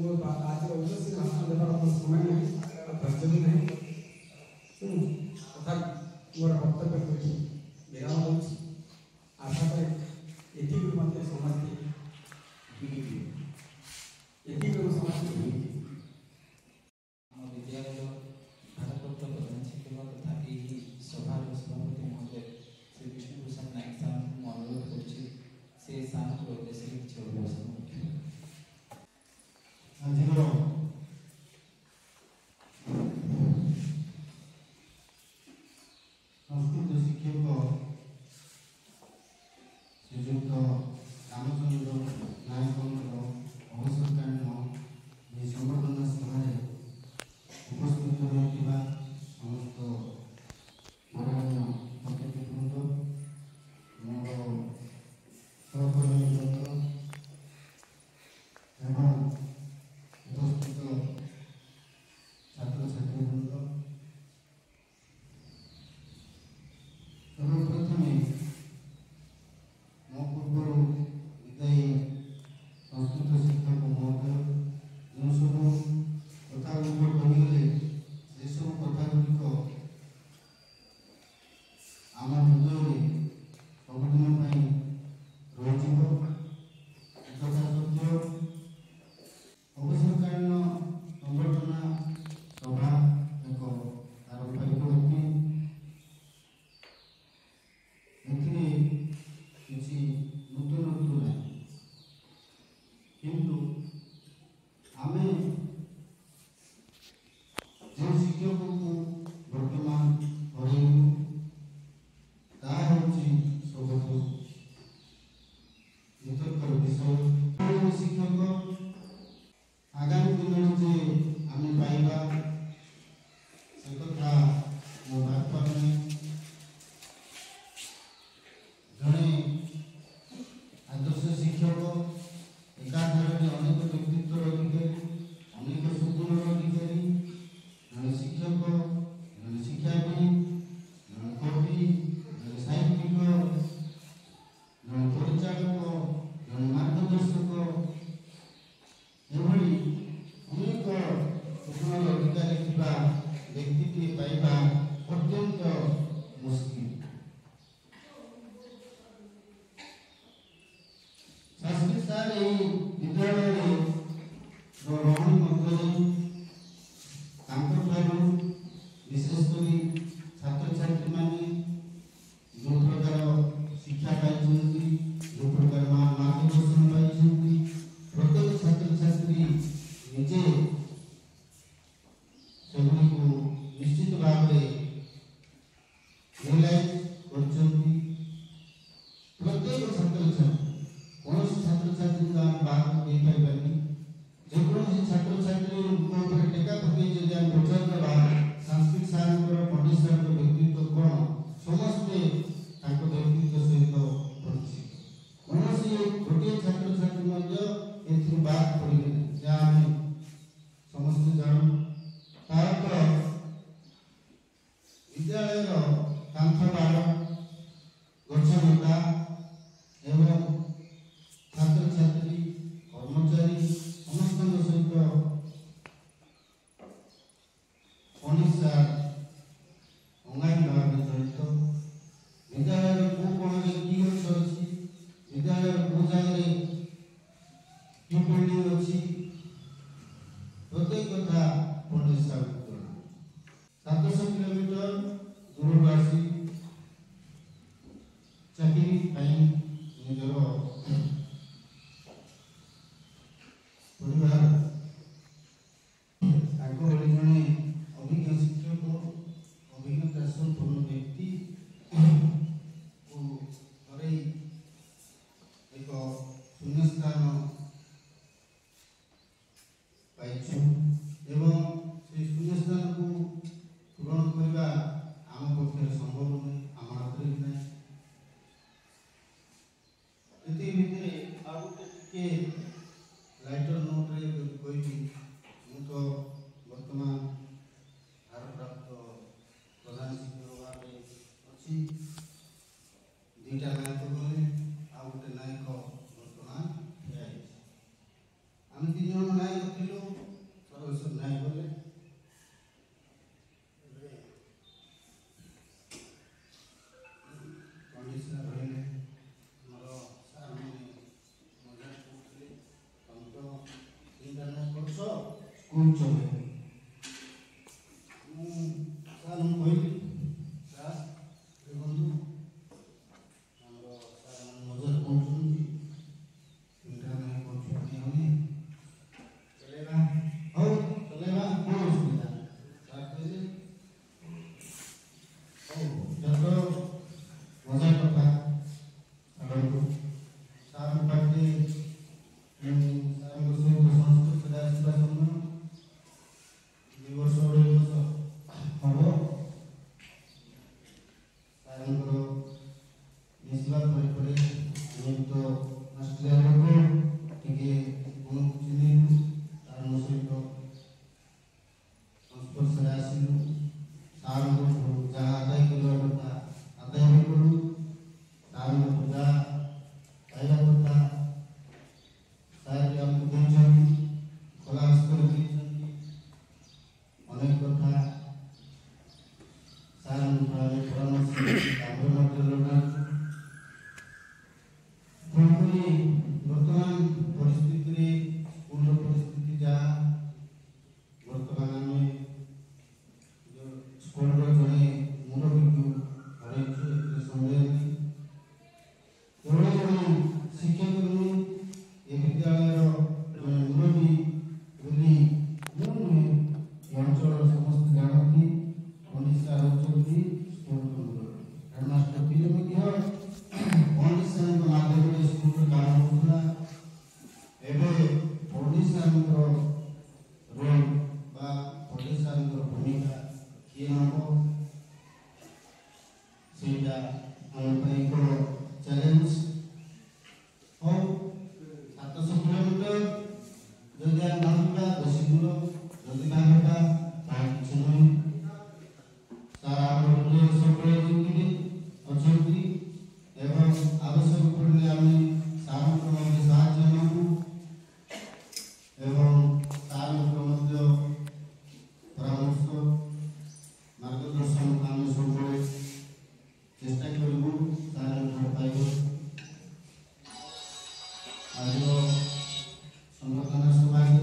मोर आज उद्देश्य भाषण देवार समय नहीं धैर्य भी नहीं तथा मोर वक्तव्य करी विराम होछि आशा करे एति गुरु मते समझते एति गुरु समझते विद्यालय भारत प्रधान शिक्षक तथा यही सभा ଶିକ୍ଷକଙ୍କୁ ବର୍ତ୍ତମାନ ହରେଇବୁ, ତାହା ହେଉଛି ସବୁଠୁ ବିତର୍କର ବିଷୟ। ଶିକ୍ଷକ ଆଗାମୀ ଦିନରେ ଯେ ଆମେ ପାଇବା ସେ କଥା ମୁଁ ଭାବିପାରୁନି। ଜଣେ ଆଦର୍ଶ ଶିକ୍ଷକ ଏକାଧାରରେ ଅନେକ ବ୍ୟକ୍ତିତ୍ୱର ଅଧିକାରୀ, ଅନେକ ସୁଗୁଣର ଅଧିକାରୀ, ଜଣେ ଶିକ୍ଷକ, ଜଣେ ଶିକ୍ଷାବିତ୍, ଜଣେ କବି, ଜଣେ ସାହିତ୍ୟିକ, ଜଣେ ପରିଚାଳକ, ଜଣେ ମାର୍ଗଦର୍ଶକ, ଏଭଳି ଅନେକ ସୁଗୁଣର ଅଧିକାରୀ ଥିବା ବ୍ୟକ୍ତିଟିଏ ପାଇବା ଅତ୍ୟନ୍ତ ମୁସ୍କିଲ। ସଂସ୍କୃତ ସାର୍ ଏହି ବିଦ୍ୟାଳୟରେ ରହଣି ମଧ୍ୟରେ ତାଙ୍କଠାରୁ ବିଶେଷ କରି ଛାତ୍ରଛାତ୍ରୀମାନେ ଯେଉଁ ପ୍ରକାର ଶିକ୍ଷା ପାଇଛନ୍ତି, ଯେଉଁ ପ୍ରକାର ମାର୍ଗଦର୍ଶନ ପାଇଛନ୍ତି, ପ୍ରତ୍ୟେକ ଛାତ୍ରଛାତ୍ରୀ ନିଜେ ସେଗୁଡ଼ିକୁ ନିଶ୍ଚିତ ଭାବରେ ରିୟଲାଇଜ୍ କରୁଛନ୍ତି। ପ୍ରତ୍ୟେକ ଛାତ୍ରଛାତ୍ରୀ, କୌଣସି ଛାତ୍ରଛାତ୍ରୀଙ୍କୁ ଆମେ ବାହାରକୁ ଦେଇପାରିବାନି। ଯେକୌଣସି ଛାତ୍ରଛାତ୍ରୀଙ୍କ ଉପରେ ଟେକା ପକାଇ ଯଦି ଆମେ ପଚାରିଦେବା ସଂସ୍କୃତ ସାର୍ଙ୍କର, ପଣ୍ଡିତ ସାର୍ଙ୍କ ବ୍ୟକ୍ତିତ୍ୱ କ'ଣ, ସମସ୍ତେ ତାଙ୍କ ବ୍ୟକ୍ତିତ୍ୱ ସହିତ ପରିଚିତ। କୌଣସି ଗୋଟିଏ ଛାତ୍ରଛାତ୍ରୀ ମଧ୍ୟ ଏଥିରୁ ବାଦ ପଡ଼ିବେ ନାହିଁ, ଯାହା ଆମେ ସମସ୍ତେ ଜାଣୁ। ତାର ବିଦ୍ୟାଳୟର କାନ୍ଥବାଡ଼, ଗଛଲତା ଏବଂ ଛାତ୍ରଛାତ୍ରୀ, କର୍ମଚାରୀ ସମସ୍ତଙ୍କ ସହିତ ପଣ୍ଡିତ ସାର୍ ଅଙ୍ଗାଙ୍ଗୀ ଭାବରେ ଜଡ଼ିତ। ବିଦ୍ୟାଳୟର କେଉଁ କୋଣରେ କି ଗଛ ଅଛି, ବିଦ୍ୟାଳୟର କେଉଁ ଜାଗାରେ କି ବିଲ୍ଡିଂ ଅଛି, ପ୍ରତ୍ୟେକ କଥା ପଣ୍ଡିତ ସାର୍ଙ୍କୁ ଜଣା। 700 କିଲୋମିଟର ଦୂରରୁ ଆସି ଚାକିରି ପାଇଁ ନିଜର ପରିବାର, ତାଙ୍କ ଭଳି ଜଣେ ଅଭିଜ୍ଞ ଶିକ୍ଷକ, ଅଭିଜ୍ଞତା ସମ୍ପନ୍ନ ବ୍ୟକ୍ତିକୁ ହରେଇ ଏକ ଶୂନ୍ୟସ୍ଥାନ ପାଇଛୁ ଏବଂ ସେହି ଶୂନ୍ୟସ୍ଥାନକୁ ପୂରଣ କରିବା ଆମ ପକ୍ଷରେ ସମ୍ଭବ ନୁହେଁ, ଆମ ହାତରେ ବି ନାହିଁ। ଏତିକି ଭିତରେ ଆଉ ଗୋଟେ ଟିକେ ଲାଇଟର ନୋଟରେ ଯଦି କହିବି, ମୁଁ ତ ବର୍ତ୍ତମାନ ଭାରପ୍ରାପ୍ତ ପ୍ରଧାନ ଶିକ୍ଷକ ଭାବରେ ଅଛି। 2ଟା ନାୟକ ଗଲେ, ଆଉ ଗୋଟେ ନାୟକ ବର୍ତ୍ତମାନ ଠିଆ ହେଇଛି। ଆମେ 3 ଜଣ ନାୟକ ଥିଲୁ, ସର୍ବେଶ୍ୱର ନାୟକ ଗଲେ। ପଣ୍ଡିତ ସାର୍ ରହିଲେ। ଆମର ସାର୍ମାନେ ମଜା କରୁଥିଲେ, ତମେ ତ 3ଟା ନାୟକ କରୁଛ, ସ୍କୁଲ ଚଲେଇବ। ମୁଁ ସାର୍ଙ୍କୁ କହିଲି, ସାର୍ ଦେଖନ୍ତୁ ଆମର ସାର୍ମାନେ ମଜା କରୁଛନ୍ତି, 3ଟା ନାୟକ କରୁଛନ୍ତି, ଆମେ ଚଲେଇବା। ହଉ ଚଲେଇବା, କ'ଣ ଅସୁବିଧା? ସାର୍ କହିଲେ ହଉ ଯତ ମଜା କଥା ଛାଡ଼ନ୍ତୁ। ସାର୍ଙ୍କ ପାଖରେ ସାର୍ଙ୍କ ସହିତ ସଂସ୍କୃତରେ ଆସିବା ସମୟ 2 ବର୍ଷ 2.5 ବର୍ଷ ହବ। ସାର୍ଙ୍କର ମିଶିବା ପରେ ପରେ ଆମେ ତ ଅଷ୍ଟ୍ରେଲିଆ ଲୋକ, ଟିକେ ମନକୁ ଚିହ୍ନିଲୁ, ସାର୍ଙ୍କ ସହିତ ସଂସ୍ପର୍ଶରେ ଆସିଲୁ। ସାର୍ଙ୍କଠୁ ଯାହା ଆଦାୟ କରିବା କଥା ଆଦାୟ ବି କଲୁ, ସାର୍ଙ୍କଠୁ ଯାହା ପାଇବା କଥା ସାର୍ ବି ଆମକୁ ଦେଇଛନ୍ତି, ଖୋଲା ହସ୍ତରେ ଦେଇଛନ୍ତି। ଅନେକ କଥା ସାର୍ଙ୍କ ଆମେ ପରାମର୍ଶ ତାପରେ ମଧ୍ୟ ଲଗାଉଛୁ। ତେଣୁକରି ବର୍ତ୍ତମାନ ପରିସ୍ଥିତିରେ, ସ୍କୁଲର ପରିସ୍ଥିତି ଯାହା, ବର୍ତ୍ତମାନ ଆମେ ସ୍କୁଲର ଜଣେ ମୁରବୀକୁ ହରେଇଛୁ, ଏଥିରେ ସନ୍ଦେହ ନାହିଁ। କେବଳ ଜଣେ ଶିକ୍ଷକ ନୁହେଁ, ଏ ବିଦ୍ୟାଳୟର ଜଣେ ମୁରବୀ ବୋଲି ମୁଁ ନୁହେଁ, ଏ ଅଞ୍ଚଳର ସମସ୍ତେ ଜାଣନ୍ତି। ହେବ ସେଇଟା ଆମ ପାଇଁ ଏକ ଚ୍ୟାଲେଞ୍ଜ। ହଉ 700 କିଲୋମିଟର ଯଦି ଆମେ ଭାବିବା ବେଶୀ ଦୂର, ଯଦି ଭାବିବା ତାହା କିଛି ନୁହେଁ। ସାର୍ ଆମର ସବୁବେଳେ ଯେମିତି ଅଛନ୍ତି ଏବଂ ଆବଶ୍ୟକ ପଡ଼ିଲେ ଆମେ ସାର୍ଙ୍କ ମଧ୍ୟ ସାହାଯ୍ୟ ନେବୁ ଏବଂ ସାର୍ଙ୍କ ମଧ୍ୟ ପରାମର୍ଶ ମାର୍ଗଦର୍ଶନକୁ ଆମେ ସବୁବେଳେ ଚେଷ୍ଟା କରିବୁ ସାର୍ଙ୍କ ପାଇବ। ଆଜିର ସଂଗଠନ ସଭାରେ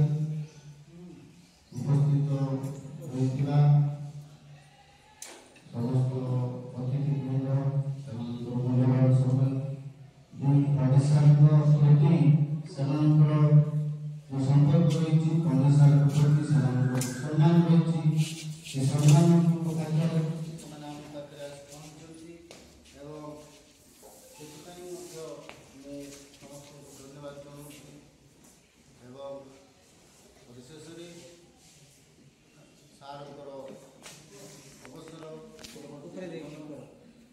ଉପସ୍ଥିତ ରହିଥିବା ସମସ୍ତ ଅତିଥିବୃନ୍ଦ, ସେମାନଙ୍କର ମୂଲ୍ୟବାନ ସମୟ ଦୁଇ ଓଡ଼ିଶାଙ୍କ ପ୍ରତି ସେମାନଙ୍କର ଯେଉଁ ସମ୍ପର୍କ ରହିଛି, ଓଡ଼ିଶାଙ୍କ ପ୍ରତି ସେମାନଙ୍କର ସମ୍ମାନ ରହିଛି, ସେ ସମ୍ମାନକୁ ପକାଇବାରେ ସେମାନେ ଆମ ପାଖରେ ଆସି ପହଞ୍ଚୁଛନ୍ତି ଏବଂ ସେଥିପାଇଁ ମଧ୍ୟ ମୁଁ ସମସ୍ତଙ୍କୁ ଧନ୍ୟବାଦ ଜଣାଉଛି ଏବଂ ବିଶେଷରେ ସାର୍ଙ୍କର ଅବସର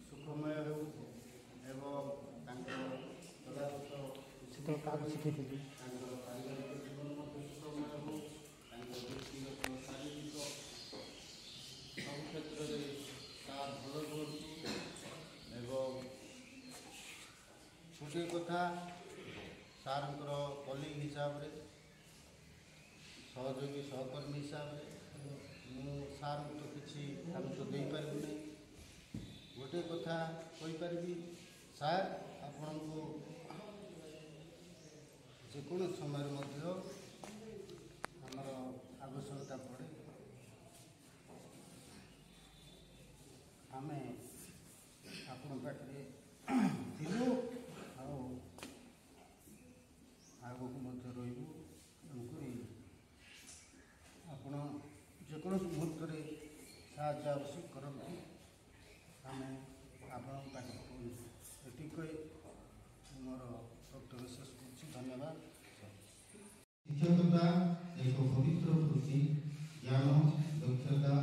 ସୁଖମୟ ହେଉ ଏବଂ ତାଙ୍କର ତାଙ୍କର ପାରିବାରିକ ଜୀବନ ମଧ୍ୟ ସୁଖମୟ ହେଉ, ତାଙ୍କର ବ୍ୟକ୍ତିଗତ ଶାରୀରିକ ସବୁ କ୍ଷେତ୍ରରେ ସାର୍ ଭଲ ରୁହନ୍ତୁ ଏବଂ ଗୋଟିଏ କଥା ସାର୍ଙ୍କର କଲିଗ ହିସାବରେ, ସହଯୋଗୀ ସହକର୍ମୀ ହିସାବରେ ମୁଁ ସାର୍ଙ୍କୁ ତ କିଛି ଆଦେଶ ଦେଇପାରିବି ନାହିଁ। ଗୋଟିଏ କଥା କହିପାରିବି, ସାର୍ ଆପଣଙ୍କୁ ଯେକୌଣସି ସମୟରେ ମଧ୍ୟ ଆମର ଆବଶ୍ୟକତା ପଡ଼େ ଆମେ ଆପଣଙ୍କ ପାଖରେ ଥିଲୁ ଆଉ ଆଗକୁ ମଧ୍ୟ ରହିବୁ। ତେଣୁକରି ଆପଣ ଯେକୌଣସି ମୁହୂର୍ତ୍ତରେ ସାହାଯ୍ୟ ଆବଶ୍ୟକ କରନ୍ତି ଆମେ ଆପଣଙ୍କ ପାଖରେ ପହଞ୍ଚୁ। ଏତିକି କହି ମୋର ବକ୍ତବ୍ୟ ଶେଷ କରୁଛି। ଧନ୍ୟବାଦ। ଶିକ୍ଷକତା ଏକ ପବିତ୍ର ବୃତ୍ତି। ଜ୍ଞାନ, ଦକ୍ଷତା